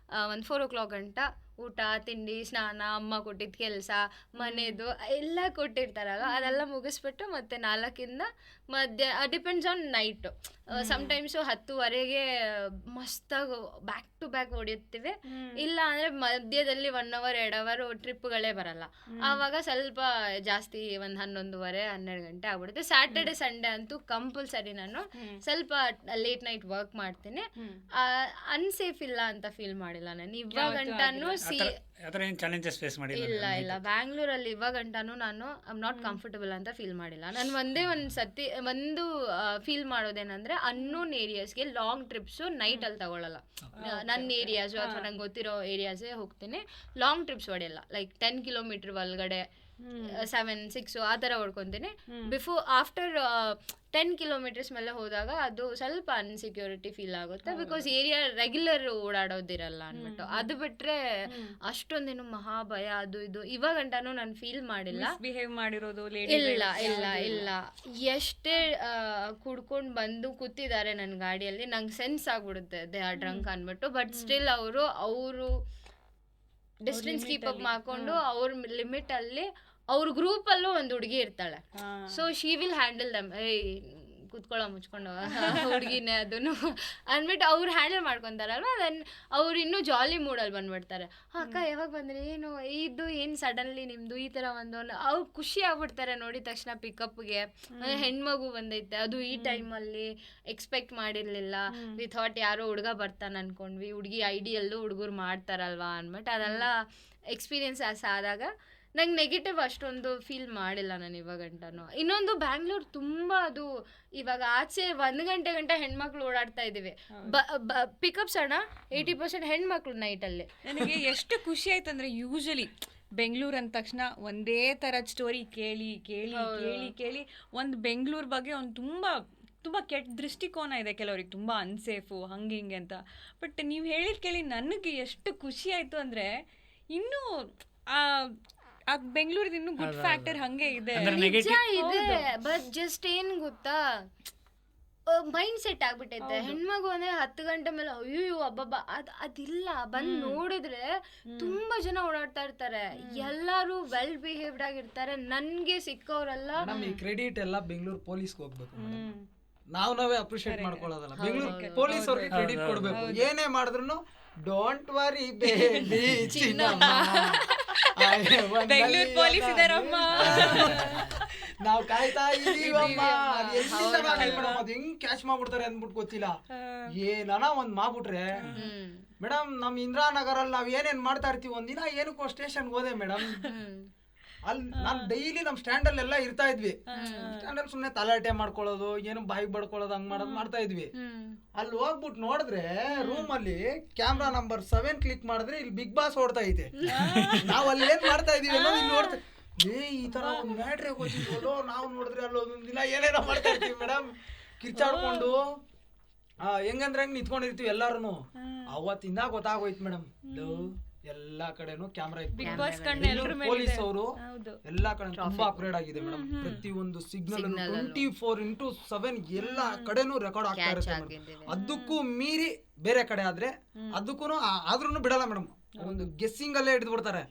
4 o'clock ಗಂಟ ಊಟ ತಿಂಡಿ ಸ್ನಾನ, ಅಮ್ಮ ಕೊಟ್ಟಿದ್ದ ಕೆಲಸ ಮನೆದು ಎಲ್ಲ ಕೊಟ್ಟಿರ್ತಾರಲ್ಲ, ಅದೆಲ್ಲ ಮುಗಿಸ್ಬಿಟ್ಟು ಮತ್ತೆ 4ರಿಂದ ಡಿಪೆಂಡ್ಸ್ ಆನ್ ನೈಟು. ಸಮ್ಟೈಮ್ಸು 10:30ಗೆ ಮಸ್ತಾಗಿ ಬ್ಯಾಕ್ ಟು ಬ್ಯಾಕ್ ಹೊಡೆಯುತ್ತೀವಿ. ಇಲ್ಲ ಅಂದರೆ ಮಧ್ಯದಲ್ಲಿ 1 hour 2 hour ಟ್ರಿಪ್ಗಳೇ ಬರಲ್ಲ. ಆವಾಗ ಸ್ವಲ್ಪ ಜಾಸ್ತಿ, ಒಂದು 11:30-12 ಗಂಟೆ ಆಗ್ಬಿಡುತ್ತೆ. ಸ್ಯಾಟರ್ಡೆ ಸಂಡೇ ಅಂತೂ ಕಂಪಲ್ಸರಿ ನಾನು ಸ್ವಲ್ಪ ಲೇಟ್ ನೈಟ್ ವರ್ಕ್ ಮಾಡ್ತೀನಿ. ಅನ್ಸೇಫ್ ಇಲ್ಲ ಅಂತ ಫೀಲ್ ಮಾಡಿಲ್ಲ ನಾನು ಇವಾಗಂಟಾನು. ಇಲ್ಲ ಬ್ಯಾಂಗ್ಳೂರಲ್ಲಿ ಇವಾಗಂಟಾನು ನಾನು ಐ ಆಮ್ ನಾಟ್ ಕಂಫರ್ಟಬಲ್ ಅಂತ ಫೀಲ್ ಮಾಡಿಲ್ಲ. ನಾನು ಒಂದು ಫೀಲ್ ಮಾಡೋದೇನಂದ್ರೆ ಅನ್ನೋನ್ ಏರಿಯಾಸ್ಗೆ ಲಾಂಗ್ ಟ್ರಿಪ್ಸು ನೈಟಲ್ಲಿ ತಗೊಳ್ಳಲ್ಲ. ನನ್ನ ಏರಿಯಾಸು ಅಥವಾ ನಂಗೆ ಗೊತ್ತಿರೋ ಏರಿಯಾಸೇ ಹೋಗ್ತೀನಿ. ಲಾಂಗ್ ಟ್ರಿಪ್ಸ್ ಹೊಡೆಯಲ್ಲ, ಲೈಕ್ 10 kilometer ಒಳಗಡೆ 7-6 ಆ ಥರ ಹೊಡ್ಕೊತೀನಿ. ಆಫ್ಟರ್ 10 kilometers ಮೇಲೆ ಹೋದಾಗ ಅದು ಸ್ವಲ್ಪ ಅನ್ಸೆಕ್ಯೂರಿಟಿ ಫೀಲ್ ಆಗುತ್ತೆ, ಬಿಕಾಸ್ ಏರಿಯಾ ರೆಗ್ಯುಲರ್ ಓಡಾಡೋದಿರಲ್ಲ ಅಂದ್ಬಿಟ್ಟು. ಅದು ಬಿಟ್ರೆ ಅಷ್ಟೊಂದೇನು ಮಹಾಭಯ ಅದು ಇದು ಇವಾಗಂಟಾನು ನಾನು ಫೀಲ್ ಮಾಡಿಲ್ಲ. ಬಿಹೇವ್ ಮಾಡಿರೋದು ಇಲ್ಲ ಎಷ್ಟೇ ಕುಡ್ಕೊಂಡು ಬಂದು ಕೂತಿದ್ದಾರೆ ನನ್ನ ಗಾಡಿಯಲ್ಲಿ, ನಂಗೆ ಸೆನ್ಸ್ ಆಗ್ಬಿಡುತ್ತೆ ದೇ ಆರ್ ಡ್ರಂಕ್ ಅಂದ್ಬಿಟ್ಟು. ಬಟ್ ಸ್ಟಿಲ್ ಅವರು ಡಿಸ್ಟೆನ್ಸ್ ಕೀಪ್ ಅಪ್ ಮಾಡ್ಕೊಂಡು ಅವ್ರ ಲಿಮಿಟ್ ಅಲ್ಲಿ, ಅವ್ರ ಗ್ರೂಪ್ ಅಲ್ಲೂ ಒಂದು ಹುಡುಗಿ ಇರ್ತಾಳೆ. ಸೊ ಶಿ ವಿಲ್ ಹ್ಯಾಂಡಲ್ ದಮ್. ಕೂತ್ಕೊಳ್ಳೋ ಮುಚ್ಕೊಂಡು ಹುಡುಗಿನೇ ಅದನ್ನು ಅಂದ್ಬಿಟ್ಟು ಅವ್ರು ಹ್ಯಾಂಡಲ್ ಮಾಡ್ಕೊತಾರಲ್ವ, ದೆನ್ ಅವ್ರು ಇನ್ನೂ ಜಾಲಿ ಮೂಡಲ್ಲಿ ಬಂದ್ಬಿಡ್ತಾರೆ. ಅಕ್ಕ ಯಾವಾಗ ಬಂದರೆ ಏನು ಇದು ಏನು ಸಡನ್ಲಿ ನಿಮ್ಮದು ಈ ಥರ ಅವ್ರು ಖುಷಿ ಆಗ್ಬಿಡ್ತಾರೆ ನೋಡಿದ ತಕ್ಷಣ ಪಿಕಪ್ಗೆ. ಹೆಣ್ಮಗು ಬಂದೈತೆ, ಅದು ಈ ಟೈಮಲ್ಲಿ ಎಕ್ಸ್ಪೆಕ್ಟ್ ಮಾಡಿರಲಿಲ್ಲ. ವಿ ಥಾಟ್ ಯಾರೋ ಹುಡುಗ ಬರ್ತಾನೆ ಅಂದ್ಕೊಂಡ್ವಿ, ಹುಡುಗಿ ಐಡಿಯಲ್ಲೂ ಹುಡುಗರು ಮಾಡ್ತಾರಲ್ವಾ ಅಂದ್ಬಿಟ್ಟು ಅದೆಲ್ಲ ಎಕ್ಸ್ಪೀರಿಯನ್ಸ್ ಆದಾಗ ನಂಗೆ ನೆಗೆಟಿವ್ ಅಷ್ಟೊಂದು ಫೀಲ್ ಮಾಡಿಲ್ಲ ನಾನು ಇವಾಗಂಟಾನು. ಇನ್ನೊಂದು ಬ್ಯಾಂಗ್ಳೂರು ತುಂಬ ಅದು ಇವಾಗ ಆಚೆ 1 ಗಂಟೆ ಹೆಣ್ಮಕ್ಳು ಓಡಾಡ್ತಾ ಇದ್ದೀವಿ. ಪಿಕಪ್ಸ್ ಅಣ್ಣ 80% ಹೆಣ್ಮಕ್ಳು ನೈಟಲ್ಲಿ. ನನಗೆ ಎಷ್ಟು ಖುಷಿ ಆಯ್ತು ಅಂದರೆ, ಯೂಶಲಿ ಬೆಂಗಳೂರು ಅಂದ ತಕ್ಷಣ ಒಂದೇ ಥರದ ಸ್ಟೋರಿ ಕೇಳಿ ಒಂದು ಬೆಂಗಳೂರು ಬಗ್ಗೆ ಒಂದು ತುಂಬ ಕೆಟ್ಟ ದೃಷ್ಟಿಕೋನ ಇದೆ ಕೆಲವ್ರಿಗೆ, ತುಂಬ ಅನ್ಸೇಫು ಹಂಗೆ ಹಿಂಗೆ ಅಂತ. ಬಟ್ ನೀವು ಹೇಳಿದ ಕೇಳಿ ನನಗೆ ಎಷ್ಟು ಖುಷಿ ಆಯಿತು ಅಂದರೆ, ಇನ್ನೂ ಆ ಬೆಂಗಳೂರಿನ ಇನ್ನೂ ಗುಡ್ ಫ್ಯಾಕ್ಟರ್ ಹಂಗೆ ಇದೆ. ನಿಜ ಇದೆ, ಬಟ್ ಜಸ್ಟ್ ಏನು ಗೊತ್ತಾ, ಮೈಂಡ್ ಸೆಟ್ ಆಗ್ಬಿಟ್ಟೈತೆ. ಹೆಣ್ಮಗು ಅಂದ್ರೆ 10 ಗಂಟೆ ಮೇಲೆ ಅಯ್ಯೋ ಅಬ್ಬಬ್ಬ ಅದಿಲ್ಲ. ಬಂದ್ ನೋಡಿದ್ರೆ ತುಂಬಾ ಜನ ಓಡಾಡ್ತಾ ಇರ್ತಾರೆ, ಎಲ್ಲಾರು ವೆಲ್ ಬಿಹೇವ್ಡ್ ಆಗಿರ್ತಾರೆ. ನನ್ಗೆ ಸಿಕ್ಕವ್ರೆಲ್ಲ ಈ ಕ್ರೆಡಿಟ್ ಎಲ್ಲ ಬೆಂಗಳೂರು ಪೊಲೀಸ್ಗೆ ಹೋಗ್ಬೇಕು ಮೇಡಮ್. ನಾವೇ ಅಪ್ರಿಶಿಯೇಟ್ ಮಾಡ್ಕೊಳ್ಳೋದಲ್ಲ, ಬೆಂಗಳೂರು ಪೊಲೀಸ್ ಅವ್ರಿಗೆ ಕ್ರೆಡಿಟ್ ಕೊಡ್ಬೇಕು. ಏನೇ ಮಾಡಿದ್ರು ಡೋಂಟ್ ವರಿ ಬೇಬಿ ಚಿನ್ನಮ್ಮ, ಬೆಂಗಳೂರು ಪೊಲೀಸ್ ಇದಾರಮ್ಮ, ನಾವ್ ಕಾಯ್ತಾ ಇದೀವಮ್ಮ. ಅದ್ ಹೆಂಗ್ ಕ್ಯಾಚ್ ಮಾಡ್ಬಿಡ್ತಾರೆ ಅಂದ್ಬಿಟ್ಟು ಗೊತ್ತಿಲ್ಲ. ಏನನ ಒಂದ್ ಮಾಡ್ಬಿಟ್ರೆ ಮೇಡಮ್, ನಮ್ ಇಂದಿರಾನಗರಲ್ಲಿ ನಾವ್ ಏನೇನ್ ಮಾಡ್ತಾ ಇರ್ತೀವಿ. ಒಂದಿನ ಏನಕ್ಕೋ ಸ್ಟೇಷನ್ಗೆ ಹೋದೆ ಮೇಡಮ್, ಅಲ್ಲಿ ನಾನ್ ಡೈಲಿ ನಮ್ ಸ್ಟ್ಯಾಂಡ್ ಅಲ್ಲಿ ಎಲ್ಲ ಇರ್ತಾ ಇದ್ವಿ. ಸ್ಟ್ಯಾಂಡ್ ಅಲ್ಲಿ ಸುಮ್ನೆ ತಲಾಟೆ ಮಾಡ್ಕೊಳ್ಳೋದು, ಏನು ಬಾಯಿಗೆ ಬಡ್ಕೊಳ್ಳೋದು, ಹಂಗ್ ಮಾಡೋದು ಮಾಡ್ತಾ ಇದ್ವಿ. ಅಲ್ಲಿ ಹೋಗ್ಬಿಟ್ಟು ನೋಡಿದ್ರೆ ರೂಮ್ ಅಲ್ಲಿ ಕ್ಯಾಮ್ರಾ ನಂಬರ್ 7 ಕ್ಲಿಕ್ ಮಾಡಿದ್ರೆ ಇಲ್ಲಿ ಬಿಗ್ ಬಾಸ್ ಓಡ್ತಾ ಐತೆ. ನಾವ್ ಅಲ್ಲಿ ಏನ್ ಮಾಡ್ತಾ ಇದೀವಿ ಅನ್ನೋದು ಇಲ್ಲಿ ನೋಡ್ತಾ, ಈ ತರ ಒಂದ್ ಮ್ಯಾಟ್ರೆ ಗೊತ್ತಿದ್ವಲ್ಲೋ. ನಾವು ನೋಡಿದ್ರೆ ಅಲ್ಲಿ ಒಂದೊಂದ್ ದಿನ ಏನೇನೋ ಮಾಡ್ತಾ ಇರ್ತೀವಿ ಮೇಡಮ್, ಕಿರ್ಚಾಡ್ಕೊಂಡು ಹೆಂಗಂದ್ರೆ ಹೆಂಗ್ ನಿಂತ್ಕೊಂಡಿರ್ತೀವಿ ಎಲ್ಲಾರು. ಅವತ್ತಿಂದ ಗೊತ್ತಾಗೋಯ್ತು ಮೇಡಮ್, ಎಲ್ಲಾ ಕಡೆನೂ ಕ್ಯಾಮ್ರಾ ಪೊಲೀಸ್ ಅವರು ಎಲ್ಲಾ ಕಡೆ ತುಂಬಾ ಅಪ್ಗ್ರೇಡ್ ಆಗಿದೆ ಮೇಡಮ್. ಪ್ರತಿಯೊಂದು ಸಿಗ್ನಲ್ 24/7 ಎಲ್ಲಾ ಕಡೆನೂ ರೆಕಾರ್ಡ್ ಆಗ್ತಾ ಇರುತ್ತೆ ಮೇಡಮ್. ಅದಕ್ಕೂ ಮೀರಿ ಬೇರೆ ಕಡೆ ಆದ್ರೆ ಅದಕ್ಕೂ ಆದ್ರೂ ಬಿಡಲ್ಲ ಮೇಡಮ್, ಒಂದು ಗೆಸ್ಸಿಂಗ್ ಅಲ್ಲೇ ಹಿಡಿದು ಬಿಡ್ತಾರೆ.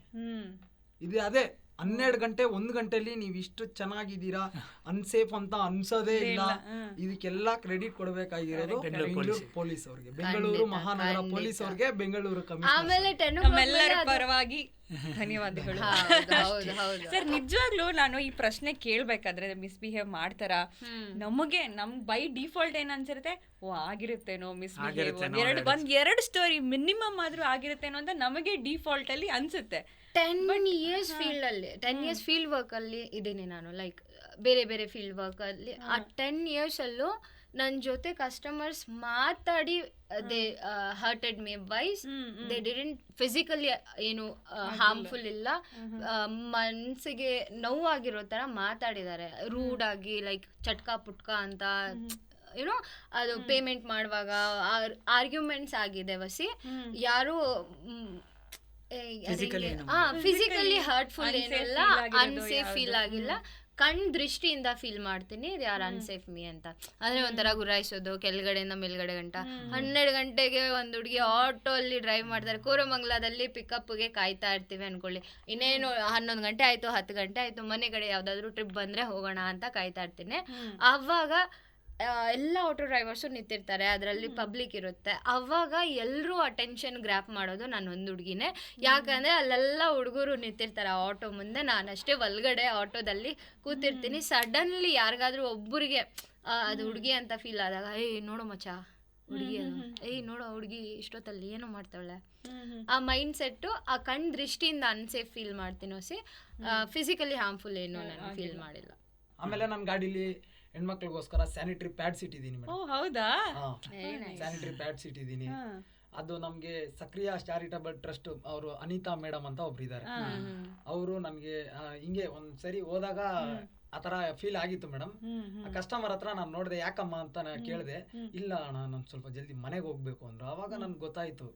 ಇದು ಅದೇ 12 ಗಂಟೆ 1 ಗಂಟೆಲಿ ನೀವ್ ಇಷ್ಟು ಚೆನ್ನಾಗಿದ್ದೀರಾ, ಅನ್ಸೇಫ್ ಅಂತ ಅನ್ಸೋದೇ ಇಲ್ಲ. ಇದಕ್ಕೆಲ್ಲ ಕ್ರೆಡಿಟ್ ಕೊಡ್ಬೇಕಾಗಿರೋದು ಬೆಂಗಳೂರು ಪೊಲೀಸ್ ಅವ್ರಿಗೆ, ಬೆಂಗಳೂರು ಮಹಾನಗರ ಪೊಲೀಸ್ ಅವ್ರಿಗೆ, ಬೆಂಗಳೂರು ಕಮಿಷನರ್ ನಮ್ಮೆಲ್ಲರ ಪರವಾಗಿ ಧನ್ಯವಾದಗಳು ಸರ್. ನಿಜವಾಗ್ಲೂ ನಾನು ಈ ಪ್ರಶ್ನೆ ಕೇಳ್ಬೇಕಾದ್ರೆ ಮಿಸ್ಬಿಹೇವ್ ಮಾಡ್ತಾರ, ನಮ್ ಬೈ ಡಿಫಾಲ್ಟ್ ಏನ್ ಅನ್ಸಿರುತ್ತೆ, ಓ ಆಗಿರುತ್ತೇನೋ ಮಿಸ್ಬಿಹೇವ್, ಎರಡು ಸ್ಟೋರಿ ಮಿನಿಮಮ್ ಆದ್ರೂ ಆಗಿರುತ್ತೇನೋ ಅಂತ ನಮಗೆ ಡಿಫಾಲ್ಟ್ ಅಲ್ಲಿ ಅನ್ಸುತ್ತೆ. 10 ಇಯರ್ಸ್ ಫೀಲ್ಡ್ ಅಲ್ಲಿ 10 ಇಯರ್ಸ್ ಫೀಲ್ಡ್ ವರ್ಕ್ ಅಲ್ಲಿ ಇದ್ದೀನಿ ನಾನು. ಲೈಕ್ ಬೇರೆ ಬೇರೆ ಫೀಲ್ಡ್ ವರ್ಕ್ ಅಲ್ಲಿ ಆ 10 ಇಯರ್ಸ್ ಅಲ್ಲೂ ನನ್ನ ಜೊತೆ ಕಸ್ಟಮರ್ಸ್ ಮಾತಾಡಿ they hurted me wise. They didn't physically ಏನು ಹಾರ್ಮ್ಫುಲ್ ಇಲ್ಲ, ಮನ್ಸಿಗೆ ನೋವಾಗಿರೋ ಥರ ಮಾತಾಡಿದ್ದಾರೆ. ರೂಡ್ ಆಗಿ ಲೈಕ್ ಚಟ್ಕಾ ಪುಟ್ಕ ಅಂತ ಏನೋ ಅದು ಪೇಮೆಂಟ್ ಮಾಡುವಾಗ ಆರ್ಗ್ಯುಮೆಂಟ್ಸ್ ಆಗಿದೆ ವಸಿ. ಯಾರು ಫಿಸಿಕಲಿ ಹರ್ಟ್ಫುಲ್ ಏನಿಲ್ಲ, ಅನ್ಸೇಫ್ ಫೀಲ್ ಆಗಿಲ್ಲ. ಕಣ್ ದೃಷ್ಟಿಯಿಂದ ಫೀಲ್ ಮಾಡ್ತೀನಿ ಇದು ಯಾರು ಅನ್ಸೇಫ್ ಮೀ ಅಂತ. ಅಂದ್ರೆ ಒಂಥರ ಗುರಾಯಿಸೋದು ಕೆಳಗಡೆಯಿಂದ ಮೇಲ್ಗಡೆ ಗಂಟ. 12 ಗಂಟೆಗೆ ಒಂದು ಹುಡುಗಿ ಆಟೋ ಅಲ್ಲಿ ಡ್ರೈವ್ ಮಾಡ್ತಾರೆ, ಕೋರಮಂಗಲದಲ್ಲಿ ಪಿಕಪ್ಗೆ ಕಾಯ್ತಾ ಇರ್ತೀವಿ ಅನ್ಕೊಳ್ಳಿ. ಇನ್ನೇನು 11 ಗಂಟೆ ಆಯ್ತು, 10 ಗಂಟೆ ಆಯ್ತು, ಮನೆ ಕಡೆ ಯಾವ್ದಾದ್ರು ಟ್ರಿಪ್ ಬಂದ್ರೆ ಹೋಗೋಣ ಅಂತ ಕಾಯ್ತಾ ಇರ್ತೀನಿ. ಅವಾಗ ಎಲ್ಲ ಆಟೋ ಡ್ರೈವರ್ಸು ನಿಂತಿರ್ತಾರೆ, ಅದರಲ್ಲಿ ಪಬ್ಲಿಕ್ ಇರುತ್ತೆ. ಅವಾಗ ಎಲ್ಲರೂ ಅಟೆನ್ಷನ್ ಗ್ರ್ಯಾಪ್ ಮಾಡೋದು ನಾನು ಒಂದು ಹುಡುಗಿನೇ. ಯಾಕಂದರೆ ಅಲ್ಲೆಲ್ಲ ಹುಡುಗರು ನಿಂತಿರ್ತಾರೆ ಆಟೋ ಮುಂದೆ, ನಾನಷ್ಟೇ ಒಳಗಡೆ ಆಟೋದಲ್ಲಿ ಕೂತಿರ್ತೀನಿ. ಸಡನ್ಲಿ ಯಾರಿಗಾದ್ರೂ ಒಬ್ಬರಿಗೆ ಅದು ಹುಡುಗಿ ಅಂತ ಫೀಲ್ ಆದಾಗ, ಏಯ್ ನೋಡೋ ಮಚ್ಚ ಹುಡುಗಿ ಅದು, ಏಯ್ ನೋಡೋ ಹುಡುಗಿ ಇಷ್ಟೊತ್ತಲ್ಲಿ ಏನೋ ಮಾಡ್ತಾಳೆ, ಆ ಮೈಂಡ್ ಸೆಟ್ಟು ಆ ಕಣ್ ದೃಷ್ಟಿಯಿಂದ ಅನ್ಸೇಫ್ ಫೀಲ್ ಮಾಡ್ತೀನಿ ಹೊಸಿ. ಫಿಸಿಕಲಿ ಹಾರ್ಮ್ಫುಲ್ ಏನು ನಾನು ಫೀಲ್ ಮಾಡಿಲ್ಲ. ಆಮೇಲೆ ನನ್ನ ಗಾಡೀಲಿ ಹೆಣ್ಮಕ್ಳಿಗೋಸ್ಕರ ಸ್ಯಾನಿಟರಿ ಪ್ಯಾಡ್ಸ್ ಇಟ್ಟಿದ್ದೀನಿ ಮೇಡಮ್. ಹೌದಾ? ಸ್ಯಾನಿಟರಿ ಪ್ಯಾಡ್ಸ್ ಇಟ್ಟಿದ್ದೀನಿ. ಅದು ನಮ್ಗೆ ಸಕ್ರಿಯ ಚಾರಿಟಬಲ್ ಟ್ರಸ್ಟ್ ಅವರು ಅನಿತಾ ಮೇಡಮ್ ಅಂತ ಒಬ್ರು ಇದ್ದಾರೆ. ಅವರು ನನ್ಗೆ ಹಿಂಗೆ ಒಂದ್ಸರಿ ಹೋದಾಗ ಆತರ ಫೀಲ್ ಆಗಿತ್ತು ಮೇಡಮ್. ಕಸ್ಟಮರ್ ಹತ್ರ ನಾನು ನೋಡಿದೆ, ಯಾಕಮ್ಮ ಅಂತ ನಾನು ಕೇಳಿದೆ. ಇಲ್ಲ ಅಣ್ಣ ನಾನು ಸ್ವಲ್ಪ ಜಲ್ದಿ ಮನೆಗೆ ಹೋಗ್ಬೇಕು ಅಂದ್ರು. ಅವಾಗ ನನ್ಗೆ ಗೊತ್ತಾಯ್ತು.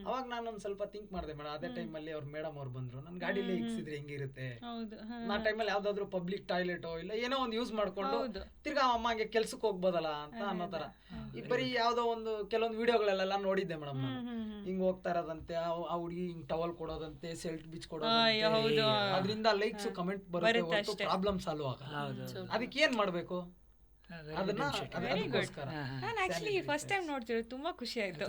ಅವಾಗ ನಾನು ಒಂದ್ ಸ್ವಲ್ಪ ಥಿಂಕ್ ಮಾಡಿದೆ ಮೇಡಮ್. ಅದೇ ಟೈಮಲ್ಲಿ ಅವ್ರ ಮೇಡಮ್ ಅವ್ರು ಬಂದ್ರು, ನನ್ ಗಾಡಿಲೇ ಇಕ್ಸಿದ್ರೆ ಹೆಂಗಿರುತ್ತೆ. ನಾ ಟೈಮಲ್ಲಿ ಯಾವ್ದಾದ್ರು ಪಬ್ಲಿಕ್ ಟಾಯ್ಲೆಟ್ ಇಲ್ಲ ಏನೋ ಒಂದು ಯೂಸ್ ಮಾಡ್ಕೊಂಡು ತಿರ್ಗಾ ಅಮ್ಮಗೆ ಕೆಲ್ಸಕ್ಕೆ ಹೋಗ್ಬೋದಲ್ಲ ಅಂತ ಅನ್ನೋ ತರ. ಈ ಬರೀ ಯಾವ್ದೋ ಒಂದು ಕೆಲವೊಂದು ವಿಡಿಯೋಗಳೆಲ್ಲ ನೋಡಿದ್ದೆ ಮೇಡಮ್. ನಾನು ಹಿಂಗ್ ಹೋಗ್ತಾ ಇರೋದಂತೆ, ಆ ಹುಡುಗಿ ಹಿಂಗ್ ಟವಲ್ ಕೊಡೋದಂತೆ, ಸೆಲ್ಟ್ ಬಿಚ್ ಕೊಡೋದಂತೆ, ಅದರಿಂದ ಲೈಕ್ಸ್ ಕಮೆಂಟ್ ಬರುತ್ತೆ, ಪ್ರಾಬ್ಲಮ್ ಸಾಲ್ವ್ ಆಗಲ್ಲ. ಅದಕ್ಕೆ ಏನ್ ಮಾಡ್ಬೇಕು? ನಾನು ಆಕ್ಚುಲಿ ಫಸ್ಟ್ ಟೈಮ್ ನೋಡ್ತಿರೋದು, ತುಂಬಾ ಖುಷಿ ಆಯ್ತು.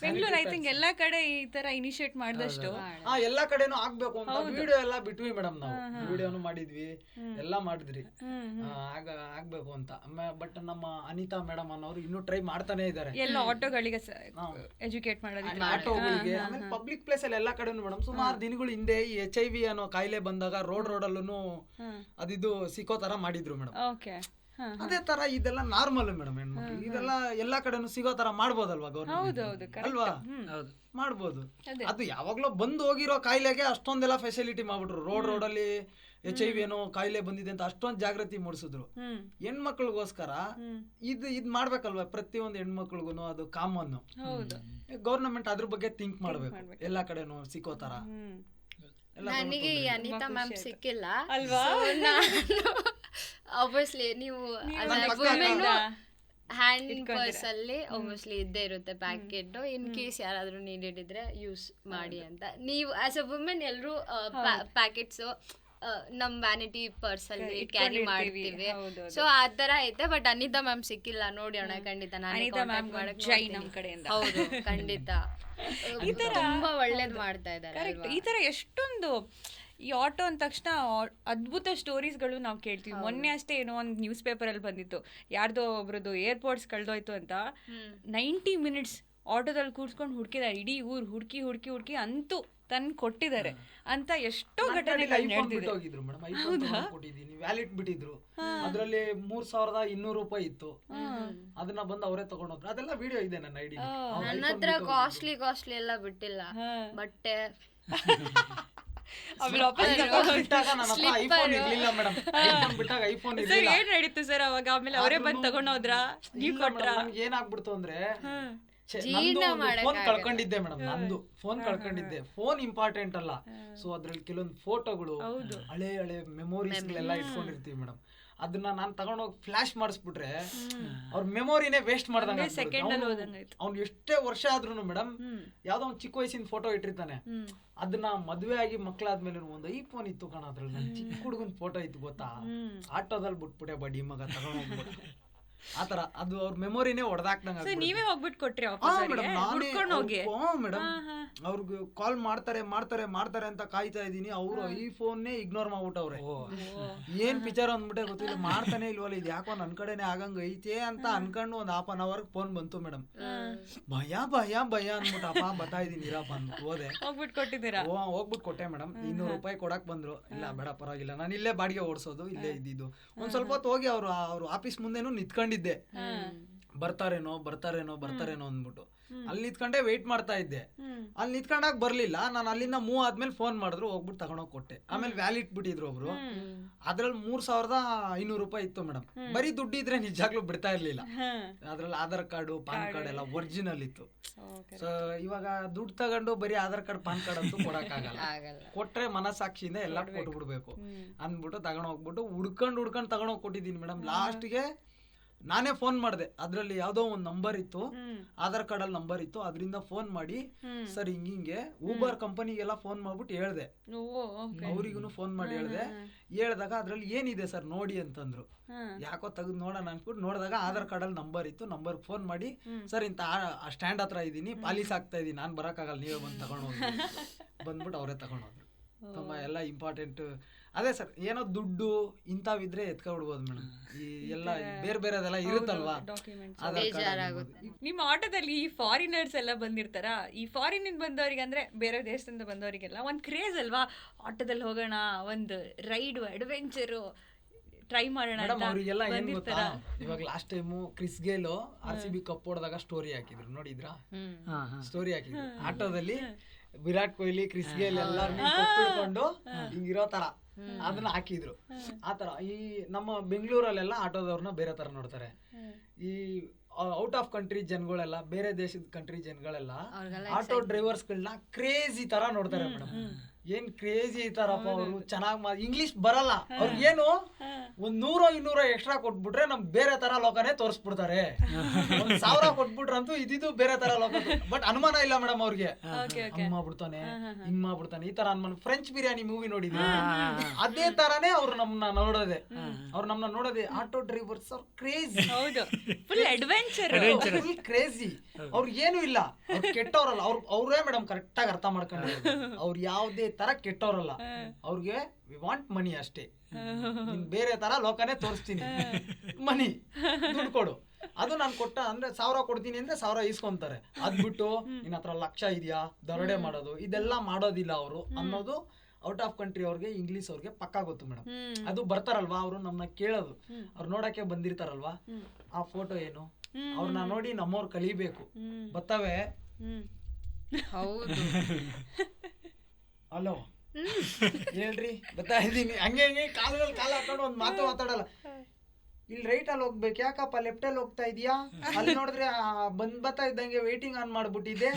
ಬೆಂಗಳೂರು ಐ ಥಿಂಕ್ ಎಲ್ಲಾ ಕಡೆ ಈ ತರ ಇನಿಶಿಯೇಟ್ ಮಾಡಿದಷ್ಟು ಎಲ್ಲಾ ಕಡೆನೂ ಆಗ್ಬೇಕು ಅಂತ ವಿಡಿಯೋ ಎಲ್ಲ ಬಿಟ್ವಿ ಮೇಡಮ್. ನಾವು ವಿಡಿಯೋನು ಮಾಡಿದ್ವಿ, ಎಲ್ಲಾ ಮಾಡಿದ್ರಿ, ಆಗ್ಬೇಕು ಅಂತ. ಬಟ್ ನಮ್ಮ ಅನಿತಾ ಮೇಡಮ್ ಅನ್ನೋರು ಇನ್ನೂ ಟ್ರೈ ಮಾಡ್ತಾನೆ ಇದಾರೆ. ಎಲ್ಲ ಆಟೋಗಳಿಗೆ ಎಜುಕೇಟ್ ಮಾಡೋದಕ್ಕೆ, ಆಟೋಗಳಿಗೆ, ಆಮೇಲೆ ಪಬ್ಲಿಕ್ ಪ್ಲೇಸ್ ಅಲ್ಲಿ ಎಲ್ಲಾ ಕಡೆನೂ ಮೇಡಮ್. ಸುಮಾರು ದಿನಗಳು ಹಿಂದೆ ಈ HIV ಅನ್ನೋ ಕಾಯಿಲೆ ಬಂದಾಗ ರೋಡಲ್ಲೂ ಅದಿದು ಸಿಕ್ಕೋ ತರ ಮಾಡಿದ್ರು ಮೇಡಮ್. ಅದೇ ತರ ಇದೆಲ್ಲ ನಾರ್ಮಲ್ ಮೇಡಮ್. ಹೆಣ್ಮಕ್ಳು ಇದೆಲ್ಲ ಎಲ್ಲಾ ಕಡೆನೂ ಸಿಗೋ ತರ ಮಾಡ್ಬೋದಲ್ವಾ ಗೌರ್ಮೆಂಟ್ ಅಲ್ವಾ? ಮಾಡ್ಬೋದು. ಅದು ಯಾವಾಗ್ಲೋ ಬಂದು ಹೋಗಿರೋ ಕಾಯಿಲೆಗೆ ಅಷ್ಟೊಂದೆಲ್ಲ ಫೆಸಿಲಿಟಿ ಮಾಡ್ಬಿಟ್ರು. ರೋಡಲ್ಲಿ HIV ಏನೋ ಕಾಯಿಲೆ ಬಂದಿದೆ ಅಂತ ಅಷ್ಟೊಂದು ಜಾಗೃತಿ ಮೂಡಿಸಿದ್ರು. ಹೆಣ್ಮಕ್ಳಿಗೋಸ್ಕರ ಇದ್ ಮಾಡ್ಬೇಕಲ್ವಾ? ಪ್ರತಿಯೊಂದು ಹೆಣ್ಮಕ್ಳಿಗೂ ಅದು ಕಾಮನ್. ಗೌರ್ಮೆಂಟ್ ಅದ್ರ ಬಗ್ಗೆ ಥಿಂಕ್ ಮಾಡ್ಬೇಕು, ಎಲ್ಲಾ ಕಡೆನೂ ಸಿಕ್ಕೋ ತರ. ನನಗೆ ಈ ಅನಿತಾ ಮ್ಯಾಮ್ ಸಿಕ್ಕಿಲ್ಲ ಅಲ್ವಾ? ಆಬ್ವಿಯಸ್ಲಿ ನೀವು ಹ್ಯಾಂಡ್ ಪರ್ಸ್ ಅಲ್ಲಿ ಆಬ್ವಿಯಸ್ಲಿ ಇದ್ದೇ ಇರುತ್ತೆ ಪ್ಯಾಕೆಟ್. ಇನ್ ಕೇಸ್ ಯಾರಾದ್ರೂ ನೀಡೆಡ್ ಇದ್ರೆ ಯೂಸ್ ಮಾಡಿ ಅಂತ. ನೀವು ಆಸ್ ಅ ವುಮೆನ್ ಎಲ್ಲರೂ ಪ್ಯಾಕೆಟ್ಸ್ ನಮ್ ವ್ಯಾನಿಟಿ ಪರ್ಸ್ ಅಲ್ಲಿ ಕ್ಯಾರಿ ಮಾಡ್ತೀವಿ. ಸೊ ಆ ತರ ಐತೆ. ಬಟ್ ಅನಿತಾ ಮ್ಯಾಮ್ ಸಿಕ್ಕಿಲ್ಲ ನೋಡೋಣ ಖಂಡಿತ. ನಮ್ ಕಡೆಯಿಂದ ಹೌದು ಖಂಡಿತ ತುಂಬಾ ಒಳ್ಳೇದ್ ಮಾಡ್ತಾ ಇದ್ದಾರೆ. ಈ ತರ ಎಷ್ಟೊಂದು ಈ ಆಟೋ ಅಂದ ತಕ್ಷಣ ಅದ್ಭುತ ಸ್ಟೋರೀಸ್ಗಳು ನಾವು ಕೇಳ್ತೀವಿ. ಮೊನ್ನೆ ಅಷ್ಟೇ ಏನೋ ಒಂದು ನ್ಯೂಸ್ ಪೇಪರಲ್ಲಿ ಬಂದಿತ್ತು, ಯಾರ್ದೋ ಒಬ್ರದ್ದು ಏರ್ಪೋರ್ಟ್ಸ್ ಕಳ್ದೋಯ್ತು ಅಂತ 90 ಮಿನಿಟ್ಸ್ ಆಟೋದಲ್ಲಿ ಕೂರ್ಸ್ಕೊಂಡು ಹುಡುಕಿದ್ದಾರೆ. ಇಡೀ ಊರು ಹುಡುಕಿ ಹುಡುಕಿ ಹುಡುಕಿ ಅಂತೂ ತಂದು ಕೊಟ್ಟಿದ್ದಾರೆ ಅಂತ ಎಷ್ಟೋ ಘಟನೆಗಳು ನಡೆದಿದೆ. ಕೊಟ್ಟಿದ್ದೀನಿ, ವ್ಯಾಲಿಟ್ ಬಿಟ್ಟಿದ್ರು, ಅದ್ರಲ್ಲಿ 3200 ರೂಪಾಯಿ ಇತ್ತು. ಅದನ್ನ ಬಂದು ಅವರೇ ತಗೊಂಡೋದ್ರು. ಅದೆಲ್ಲ ವಿಡಿಯೋ ಇದೆ ನನ್ನ ಐಡಿ. ನನ್ನ ಹತ್ರ ಕಾಸ್ಟ್ಲಿ ಎಲ್ಲ ಬಿಟ್ಟಿಲ್ಲ, ಬಟ್ಟೆ ಏನ್ ನಡೀತು ಸರ್ ಅವಾಗ? ಆಮೇಲೆ ಅವರೇ ಬಂದು ತಗೊಂಡೋದ್ರ, ನೀವ್ ಕೊಟ್ರ? ಏನಾಗ್ಬಿಡ್ತು ಅಂದ್ರೆ ಫೋನ್ ಕಳ್ಕೊಂಡಿದ್ದೆ ಮೇಡಮ್. ನಂದು ಫೋನ್ ಕಳ್ಕೊಂಡಿದ್ದೆ. ಫೋನ್ ಇಂಪಾರ್ಟೆಂಟ್ ಅಲ್ಲ. ಸೊ ಅದ್ರಲ್ಲಿ ಕೆಲವೊಂದು ಫೋಟೋಗಳು, ಹಳೆ ಮೆಮೊರೀಸ್ ಗಳೆಲ್ಲ ಇಟ್ಕೊಂಡಿರ್ತೀವಿ ಮೇಡಮ್. ಅದನ್ನ ನಾನು ತಗೊಂಡೋಗಿ ಫ್ಲಾಶ್ ಮಾಡಿಸ್ಬಿಟ್ರೆ ಅವ್ರ ಮೆಮೊರಿನೇ ವೇಸ್ಟ್ ಮಾಡ್ದಂಗ. ಅವ್ನು ಎಷ್ಟೇ ವರ್ಷ ಆದ್ರೂ ಮೇಡಮ್ ಯಾವ್ದೋ ಒಂದು ಚಿಕ್ಕ ವಯಸ್ಸಿನ ಫೋಟೋ ಇಟ್ಟಿರ್ತಾನೆ. ಅದನ್ನ ಮದ್ವೆ ಆಗಿ ಮಕ್ಳಾದ್ಮೇಲೆ ಒಂದು ಐಫೋನ್ ಇತ್ತು ಕಣ, ಅದ್ರಲ್ಲಿ ನನ್ ಚಿಕ್ಕ ಹುಡುಗನ್ ಫೋಟೋ ಇತ್ತು ಗೊತ್ತಾ, ಆಟೋದಲ್ಲಿ ಬಿಟ್ಬಿಟ್ಟೆ ಬಡ್ಡಿ ಮಗ ತಗೊಂಡೋಗ್ಬಿಟ್ಟು. ಆತರ ಅದು ಅವ್ರ ಮೆಮೊರಿನೇ ಹೊಡೆದಾಕ್ದಂಗ. ನೀವೇ ಹೋಗ್ಬಿಟ್ಟು ಕೊಟ್ರಿ ಮೇಡಮ್? ಅವ್ರಿಗೆ ಕಾಲ್ ಮಾಡ್ತಾರೆ ಅಂತ ಕಾಯ್ತಾ ಇದೀನಿ. ಅವ್ರು ಐಫೋನ್ನೇ ಇಗ್ನೋರ್ ಮಾಡ್ಬಿಟ್ಟವ್ರೆ. ಏನ್ ಪಿಕ್ಚರ್ ಅಂದ್ಬಿಟ್ಟೆ ಗೊತ್ತಿಲ್ಲ, ಮಾಡ್ತಾನೆ ಇಲ್ವಲ್ಲ, ಇದು ಯಾಕೋ ನನ್ ಕಡೆನೆ ಆಗಂಗ ಐತೆ ಅಂತ ಅನ್ಕೊಂಡು ಒಂದ್ ಹಾಫ್ ಅನ್ ಅವರ್ ಫೋನ್ ಬಂತು ಮೇಡಮ್. ಭಯ ಅಂದ್ಬಿಟ್ಟಪ್ಪ ಬರ್ತಾ ಇದೀನಿ ಇರಪ್ಪ ಅಂದ್ಬಿಟ್ಟು ಹೋದೆ. ಹೋಗ್ಬಿಟ್ಟು ಕೊಟ್ಟಿದ್ದೀರಾ? ಹೋಗ್ಬಿಟ್ಟು ಕೊಟ್ಟೆ ಮೇಡಮ್. 200 ರೂಪಾಯಿ ಕೊಡಕ್ ಬಂದ್ರು. ಇಲ್ಲ ಬೇಡ ಪರವಾಗಿಲ್ಲ, ನಾನು ಇಲ್ಲೇ ಬಾಡಿಗೆ ಓಡಿಸೋದು, ಇಲ್ಲೇ ಇದ್ದಿದ್ದು. ಒಂದ್ ಸ್ವಲ್ಪ ಹೊತ್ತು ಹೋಗಿ ಅವ್ರು ಆಫೀಸ್ ಮುಂದೆನೂ ನಿಂತ್ಕೊಂಡಿದ್ದೆ. ಬರ್ತಾರೇನೋ ಅಂದ್ಬಿಟ್ಟು ಅಲ್ಲಿ ನಿಂತ್ಕೊಂಡೆ ವೇಟ್ ಮಾಡ್ತಾ ಇದ್ದೆ. ಅಲ್ಲಿ ನಿಂತ್ಕೊಂಡಾಗ ಬರ್ಲಿಲ್ಲ. ನಾನು ಅಲ್ಲಿಂದ ಮೂವ್ ಆದ್ಮೇಲೆ ಫೋನ್ ಮಾಡಿದ್ರು, ಹೋಗ್ಬಿಟ್ಟು ತಗೊಂಡೋಗಿ ಕೊಟ್ಟೆ. ಆಮೇಲೆ ವ್ಯಾಲಿಟ್ ಬಿಟ್ಟಿದ್ರು ಒಬ್ರು. ಅದ್ರಲ್ಲಿ 3500 ರೂಪಾಯಿ ಇತ್ತು ಮೇಡಮ್. ಬರೀ ದುಡ್ಡು ಇದ್ರೆ ನಿಜಾಗ್ಲೂ ಬಿಡ್ತಾ ಇರ್ಲಿಲ್ಲ. ಅದ್ರಲ್ಲಿ ಆಧಾರ್ ಕಾರ್ಡು ಪಾನ್ ಕಾರ್ಡ್ ಎಲ್ಲ ಒರಿಜಿನಲ್ ಇತ್ತು. ಸೊ ಇವಾಗ ದುಡ್ಡು ತಗೊಂಡು ಬರೀ ಆಧಾರ್ ಕಾರ್ಡ್ ಪಾನ್ ಕಾರ್ಡ್ ಅಂತೂ ಕೊಡಕ್ ಆಗಲ್ಲ. ಕೊಟ್ರೆ ಮನಸ್ಸಾಕ್ಷಿಯಿಂದ ಎಲ್ಲ ಕೊಟ್ಬಿಡ್ಬೇಕು ಅಂದ್ಬಿಟ್ಟು ತಗೊಂಡೋಗ್ಬಿಟ್ಟು ಹುಡ್ಕೊಂಡು ತಗೊಂಡೋಗಿ ಕೊಟ್ಟಿದ್ದೀನಿ ಮೇಡಮ್. ಲಾಸ್ಟ್ಗೆ ನಾನೇ ಫೋನ್ ಮಾಡಿದೆ. ಅದ್ರಲ್ಲಿ ಯಾವ್ದೋ ಒಂದು ನಂಬರ್ ಇತ್ತು, ಆಧಾರ್ ಕಾರ್ಡ್ ಅಲ್ಲಿ ನಂಬರ್ ಇತ್ತು. ಅದರಿಂದ ಫೋನ್ ಮಾಡಿ ಸರ್ ಹಿಂಗೆ ಊಬರ್ ಕಂಪನಿಗೆಲ್ಲ ಫೋನ್ ಮಾಡ್ಬಿಟ್ಟು ಹೇಳ್ದೆ. ಅವ್ರಿಗೂ ಫೋನ್ ಮಾಡಿ ಹೇಳ್ದಾಗ ಅದ್ರಲ್ಲಿ ಏನಿದೆ ಸರ್ ನೋಡಿ ಅಂತಂದ್ರು. ಯಾಕೋ ತೆಗೆದು ನೋಡೋಣ ಅನ್ಬಿಟ್ಟು ನೋಡಿದಾಗ ಆಧಾರ್ ಕಾರ್ಡ್ ಅಲ್ಲಿ ನಂಬರ್ ಇತ್ತು. ನಂಬರ್ ಫೋನ್ ಮಾಡಿ ಸರ್ ಇಂತ ಸ್ಟ್ಯಾಂಡ್ ಹತ್ರ ಇದೀನಿ, ಪಾಲಿಸ್ ಆಗ್ತಾ ಇದೀನಿ, ನಾನ್ ಬರಕ್ಕಾಗಲ್ಲ, ನೀವೇ ಬಂದು ತಗೊಂಡೋಗಿ ಬಂದ್ಬಿಟ್ಟು ಅವರೇ ತಗೊಂಡೋದ್ರು. ತುಂಬ ಎಲ್ಲ ಇಂಪಾರ್ಟೆಂಟ್ ಅದೇ ಸರ್. ಏನೋ ದುಡ್ಡು ಇಂಥವಿದ್ರೆ ಎತ್ಕೊಬಿಡ್ಬೋದು ಮೇಡಮ್. ಈ ಎಲ್ಲ ಬೇರೆದೆಲ್ಲ ಇರುತ್ತಲ್ವಾ. ನಿಮ್ಮ ಆಟೋದಲ್ಲಿ ಈ ಫಾರಿನರ್ಸ್ ಎಲ್ಲ ಬಂದಿರ್ತಾರ. ಈ ಫಾರಿನ್ ಬಂದವರಿಗೆ ಅಂದ್ರೆ ಬೇರೆ ದೇಶದಿಂದ ಬಂದವರಿಗೆಲ್ಲ ಒಂದ್ ಕ್ರೇಜ್ ಅಲ್ವಾ, ಆಟೋದಲ್ಲಿ ಹೋಗೋಣ, ಒಂದು ರೈಡ್ ಅಡ್ವೆಂಚರು ಟ್ರೈ ಮಾಡೋಣ. ಅವರಿಗೆಲ್ಲ ಏನ್ ಗೊತ್ತಾ, ಇವಾಗ last time Chris Gayle RCB cup ಹೊಡೆದಾಗ ಸ್ಟೋರಿ ಹಾಕಿದ್ರು, ನೋಡಿದ್ರಾ? ಸ್ಟೋರಿ ಹಾಕಿದ್ರು ಆಟೋದಲ್ಲಿ ವಿರಾಟ್ ಕೊಹ್ಲಿ, ಕ್ರಿಸ್ ಗೇಲ್ ಎಲ್ಲಾರ್ನು ಕೊಟ್ಬಿಡ್ಕೊಂಡು ಹಿಂಗಿರೋ ತರ ಅದನ್ನ ಹಾಕಿದ್ರು. ಆತರ ಈ ನಮ್ಮ ಬೆಂಗಳೂರಲ್ಲೆಲ್ಲ ಆಟೋದವ್ರನ್ನ ಬೇರೆ ತರ ನೋಡ್ತಾರೆ. ಈ ಔಟ್ ಆಫ್ ಕಂಟ್ರಿ ಜನಗಳೆಲ್ಲ, ಬೇರೆ ದೇಶದ ಕಂಟ್ರಿ ಜನಗಳೆಲ್ಲ ಆಟೋ ಡ್ರೈವರ್ಸ್ಗಳನ್ನ ಕ್ರೇಜಿ ತರ ನೋಡ್ತಾರೆ ಮೇಡಮ್. ಏನ್ ಕ್ರೇಜಿ ಇತಾರಪ್ಪ ಅವರು, ಚೆನ್ನಾಗಿ ಇಂಗ್ಲಿಷ್ ಬರಲ್ಲ ಅವ್ರಿಗೇನು, 100-200 ಎಕ್ಸ್ಟ್ರಾ ಕೊಟ್ಬಿಟ್ರೆ ನಮ್ ಬೇರೆ ತರ ಲೋಕನೇ ತೋರಿಸ್ಬಿಡ್ತಾರೆ. 1000 ಕೊಟ್ಬಿಟ್ರಂತೂ ಇದಿದ್ದು ಬೇರೆ ತರ ಲೋಕ. ಬಟ್ ಅನುಮಾನ ಇಲ್ಲ ಮೇಡಮ್ ಅವ್ರಿಗೆ, ಹಂಗ್ ಮಾಡ್ಬಿಡ್ತಾನೆ ಹಿಂಗ್ ಮಾಡ್ಬಿಡ್ತಾನೆ ಈ ತರ ಅನುಮಾನ. ಫ್ರೆಂಚ್ ಬಿರಿಯಾನಿ ಮೂವಿ ನೋಡಿದ್ವಿ, ಅದೇ ತರಾನೇ ಅವ್ರು ನಮ್ಮನ್ನ ನೋಡೋದೆ. ಆಟೋ ಡ್ರೈವರ್ಸ್ ಅವ್ರ crazy, full adventure, full crazy. ಅವ್ರಿಗೇನು ಇಲ್ಲ, ಅವ್ರು ಕೆಟ್ಟವ್ರಲ್ಲ. ಅವ್ರೇ ಮೇಡಮ್ ಕರೆಕ್ಟ್ ಆಗಿ ಅರ್ಥ ಮಾಡ್ಕೊಂಡ್ರೆ ಅವ್ರು ಯಾವ್ದೇ ತರ ಕೆಟ್ಟವ್ರಲ್ಲ. ಅವ್ರಿಗೆ ವಿ ವಾಂಟ್ ಮನಿ ಅಷ್ಟೇ. ಬೇರೆ ತರ ಲೋಕನೇ ತೋರಿಸ್ತೀನಿ, ಮನಿ ದುಡ್ಡು ಕೊಡು. ಅದು ನಾನು ಕೊಟ್ಟ ಅಂದ್ರೆ 1000 ಕೊಡ್ತೀನಿ ಅಂದ್ರೆ 1000 ಇಸ್ಕೊಂತಾರೆ. ಅದ್ಬಿಟ್ಟು ನಿನ್ನ ಹತ್ರ 1,00,000 ಇದೆಯಾ ದರೋಡೆ ಮಾಡೋದು ಇದೆಲ್ಲ ಮಾಡೋದಿಲ್ಲ ಅವರು ಅನ್ನೋದು ಔಟ್ ಆಫ್ ಕಂಟ್ರಿ ಅವ್ರಿಗೆ, ಇಂಗ್ಲಿಷ್ ಅವ್ರಿಗೆ ಪಕ್ಕಾ ಗೊತ್ತು ಮೇಡಮ್. ಅದು ಬರ್ತಾರಲ್ವಾ ಅವರು ನಮ್ಮನ್ನ ಕೇಳೋದು, ಅವ್ರು ನೋಡಕ್ಕೆ ಬಂದಿರ್ತಾರಲ್ವಾ, ಆ ಫೋಟೋ ಏನು, ಅವ್ರನ್ನ ನೋಡಿ ನಮ್ಮವ್ರು ಕಲಿಬೇಕು. ಬರ್ತವೆ. ಹೌದು. ಹಲೋ ಹೇಳ್ರಿ, ಬರ್ತಾ ಇದ್ದೀನಿ. ಹಂಗೆ ಕಾಲಲ್ಲಿ ಕಾಲ ಹಾಕೊಂಡು ಒಂದ್ ಮಾತು ಮಾತಾಡಲ್ಲ. ಇಲ್ಲಿ ರೈಟ್ ಅಲ್ಲಿ ಹೋಗ್ಬೇಕು, ಯಾಕಪ್ಪ ಲೆಫ್ಟ್ ಅಲ್ಲಿ ಹೋಗ್ತಾ ಇದೀಯಾ? ಅಲ್ಲಿ ನೋಡಿದ್ರೆ ಬರ್ತಾ ಇದ್ದಂಗೆ ವೇಟಿಂಗ್ ಆನ್ ಮಾಡ್ಬಿಟ್ಟಿದ್ದೆ.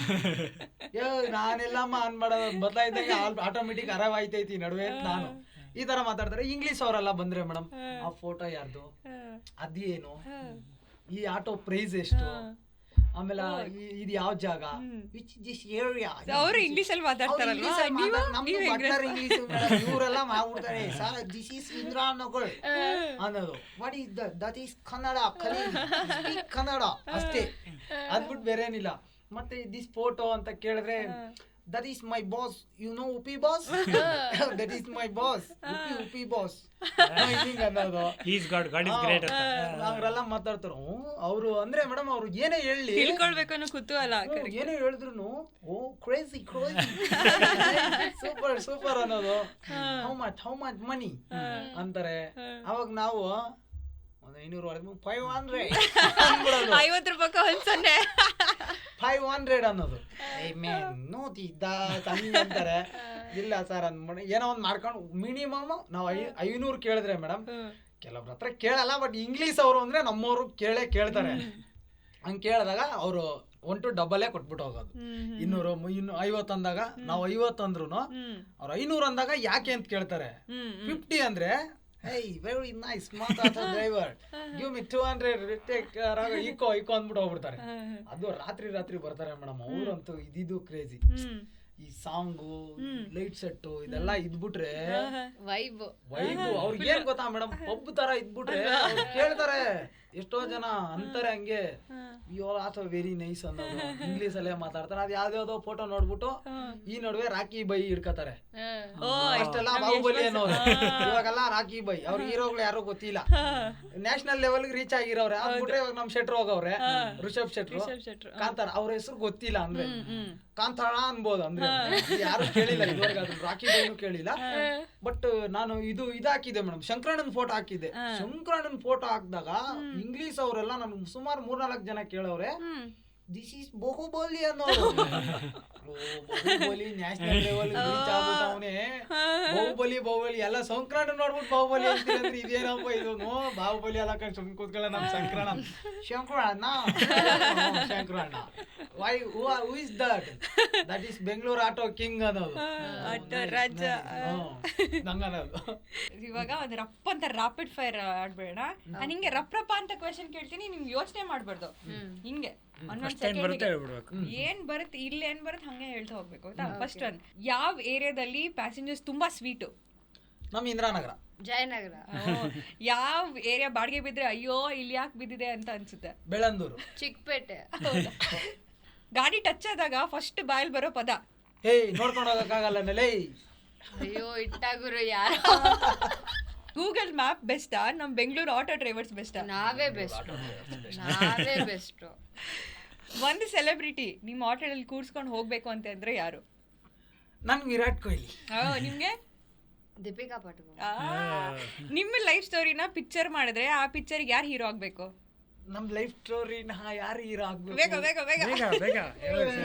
ನಾನೆಲ್ಲಮ್ಮ ಆನ್ ಮಾಡೋದು, ಬರ್ತಾ ಇದ್ದಂಗೆ ಆಟೋಮೆಟಿಕ್ ಅರವ್ ಆಯ್ತೈತಿ ನಡುವೆ. ನಾನು ಈ ತರ ಮಾತಾಡ್ತಾರೆ. ಇಂಗ್ಲಿಷ್ ಅವರೆಲ್ಲ ಬಂದ್ರೆ ಮೇಡಮ್, ಆ ಫೋಟೋ ಯಾರ್ದು, ಅದೇನು, ಈ ಆಟೋ ಪ್ರೈಸ್ ಎಷ್ಟು, ಆಮೇಲೆ ಇದು ಯಾವ ಜಾಗ, ವಿಚ್ ದಿಸ್ ಏರಿಯಾ. ಅವರು ಇಂಗ್ಲಿಷಲ್ಲಿ ಮಾತಾಡ್ತಾರಲ್ವಾ, ಇವರೆಲ್ಲ ಮಾಡ್ಬಿಡ್ತಾರೆ ಸರ್ ದಿಸ್ ಈಸ್ ಇಂದ್ರಾನಗರ್ ಅನ್ನೋದು. What is that is Kannada, Kannada ಅಷ್ಟೇ, ಅದ್ಬಿಟ್ಟು ಬೇರೆ ಏನಿಲ್ಲ. ಮತ್ತೆ ದಿಸ್ ಫೋಟೋ ಅಂತ ಕೇಳಿದ್ರೆ that is my boss, you know Upi boss. That is my boss, Upi boss. ಹಿಂಗ ಅನ್ನೋದು. He is God is great ಅಂತ ಅವರೆಲ್ಲ ಮಾತಾಡ್ತಾರೆ. ಅವರು ಅಂದ್ರೆ ಮೇಡಮ್ ಅವ್ರು ಏನೇ ಹೇಳಿ ತಿಳ್ಕೊಳ್ಬೇಕು ಅನ್ನೋ ಕುತೂಹಲ, ಏನೇ ಹೇಳಿದ್ರು ಓ ಕ್ರೇಜಿ ಸೂಪರ್ ಅನ್ನೋದು. ಹೌ ಮಚ್ ಮನಿ ಅಂತಾರೆ. ಅವಾಗ ನಾವು 500 500 ₹50 ಹೊಲ್ಸನ್ನೆ 500 ಅನ್ನೋದು ಅಂತಾರೆ. ಇಲ್ಲ ಸರ್ ಏನೋ ಒಂದು ಮಾಡ್ಕೊಂಡು ಮಿನಿಮಮ್ ನಾವು 500 ಕೇಳಿದ್ರೆ ಮೇಡಮ್, ಕೆಲವ್ರ ಹತ್ರ ಕೇಳಲ್ಲ, ಬಟ್ ಇಂಗ್ಲೀಷ್ ಅವರು ಅಂದ್ರೆ ನಮ್ಮವರು ಕೇಳ್ತಾರೆ. ಹಂಗೆ ಕೇಳಿದಾಗ ಅವರು 1 to ಡಬಲೇ ಕೊಟ್ಬಿಟ್ಟು ಹೋಗೋದು. 250 ಅಂದಾಗ ನಾವು 50 ಅಂದ್ರು ಅವ್ರು 500 ಅಂದಾಗ ಯಾಕೆ ಅಂತ ಕೇಳ್ತಾರೆ. 50 ಅಂದ್ರೆ hey very nice ಮಾತಾಡ್ತಾ ಡ್ರೈವರ್ give me 200 take ಇಕೋ ಅಂದ್ಬಿಟ್ಟು ಹೋಗ್ಬಿಡ್ತಾರೆ. ಅದು ರಾತ್ರಿ ಬರ್ತಾರೆ ಮೇಡಮ್. ಅವ್ರಂತೂ ಇದಿದು ಕ್ರೇಜಿ. ಈ ಸಾಂಗು, ಲೈಟ್ ಸೆಟ್ಟು ಇದೆಲ್ಲ ಇದ್ಬಿಟ್ರೆ ವೈಬ್ ಅವ್ರಿಗೆ ಏನ್ ಗೊತ್ತಾ ಮೇಡಮ್, ಪಬ್ ತರ ಇದ್ಬಿಟ್ರೆ ಕೇಳ್ತಾರೆ. ಎಷ್ಟೋ ಜನ ಅಂತಾರೆ ಹಂಗೆ, you are also very nice ಅನ್ನೋದು ಇಂಗ್ಲೀಷ್ ಅಲ್ಲೇ ಮಾತಾಡ್ತಾರೆ. ಅದು ಯಾವ್ದಾವ್ದೋ ಫೋಟೋ ನೋಡ್ಬಿಟ್ಟು ಈ ನಡುವೆ ರಾಕಿ ಬೈ ಹಿಡ್ಕತಾರೆ. ಅಷ್ಟೆಲ್ಲ ಬಾಹುಬಲಿ ಅನ್ನೋರು, ಇವಾಗೆಲ್ಲ ರಾಕಿ ಬೈ. ಅವ್ರ ಹೀರೋಗಳು ಯಾರು ಗೊತ್ತಿಲ್ಲ, ನ್ಯಾಷನಲ್ ಲೆವೆಲ್ ರೀಚ್ ಆಗಿರೋರೆ. ಅದ್ಬಿಟ್ರೆ ಇವಾಗ ನಮ್ ಶೆಟ್ರು ಹೋಗವ್ರೆ, ರಿಷಬ್ ಶೆಟ್ರು, ಕಾಂತಾರ. ಅವ್ರ ಹೆಸರು ಗೊತ್ತಿಲ್ಲ ಅಂದ್ರೆ ಕಾಂತಾರ ಅನ್ಬೋದು. ಅಂದ್ರೆ ಯಾರು ಕೇಳಿಲ್ಲ ಇದುವರೆಗೆ, ಅದನ್ನ ರಾಕಿ ಬೈನು ಕೇಳಿಲ್ಲ. ಬಟ್ ನಾನು ಇದು ಹಾಕಿದ್ದೆ ಮೇಡಮ್, ಶಂಕರಣ್ಣನ್ ಫೋಟೋ ಹಾಕಿದ್ದೆ. ಶಂಕರಣ್ಣನ್ ಫೋಟೋ ಹಾಕಿದಾಗ ಇಂಗ್ಲಿಷ್ ಅವರೆಲ್ಲ ನನ್ ಸುಮಾರು 3-4 ಜನ ಕೇಳವ್ರೆ, ದಿಸ್ ಈಸ್ ಬಾಹುಬಲಿ ಅನ್ನೋರು. ಬಾಹುಬಲಿ ನ್ಯಾಷನಲ್ ಲೆವೆಲ್ ರೀಚ್ ಆಗ್ಬಿಟ್ಟವನೇ. ಬಾಹುಬಲಿ ಎಲ್ಲ ಸಂಕ್ರಾಂತ ನೋಡ್ಬಿಟ್ಟು ಬಾಹುಬಲಿ ಅಂತೀರಂದ್ರೆ ಇದೇನಪ್ಪ ಇದು. ಬಾಹುಬಲಿ ಎಲ್ಲ ಕಣ್ ಸುಮ್ ಕೂತ್ಕೊಳ್ಳ ನಮ್ ಶಂಕರಣ್ಣ why who is that is Bengaluru auto king ಅನ್ನೋದು, ರಾಜ ನಂಗನ್ನೋದು. ಇವಾಗ ಒಂದು ರಪ್ಪ ಅಂತ ರಾಪಿಡ್ ಫೈರ್ ಆಡ್ಬೇಡ. ನಾನು ಹಿಂಗೆ ರಪ್ರಪ್ಪ ಅಂತ ಕ್ವೆಶನ್ ಕೇಳ್ತೀನಿ, ನಿಮ್ಗೆ ಯೋಚನೆ ಮಾಡ್ಬಾರ್ದು. ಹಿಂಗೆ ಏನ್ ಬರುತ್ತೆ ಇಲ್ಲಿ ಏನ್ ಬರುತ್ತೆ ಹಂಗೆ ಹೇಳ್ತಾ ಹೋಗ್ಬೇಕು. ಫಸ್ಟ್ ಒನ್, ಯಾವ ಏರಿಯಾದಲ್ಲಿ ಪ್ಯಾಸೆಂಜರ್ಸ್ ತುಂಬಾ ಸ್ವೀಟು? ನಮ್ ಇಂದ್ರಾನಗರ, ಜಯನಗರ. ಯಾವ ಏರಿಯಾ ಬಾಡಿಗೆ ಬಿದ್ರೆ ಅಯ್ಯೋ ಇಲ್ಲಿ ಯಾಕೆ ಬಿದ್ದಿದೆ ಅಂತ ಅನ್ಸುತ್ತೆ? ಬೆಳಂದೂರು, ಚಿಕ್ಕಪೇಟೆ. ಗಾಡಿ ಟಚ್ ಆದಾಗ ಫಸ್ಟ್ ಬಾಯಲ್ಲಿ ಬರೋ ಪದ? ಹೇ ನೋಡ್ಕೊಂಡು ಹೋಗಕ್ಕಾಗಲ್ಲ ನೆಲೆ. ಅಯ್ಯೋ ಇಟ್ಟಾಗುರು ಯಾರು. ಗೂಗಲ್ ಮ್ಯಾಪ್ ಬೆಸ್ಟಾ, ನಮ್ ಬೆಂಗಳೂರು ಆಟೋ ಡ್ರೈವರ್ಸ್ ಬೆಸ್ಟಾ? ನಾವೇ ಬೆಸ್ಟ್. ಒಂದು ಸೆಲೆಬ್ರಿಟಿ ನಿಮ್ಮ ಆಟೋದಲ್ಲಿ ಕೂರ್ಸ್ಕೊಂಡು ಹೋಗ್ಬೇಕು ಅಂತ ಅಂದ್ರೆ ಯಾರು? ನನ್ ವಿರಾಟ್ ಕೊಹ್ಲಿ. ನಿಮ್ಗೆ? ದೀಪಿಕಾ ಪಡುಕೋಣ್. ನಿಮ್ಮ ಲೈಫ್ ಸ್ಟೋರಿನ ಪಿಕ್ಚರ್ ಮಾಡಿದ್ರೆ ಆ ಪಿಕ್ಚರ್ ಯಾರು ಹೀರೋ ಆಗ್ಬೇಕು? ನಮ್ ಲೈಫ್ ಸ್ಟೋರಿನ ಯಾರು ಹೀರೋ ಆಗ್ಬೇಕು? ಬೇಗ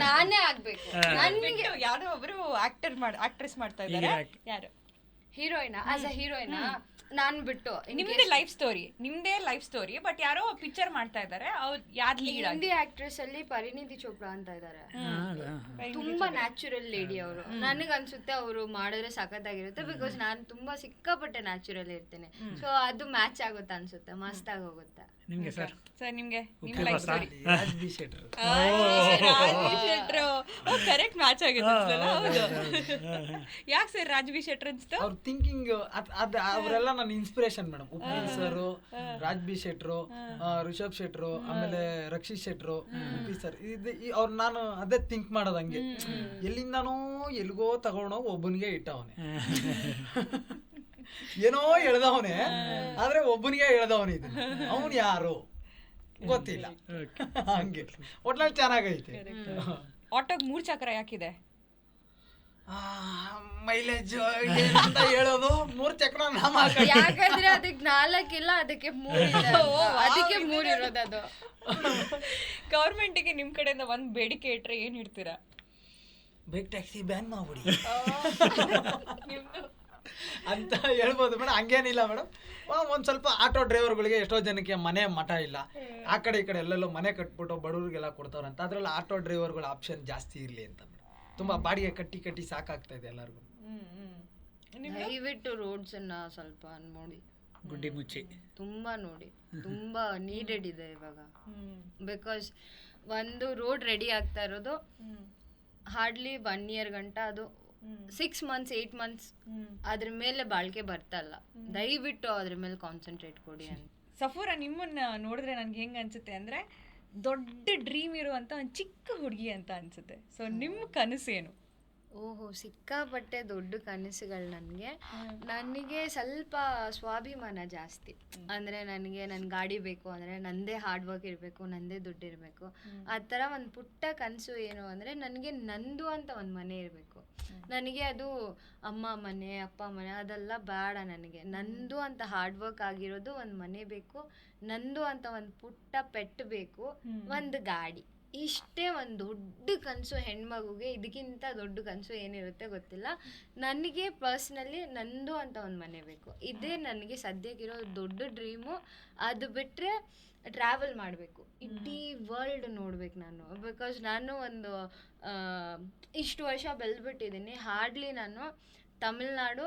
ನಾನೇ ಆಗ್ಬೇಕು. ನನಗೆ ಯಾರೋ ಒಬ್ರು ಆಕ್ಟ್ರೆಸ್ ಮಾಡ್ತಾ ಇದ್ದಾರೆ, ಯಾರು? ಹೀರೋಯಿನ್. ಆಸ್ ಅ ಹೀರೋಯಿನ್ ನಾನ್ ಬಿಟ್ಟು ನಿಮ್ದೇ ಲೈಫ್ ಸ್ಟೋರಿ ಬಟ್ ಯಾರೋ ಪಿಕ್ಚರ್ ಮಾಡ್ತಾ ಇದ್ದಾರೆ, ಅವ್ರು ಯಾರು ಲೀಡ್? ಹಿಂದಿ ಆಕ್ಟ್ರೆಸ್ ಅಲ್ಲಿ ಪರಿಣಿತಿ ಚೋಪ್ರಾ ಅಂತ ಇದ್ದಾರೆ. ತುಂಬಾ ನ್ಯಾಚುರಲ್ ಲೇಡಿ ಅವರು. ನನಗ್ ಅನ್ಸುತ್ತೆ ಅವರು ಮಾಡಿದ್ರೆ ಸಖತ್ತಾಗಿರುತ್ತೆ, ಬಿಕಾಸ್ ನಾನು ತುಂಬಾ ಸಿಕ್ಕಾಪಟ್ಟೆ ನ್ಯಾಚುರಲ್ ಇರ್ತೇನೆ. ಸೊ ಅದು ಮ್ಯಾಚ್ ಆಗುತ್ತೆ ಅನ್ಸುತ್ತೆ, ಮಸ್ತ್ ಆಗಿ ಹೋಗುತ್ತೆ. ನಿಮ್ಗೆ ಸರ್ ನಿಮ್ಗೆ ನಿಮ್ಮ ಲೈಫ್ ಸ್ಟೋರಿ? ರಾಜ್ಬಿ ಶೆಟ್ರು. ಕರೆಕ್ಟ್ ಮ್ಯಾಚ್ ಆಗುತ್ತೆ. ಹೌದು. ಯಾಕೆ ಸರ್ ರಾಜ್ಬಿ ಶೆಟ್ರು ಅನ್ಸ್ತು? ಅವ್ರ ಥಿಂಕಿಂಗ್ ಅವರೆಲ್ಲ ನನ್ನ ಇನ್ಸ್ಪಿರೇಷನ್ ಮೇಡಮ್. ಉಪ್ಪಿ ಸರ್, ರಾಜ್ಬಿ ಶೆಟ್ರು, ರಿಷಬ್ ಶೆಟ್ರು, ಆಮೇಲೆ ರಕ್ಷಿತ್ ಶೆಟ್ರು, ಉಪ್ಪಿ ಸರ್. ಅವ್ರು ನಾನು ಅದೇ ಥಿಂಕ್ ಮಾಡೋದು ಹಂಗೆ, ಎಲ್ಲಿಂದನೋ ಎಲ್ಗೋ ತಗೊಂಡೋಗಿ ಒಬ್ಬನಿಗೆ ಇಟ್ಟವನೆ. ಏನೋ ಎಳ್ದವನೆ, ಆದ್ರೆ ಒಬ್ಬನಿಗೆ ಎಳ್ದವನ ಇದು. ಅವನು ಯಾರು ಗೊತ್ತಿಲ್ಲ. ಹಂಗೆ ಒಟ್ನಲ್ಲಿ ಚೆನ್ನಾಗೈತೆ. ಆಟೋಗ್ 3 ಚಕ್ರ ಯಾಕಿದೆ? ಮೈಲೇಜ್ ಅಂತ ಹೇಳೋದು. 3 ಚಕ್ರ ನಾಮ ಯಾಕಂದ್ರೆ ಅದಕ್ಕೆ 4 ಇಲ್ಲ, ಅದಕ್ಕೆ 3 ಇದೆ. ಅದಕ್ಕೆ 3 ಇರೋದು. ಅದು ಗೌರ್ಮೆಂಟಿಗೆ ನಿಮ್ ಕಡೆಯಿಂದ ಒಂದ್ ಬೇಡಿಕೆ ಇಟ್ರೆ ಏನ್ ಇಡ್ತೀರಾ? ಬೈಕ್ ಟ್ಯಾಕ್ಸಿ ಬ್ಯಾನ್ ಮಾಡ್ಬಿಡಿ ಅಂತ ಹೇಳ್ಬೋದು ಮೇಡಮ್. ಹಂಗೇನಿಲ್ಲ ಮೇಡಮ್, ಒಂದ್ ಸ್ವಲ್ಪ ಆಟೋ ಡ್ರೈವರ್ಗಳಿಗೆ ಎಷ್ಟೋ ಜನಕ್ಕೆ ಮನೆ ಮಠ ಇಲ್ಲ, ಆ ಕಡೆ ಈ ಕಡೆ ಎಲ್ಲೆಲ್ಲೋ ಮನೆ ಕಟ್ಬಿಟ್ಟು ಬಡವ್ರಿಗೆಲ್ಲ ಕೊಡ್ತಾವ್ರಂತ. ಅದ್ರಲ್ಲಿ ಆಟೋ ಡ್ರೈವರ್ಗಳ ಆಪ್ಷನ್ ಜಾಸ್ತಿ ಇರ್ಲಿ ಅಂತ ಮೇಡಮ್. ತುಂಬಾ ಬಾಡಿಗೆ ಕಟ್ಟಿ ಸಾಕಾಗ್ತಾ ಇದೆ ಎಲ್ಲರಿಗೂ. ದಯವಿಟ್ಟು ರೋಡ್ಸ್ ಅನ್ನ ಸ್ವಲ್ಪ ನೋಡಿ. ಗುಡ್ಡಿ ಮುಚ್ಚಿ ತುಂಬಾ ನೋಡಿ ತುಂಬಾ ನೀಡೆಡ್ ಇದೆ ಇವಾಗ. ಬಿಕಾಸ್ ಒಂದು ರೋಡ್ ರೆಡಿ ಆಗ್ತಾ ಇರೋದು ಹಾರ್ಡ್ಲಿ 1 year ಗಂಟ, ಅದು 6 months 8 months ಅದ್ರ ಮೇಲೆ ಬಾಳ್ಕೆ ಬರ್ತಲ್ಲ. ದಯವಿಟ್ಟು ಅದ್ರ ಮೇಲೆ ಕಾನ್ಸಂಟ್ರೇಟ್ ಕೊಡಿ ಅಂತ. ಸಫೂರ, ನಿಮ್ಮನ್ನ ನೋಡಿದ್ರೆ ನನ್ಗೆ ಹೆಂಗ್ ಅನ್ಸುತ್ತೆ ಅಂದ್ರೆ ದೊಡ್ಡ ಡ್ರೀಮ್ ಇರುವಂತ ಒಂದು ಚಿಕ್ಕ ಹುಡುಗಿ ಅಂತ ಅನ್ಸುತ್ತೆ. ಸೊ ನಿಮ್ಮ ಕನಸೇನು? ಓಹೋ, ಸಿಕ್ಕಾಪಟ್ಟೆ ದೊಡ್ಡ ಕನಸುಗಳು ನನಗೆ ಸ್ವಲ್ಪ ಸ್ವಾಭಿಮಾನ ಜಾಸ್ತಿ. ಅಂದರೆ ನನಗೆ ನನ್ನ ಗಾಡಿ ಬೇಕು ಅಂದರೆ ನಂದೇ ಹಾರ್ಡ್ ವರ್ಕ್ ಇರಬೇಕು, ನಂದೇ ದುಡ್ಡು ಇರಬೇಕು. ಆ ಥರ ಒಂದು ಪುಟ್ಟ ಕನಸು ಏನು ಅಂದರೆ ನನಗೆ ನಂದು ಅಂತ ಒಂದು ಮನೆ ಇರಬೇಕು. ನನಗೆ ಅದು ಅಮ್ಮ ಮನೆ ಅಪ್ಪ ಮನೆ ಅದೆಲ್ಲ ಬೇಡ. ನನಗೆ ನಂದು ಅಂತ ಹಾರ್ಡ್ ವರ್ಕ್ ಆಗಿರೋದು ಒಂದು ಮನೆ ಬೇಕು, ನಂದು ಅಂತ ಒಂದು ಪುಟ್ಟ ಪೆಟ್ಟು ಬೇಕು, ಒಂದು ಗಾಡಿ. ಇಷ್ಟೇ ಒಂದು ದೊಡ್ಡ ಕನಸು ಹೆಣ್ಮಗುಗೆ. ಇದಕ್ಕಿಂತ ದೊಡ್ಡ ಕನಸು ಏನಿರುತ್ತೆ ಗೊತ್ತಿಲ್ಲ. ನನಗೆ ಪರ್ಸ್ನಲಿ ನಂದು ಅಂತ ಒಂದು ಮನೆ ಬೇಕು. ಇದೇ ನನಗೆ ಸದ್ಯಕ್ಕಿರೋ ದೊಡ್ಡ ಡ್ರೀಮು. ಅದು ಬಿಟ್ಟರೆ ಟ್ರಾವೆಲ್ ಮಾಡಬೇಕು, ಇಡೀ ವರ್ಲ್ಡ್ ನೋಡ್ಬೇಕು ನಾನು. ಬಿಕಾಸ್ ನಾನು ಒಂದು ಇಷ್ಟು ವರ್ಷ ಬೆಳೆದ್ಬಿಟ್ಟಿದ್ದೀನಿ. ಹಾರ್ಡ್ಲಿ ನಾನು ತಮಿಳ್ನಾಡು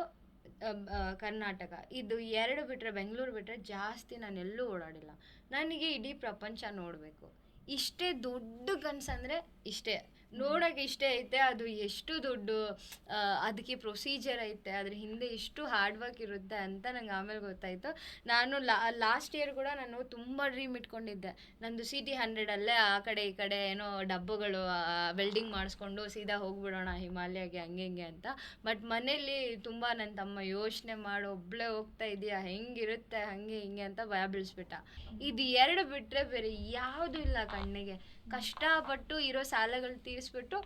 ಕರ್ನಾಟಕ ಇದು 2 ಬಿಟ್ಟರೆ, ಬೆಂಗಳೂರು ಬಿಟ್ಟರೆ ಜಾಸ್ತಿ ನಾನು ಎಲ್ಲೂ ಓಡಾಡಿಲ್ಲ. ನನಗೆ ಇಡೀ ಪ್ರಪಂಚ ನೋಡಬೇಕು. ಇಷ್ಟೇ ದೊಡ್ಡ ಕನಸಂದರೆ ಇಷ್ಟೇ. ನೋಡೋಕೆ ಇಷ್ಟೇ ಐತೆ, ಅದು ಎಷ್ಟು ದೊಡ್ಡ ಅದಕ್ಕೆ ಪ್ರೊಸೀಜರ್ ಐತೆ, ಅದ್ರ ಹಿಂದೆ ಎಷ್ಟು ಹಾರ್ಡ್ ವರ್ಕ್ ಇರುತ್ತೆ ಅಂತ ನಂಗೆ ಆಮೇಲೆ ಗೊತ್ತಾಯಿತು. ನಾನು ಲಾಸ್ಟ್ ಇಯರ್ ಕೂಡ ನಾನು ತುಂಬ ಡ್ರೀಮ್ ಇಟ್ಕೊಂಡಿದ್ದೆ. ನಂದು CT 100 ಆ ಕಡೆ ಈ ಕಡೆ ಏನೋ ಡಬ್ಬಗಳು ವೆಲ್ಡಿಂಗ್ ಮಾಡಿಸ್ಕೊಂಡು ಸೀದಾ ಹೋಗ್ಬಿಡೋಣ ಹಿಮಾಲಯಗೆ ಹಂಗೆ ಹಿಂಗೆ ಅಂತ. ಬಟ್ ಮನೇಲಿ ತುಂಬ ನನ್ನ ತಮ್ಮ ಯೋಚನೆ ಮಾಡಿ ಒಬ್ಬಳೇ ಹೋಗ್ತಾ ಇದೆಯಾ ಹೆಂಗಿರುತ್ತೆ ಹಂಗೆ ಹಿಂಗೆ ಅಂತ ಭಯ ಬೀಳಿಸ್ಬಿಟ್ಟ. ಇದು 2 ಬಿಟ್ಟರೆ ಬೇರೆ ಯಾವುದೂ ಇಲ್ಲ ಕಣ್ಣಿಗೆ. ಕಷ್ಟಪಟ್ಟು ಇರೋ ಸಾಲಗಳು ತೀರಿಸ್ಬಿಟ್ಟು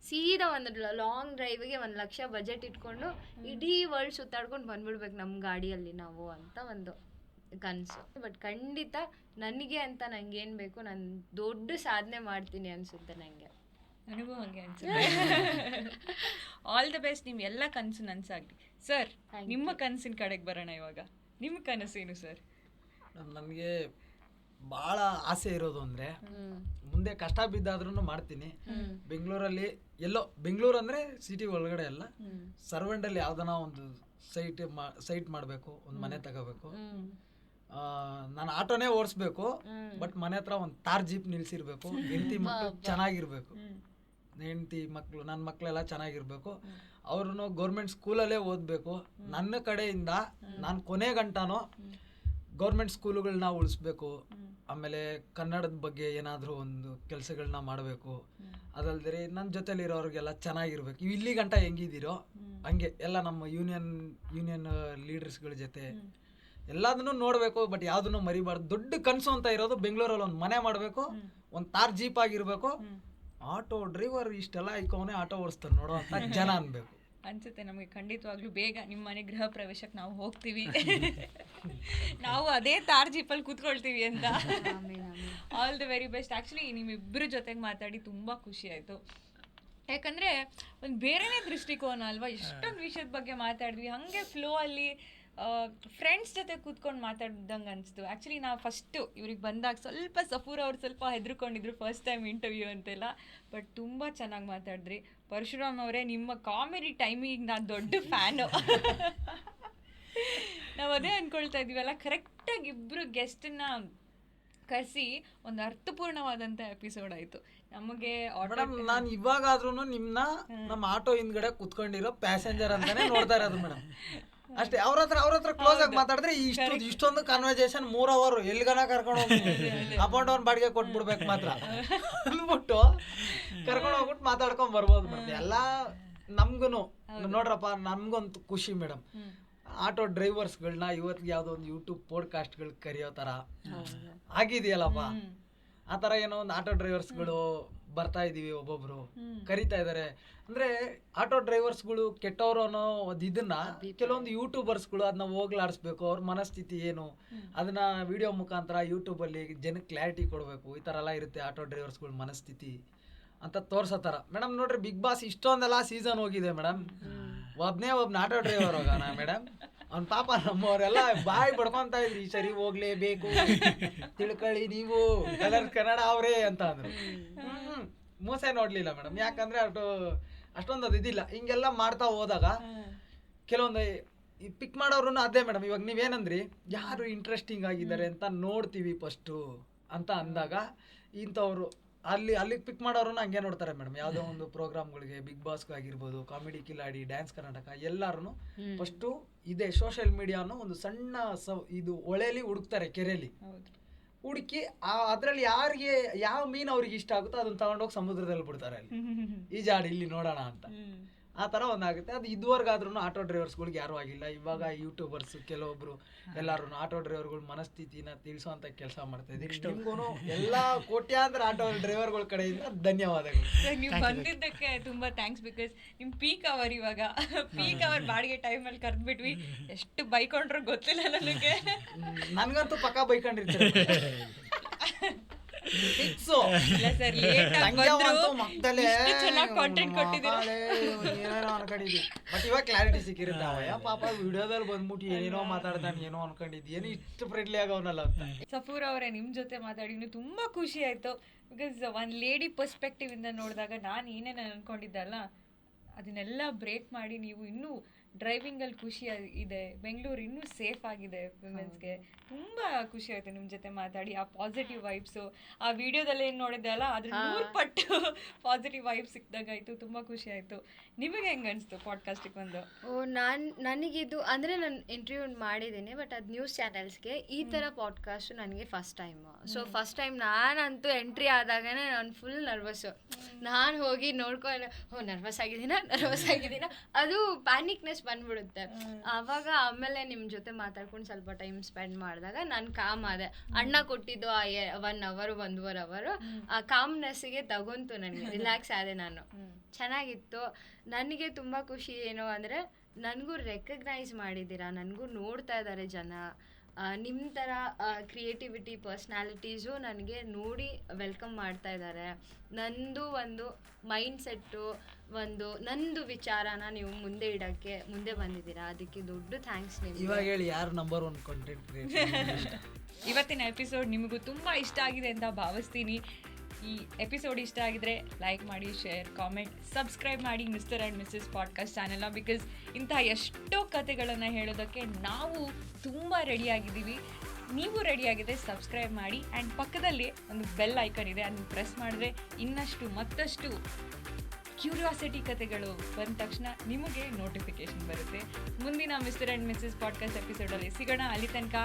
ಸೀದಾ ಒಂದು ಲಾಂಗ್ ಡ್ರೈವಿಗೆ 1 ಲಕ್ಷ ಬಜೆಟ್ ಇಟ್ಕೊಂಡು ಇಡೀ ವರ್ಲ್ಡ್ ಸುತ್ತಾಡ್ಕೊಂಡು ಬಂದ್ಬಿಡ್ಬೇಕು ನಮ್ಮ ಗಾಡಿಯಲ್ಲಿ ನಾವು ಅಂತ ಒಂದು ಕನಸು. ಬಟ್ ಖಂಡಿತ ನನಗೆ ಅಂತ ನಂಗೆ ಏನು ಬೇಕು, ನಾನು ದೊಡ್ಡ ಸಾಧನೆ ಮಾಡ್ತೀನಿ ಅನಿಸುತ್ತೆ ನನಗೆ. ನನಗೂ ಹಂಗೆ ಅನ್ಸುತ್ತೆ. ಆಲ್ ದ ಬೆಸ್ಟ್, ನಿಮ್ಮ ಎಲ್ಲ ಕನಸು ನನಸಾಗಲಿ ಸರ್. ನಿಮ್ಮ ಕನಸಿನ ಕಡೆಗೆ ಬರೋಣ ಇವಾಗ. ನಿಮ್ಮ ಕನಸೇನು ಸರ್? ನನಗೆ ಭಾಳ ಆಸೆ ಇರೋದು ಅಂದರೆ ಮುಂದೆ ಕಷ್ಟ ಬಿದ್ದಾದ್ರೂ ಮಾಡ್ತೀನಿ. ಬೆಂಗಳೂರಲ್ಲಿ ಎಲ್ಲೋ, ಬೆಂಗಳೂರು ಅಂದರೆ ಸಿಟಿ ಒಳಗಡೆ ಎಲ್ಲ, ಸರ್ವೆಂಟಲ್ಲಿ ಯಾವ್ದಾನ ಒಂದು ಸೈಟ್ ಮಾಡಬೇಕು, ಒಂದು ಮನೆ ತಗೋಬೇಕು. ನಾನು ಆಟೋನೇ ಓಡಿಸ್ಬೇಕು, ಬಟ್ ಮನೆ ಹತ್ರ ಒಂದು ತಾರ್ ಜೀಪ್ ನಿಲ್ಸಿರ್ಬೇಕು. ಹೆಂಡತಿ ಮಕ್ಕಳು ಚೆನ್ನಾಗಿರ್ಬೇಕು, ಹೆಂಡತಿ ಮಕ್ಕಳು ನನ್ನ ಮಕ್ಕಳೆಲ್ಲ ಚೆನ್ನಾಗಿರ್ಬೇಕು. ಅವ್ರೂ ಗೌರ್ಮೆಂಟ್ ಸ್ಕೂಲಲ್ಲೇ ಓದಬೇಕು. ನನ್ನ ಕಡೆಯಿಂದ ನಾನು ಕೊನೆ ಗಂಟನೂ ಗೌರ್ಮೆಂಟ್ ಸ್ಕೂಲುಗಳನ್ನ ಉಳಿಸ್ಬೇಕು. ಆಮೇಲೆ ಕನ್ನಡದ ಬಗ್ಗೆ ಏನಾದರೂ ಒಂದು ಕೆಲಸಗಳನ್ನ ಮಾಡಬೇಕು. ಅದಲ್ದೇ ನನ್ನ ಜೊತೆಲಿರೋರಿಗೆಲ್ಲ ಚೆನ್ನಾಗಿರ್ಬೇಕು. ಇಲ್ಲಿ ಗಂಟ ಹೆಂಗಿದ್ದೀರೋ ಹಂಗೆ ಎಲ್ಲ ನಮ್ಮ ಯೂನಿಯನ್ ಲೀಡರ್ಸ್ಗಳ ಜೊತೆ ಎಲ್ಲದನ್ನೂ ನೋಡಬೇಕು. ಬಟ್ ಯಾವುದನ್ನು ಮರಿಬಾರ್ದು. ದೊಡ್ಡ ಕನಸು ಅಂತ ಇರೋದು ಬೆಂಗಳೂರಲ್ಲಿ ಒಂದು ಮನೆ ಮಾಡಬೇಕು, ಒಂದು ತಾರ್ ಜೀಪ್ ಆಗಿರಬೇಕು. ಆಟೋ ಡ್ರೈವರ್ ಇಷ್ಟೆಲ್ಲ ಐಕೋನೆ ಆಟೋ ಓಡಿಸ್ತಾನೆ ನೋಡೋ ಅಂತ ಜನ ಅನ್ಬೇಕು ಅನ್ಸುತ್ತೆ. ನಮಗೆ ಖಂಡಿತವಾಗ್ಲೂ ಬೇಗ ನಿಮ್ಮ ಮನೆ ಗೃಹ ಪ್ರವೇಶಕ್ಕೆ ನಾವು ಹೋಗ್ತೀವಿ. ನಾವು ಅದೇ ತಾರ್ ಜೀಪಲ್ಲಿ ಕೂತ್ಕೊಳ್ತೀವಿ ಅಂತ. All the very best. Actually ನಿಮ್ಮಿಬ್ಬರ ಜೊತೆಗೆ ಮಾತಾಡಿ ತುಂಬ ಖುಷಿ ಆಯಿತು. ಯಾಕಂದರೆ ಒಂದು ಬೇರೆನೇ ದೃಷ್ಟಿಕೋನ ಅಲ್ವಾ. ಎಷ್ಟೊಂದು ವಿಷಯದ ಬಗ್ಗೆ ಮಾತಾಡಿದ್ವಿ, ಹಾಗೆ ಫ್ಲೋ ಅಲ್ಲಿ ಫ್ರೆಂಡ್ಸ್ ಜೊತೆ ಕೂತ್ಕೊಂಡು ಮಾತಾಡ್ದಂಗೆ ಅನಿಸ್ತು. ಆ್ಯಕ್ಚುಲಿ ನಾವು ಫಸ್ಟು ಇವ್ರಿಗೆ ಬಂದಾಗ ಸ್ವಲ್ಪ ಸಫೂರ್ ಅವ್ರು ಸ್ವಲ್ಪ ಹೆದರ್ಕೊಂಡಿದ್ರು, ಫಸ್ಟ್ ಟೈಮ್ ಇಂಟರ್ವ್ಯೂ ಅಂತೆಲ್ಲ. ಬಟ್ ತುಂಬ ಚೆನ್ನಾಗಿ ಮಾತಾಡಿದ್ರಿ. ಪರಶುರಾಮ್ ಅವರೇ, ನಿಮ್ಮ ಕಾಮಿಡಿ ಟೈಮಿಗೆ ನಾನು ದೊಡ್ಡ ಫ್ಯಾನು. ನಾವು ಅದೇ ಅಂದ್ಕೊಳ್ತಾ ಇದ್ದೀವಲ್ಲ, ಕರೆಕ್ಟಾಗಿ ಇಬ್ಬರು ಗೆಸ್ಟನ್ನ ಕರೆಸಿ ಒಂದು ಅರ್ಥಪೂರ್ಣವಾದಂಥ ಎಪಿಸೋಡ್ ಆಯಿತು ನಮಗೆ. ಮೇಡಮ್, ನಾನು ಇವಾಗಾದ್ರೂ ನಿಮ್ಮನ್ನ ನಮ್ಮ ಆಟೋ ಹಿಂದ್ಗಡೆ ಕುತ್ಕೊಂಡಿರೋ ಪ್ಯಾಸೆಂಜರ್ ಅಂತಾನೆ ನೋಡ್ತಾ ಇರೋದು ಮೇಡಮ್. ಅಷ್ಟೇ. ಅವ್ರ ಹತ್ರ ಕ್ಲೋಸ್ ಆಗಿ ಮಾತಾಡಿದ್ರೆ ಇಷ್ಟೊಂದು ಕಾನ್ವರ್ಸೇಷನ್ 3 hour ಎಲ್ಲಿಗನ ಕರ್ಕೊಂಡು ಹೋಗಿ ಅಪ್ ಅಂಡ್ ಡೌನ್ ಬಾಡಿಗೆ ಕೊಟ್ಬಿಡ್ಬೇಕು ಮಾತ್ರ ಅಂದ್ಬಿಟ್ಟು ಕರ್ಕೊಂಡು ಹೋಗ್ಬಿಟ್ಟು ಮಾತಾಡ್ಕೊಂಡ್ ಬರ್ಬೋದು ಮೇಡಮ್. ಎಲ್ಲ ನಮ್ಗು ನೋಡ್ರಪ್ಪ, ನಮ್ಗಂತೂ ಖುಷಿ ಮೇಡಮ್. ಆಟೋ ಡ್ರೈವರ್ಸ್ಗಳನ್ನ ಇವತ್ತಿಗೆ ಯಾವುದೋ ಒಂದು ಯೂಟ್ಯೂಬ್ ಪಾಡ್ಕಾಸ್ಟ್ಗಳು ಕರೆಯೋ ಥರ ಆಗಿದೆಯಲ್ಲಪ್ಪ. ಆ ಥರ ಏನೋ ಒಂದು ಆಟೋ ಡ್ರೈವರ್ಸ್ಗಳು ಬರ್ತಾ ಇದೀವಿ, ಒಬ್ಬೊಬ್ರು ಕರಿತಾ ಇದ್ದಾರೆ. ಅಂದ್ರೆ ಆಟೋ ಡ್ರೈವರ್ಸ್ಗಳು ಕೆಟ್ಟವರು ಅನ್ನೋ ಇದನ್ನ ಕೆಲವೊಂದು ಯೂಟ್ಯೂಬರ್ಸ್ಗಳು ಅದನ್ನ ಹೋಗ್ಲಾಡಿಸ್ಬೇಕು. ಅವ್ರ ಮನಸ್ಥಿತಿ ಏನು ಅದನ್ನ ವಿಡಿಯೋ ಮುಖಾಂತರ ಯೂಟ್ಯೂಬಲ್ಲಿ ಜನಕ್ಕೆ ಕ್ಲಾರಿಟಿ ಕೊಡಬೇಕು. ಈ ಥರ ಎಲ್ಲ ಇರುತ್ತೆ ಆಟೋ ಡ್ರೈವರ್ಸ್ಗಳ ಮನಸ್ಥಿತಿ ಅಂತ ತೋರ್ಸೋ ಥರ. ಮೇಡಮ್ ನೋಡ್ರಿ, ಬಿಗ್ ಬಾಸ್ ಇಷ್ಟೊಂದೆಲ್ಲ ಸೀಸನ್ ಹೋಗಿದೆ ಮೇಡಮ್. ಒಬ್ನೇ ಆಟೋ ಡ್ರೈವರ್ ಹೋಗೋಣ ಮೇಡಮ್. ಅವ್ನ ಪಾಪ ನಮ್ಮವರೆಲ್ಲ ಬಾಯಿ ಬಡ್ಕೊಂತ ಇದ್ರಿ, ಈ ಸರಿ ಹೋಗ್ಲೇಬೇಕು ತಿಳ್ಕೊಳ್ಳಿ ನೀವು, ಕಲರ್ ಕನ್ನಡ ಅವ್ರೇ ಅಂತ ಅಂದ್ರು. ಮೋಸ ನೋಡ್ಲಿಲ್ಲ ಮೇಡಮ್. ಯಾಕಂದ್ರೆ ಅಷ್ಟೊಂದು ಅದು ಇದಿಲ್ಲ. ಹಿಂಗೆಲ್ಲ ಮಾಡ್ತಾ ಹೋದಾಗ ಕೆಲವೊಂದು ಈ ಪಿಕ್ ಮಾಡೋರು ಅದೇ ಮೇಡಮ್. ಇವಾಗ ನೀವೇನಂದ್ರಿ ಯಾರು ಇಂಟ್ರೆಸ್ಟಿಂಗ್ ಆಗಿದ್ದಾರೆ ಅಂತ ನೋಡ್ತೀವಿ ಫಸ್ಟು ಅಂತ ಅಂದಾಗ ಇಂಥವ್ರು ಅಲ್ಲಿಗೆ ಪಿಕ್ ಮಾಡೋರನ್ನ ಹಂಗೆ ನೋಡ್ತಾರೆ ಮೇಡಮ್. ಯಾವುದೋ ಒಂದು ಪ್ರೋಗ್ರಾಮ್ಗಳಿಗೆ, ಬಿಗ್ ಬಾಸ್ಗೆ ಆಗಿರ್ಬೋದು, ಕಾಮಿಡಿ ಕಿಲಾಡಿ, ಡ್ಯಾನ್ಸ್ ಕರ್ನಾಟಕ, ಎಲ್ಲರೂ ಫಸ್ಟು ಇದೆ ಸೋಷಿಯಲ್ ಮೀಡಿಯಾನು ಒಂದು ಸಣ್ಣ ಇದು ಒಳೆಯಲ್ಲಿ ಹುಡುಕ್ತಾರೆ, ಕೆರೆಯಲ್ಲಿ ಹುಡುಕಿ ಅದ್ರಲ್ಲಿ ಯಾರಿಗೆ ಯಾವ ಮೀನು ಅವ್ರಿಗೆ ಇಷ್ಟ ಆಗುತ್ತೋ ಅದನ್ನ ತಗೊಂಡೋಗಿ ಸಮುದ್ರದಲ್ಲಿ ಬಿಡ್ತಾರೆ, ಅಲ್ಲಿ ಈಜಾಡಿ ಇಲ್ಲಿ ನೋಡೋಣ ಅಂತ. ಆ ಥರ ಒಂದಾಗುತ್ತೆ. ಅದು ಇದುವರೆಗಾದ್ರೂ ಆಟೋ ಡ್ರೈವರ್ಸ್ಗಳಿಗೆ ಯಾರೂ ಆಗಿಲ್ಲ. ಇವಾಗ ಯೂಟ್ಯೂಬರ್ಸ್ ಕೆಲವೊಬ್ರು ಎಲ್ಲರೂ ಆಟೋ ಡ್ರೈವರ್ಗಳ ಮನಸ್ಥಿತಿನ ತಿಳಿಸುವಂತ ಕೆಲಸ ಮಾಡ್ತಾ ಇದ್ದೀವಿ. ನಿಮ್ಗೂ ಎಲ್ಲ ಕೋಟ್ಯಾಂತರ ಆಟೋ ಡ್ರೈವರ್ಗಳ ಕಡೆಯಿಂದ ಧನ್ಯವಾದಗಳು. ನೀವು ಬಂದಿದ್ದಕ್ಕೆ ತುಂಬಾ ಥ್ಯಾಂಕ್ಸ್. ಬಿಕಾಸ್ ನಿಮ್ ಪೀಕ್ ಅವರ್ ಇವಾಗ ಪೀಕ್ ಅವರ್ ಬಾಡಿಗೆ ಟೈಮಲ್ಲಿ ಕರೆದ್ಬಿಟ್ವಿ. ಎಷ್ಟು ಬೈಕೊಂಡ್ರು ಗೊತ್ತಿಲ್ಲ ನನಗೆ. ನನ್ಗಂತೂ ಪಕ್ಕ ಬೈಕೊಂಡಿರ್ತಾರೆ. ಬಟ್ ಇವಾಗ ಕ್ಲಾರಿಟಿ ಸಿಕ್ಕಿರುತ್ತೆ. ಪಾಪ ವಿಡಿಯೋದಲ್ಲಿ ಬಂದ್ಬಿಟ್ಟು ಏನೇನೋ ಮಾತಾಡ್ತಾನೆ, ಏನೋ ಅನ್ಕೊಂಡಿದ್, ಏನು ಇಷ್ಟು ಫ್ರೆಂಡ್ಲಿ ಆಗವನಲ್ಲ ಅಂತ. ಸಫೂರ್ ಅವರೇ, ನಿಮ್ ಜೊತೆ ಮಾತಾಡಿ ತುಂಬಾ ಖುಷಿ ಆಯ್ತು. ಬಿಕಾಸ್ ಒಂದ್ ಲೇಡಿ ಪರ್ಸ್ಪೆಕ್ಟಿವ್ ಇಂದ ನೋಡಿದಾಗ ನಾನು ಏನೇನು ಅನ್ಕೊಂಡಿದ್ದಲ್ಲ ಅದನ್ನೆಲ್ಲ ಬ್ರೇಕ್ ಮಾಡಿ ನೀವು ಇನ್ನೂ ಡ್ರೈವಿಂಗ್ ಅಲ್ಲಿ ಖುಷಿ ಇದೆ, ಬೆಂಗಳೂರು ಇನ್ನೂ ಸೇಫ್ ಆಗಿದೆ ವಿಮೆನ್ಸ್ಗೆ. ತುಂಬಾ ಖುಷಿ ಆಯ್ತು ನಿಮ್ ಜೊತೆ ಮಾತಾಡಿ. ಆ ಪಾಸಿಟಿವ್ ವೈಬ್ಸು ಆ ವಿಡಿಯೋದಲ್ಲಿ ಏನು ನೋಡಿದ್ದೆ ಅಲ್ಲ ಅದ್ರ 100 ಪಟ್ಟು ಪಾಸಿಟಿವ್ ವೈಬ್ಸ್ ಸಿಕ್ಕಿದಾಗಾಯ್ತು. ತುಂಬಾ ಖುಷಿ ಆಯ್ತು. ನಿಮಗೆ ಹೆಂಗ ಅನಿಸ್ತು ಪಾಡ್ಕಾಸ್ಟಿಗೆ ಬಂದು? ನನಗಿದು ಅಂದರೆ ನಾನು ಇಂಟರ್ವ್ಯೂ ಮಾಡಿದ್ದೀನಿ, ಬಟ್ ಅದು ನ್ಯೂಸ್ ಚಾನೆಲ್ಸ್ಗೆ. ಈ ಥರ ಪಾಡ್ಕಾಸ್ಟು ನನಗೆ first time. So first time ನಾನಂತೂ ಎಂಟ್ರಿ ಆದಾಗನೇ ನಾನು ಫುಲ್ ನರ್ವಸ್ಸು. ನಾನು ಹೋಗಿ ನೋಡ್ಕೊಂಡು ನರ್ವಸ್ ಆಗಿದ್ದೀನ ಅದು ಪ್ಯಾನಿಕ್ನೆಸ್ ಬಂದ್ಬಿಡುತ್ತೆ. ಆವಾಗ ಆಮೇಲೆ ನಿಮ್ಮ ಜೊತೆ ಮಾತಾಡ್ಕೊಂಡು ಸ್ವಲ್ಪ ಟೈಮ್ ಸ್ಪೆಂಡ್ ಮಾಡಿದಾಗ ನಾನು ಕಾಮ್ ಆದೆ. ಅಣ್ಣ ಕೊಟ್ಟಿದ್ದು ಆ 1 hour 1.5 hour ಆ ಕಾಮ್ನೆಸ್ಸಿಗೆ ತಗೊಂತು, ನನಗೆ ರಿಲ್ಯಾಕ್ಸ್ ಆದೆ ನಾನು. ಚೆನ್ನಾಗಿತ್ತು. ನನಗೆ ತುಂಬ ಖುಷಿ ಏನು ಅಂದರೆ ನನಗೂ ರೆಕಗ್ನೈಸ್ ಮಾಡಿದ್ದೀರಾ, ನನಗೂ ನೋಡ್ತಾ ಇದ್ದಾರೆ ಜನ. ನಿಮ್ಮ ಥರ ಕ್ರಿಯೇಟಿವಿಟಿ ಪರ್ಸ್ನಾಲಿಟೀಸು ನನಗೆ ನೋಡಿ ವೆಲ್ಕಮ್ ಮಾಡ್ತಾ ಇದ್ದಾರೆ. ನಂದು ಒಂದು ಮೈಂಡ್ಸೆಟ್ಟು, ನಂದು ವಿಚಾರನ ನೀವು ಮುಂದೆ ಇಡೋಕ್ಕೆ ಮುಂದೆ ಬಂದಿದ್ದೀರಾ. ಅದಕ್ಕೆ ದೊಡ್ಡ ಥ್ಯಾಂಕ್ಸ್ ನಿಮಗೆ. ಇವಾಗ ಹೇಳಿ, ಯಾರು ನಂಬರ್ 1 ಕಂಟೆಂಟ್ ಕ್ರಿಯೇಟರ್? ಇವತ್ತಿನ ಎಪಿಸೋಡ್ ನಿಮಗೂ ತುಂಬ ಇಷ್ಟ ಆಗಿದೆ ಅಂತ ಭಾವಿಸ್ತೀನಿ. ಈ ಎಪಿಸೋಡ್ ಇಷ್ಟ ಆಗಿದ್ರೆ ಲೈಕ್ ಮಾಡಿ, ಶೇರ್, ಕಾಮೆಂಟ್, ಸಬ್ಸ್ಕ್ರೈಬ್ ಮಾಡಿ ಮಿಸ್ಟರ್ ಆ್ಯಂಡ್ ಮಿಸ್ಸಸ್ ಪಾಡ್ಕಾಸ್ಟ್ ಚಾನೆಲ್ನ. ಬಿಕಾಸ್ ಇಂತಹ ಎಷ್ಟೋ ಕಥೆಗಳನ್ನು ಹೇಳೋದಕ್ಕೆ ನಾವು ತುಂಬ ರೆಡಿಯಾಗಿದ್ದೀವಿ. ನೀವು ರೆಡಿಯಾಗಿದೆ, ಸಬ್ಸ್ಕ್ರೈಬ್ ಮಾಡಿ. ಆ್ಯಂಡ್ ಪಕ್ಕದಲ್ಲಿ ಒಂದು ಬೆಲ್ ಐಕನ್ ಇದೆ, ಅದನ್ನು ಪ್ರೆಸ್ ಮಾಡಿದ್ರೆ ಮತ್ತಷ್ಟು ಕ್ಯೂರಿಯಾಸಿಟಿ ಕಥೆಗಳು ಬಂದ ತಕ್ಷಣ ನಿಮಗೆ ನೋಟಿಫಿಕೇಶನ್ ಬರುತ್ತೆ. ಮುಂದಿನ ಮಿಸ್ಟರ್ ಆ್ಯಂಡ್ ಮಿಸ್ಸಸ್ ಪಾಡ್ಕಾಸ್ಟ್ ಎಪಿಸೋಡಲ್ಲಿ ಸಿಗೋಣ. ಅಲ್ಲಿ ತನಕ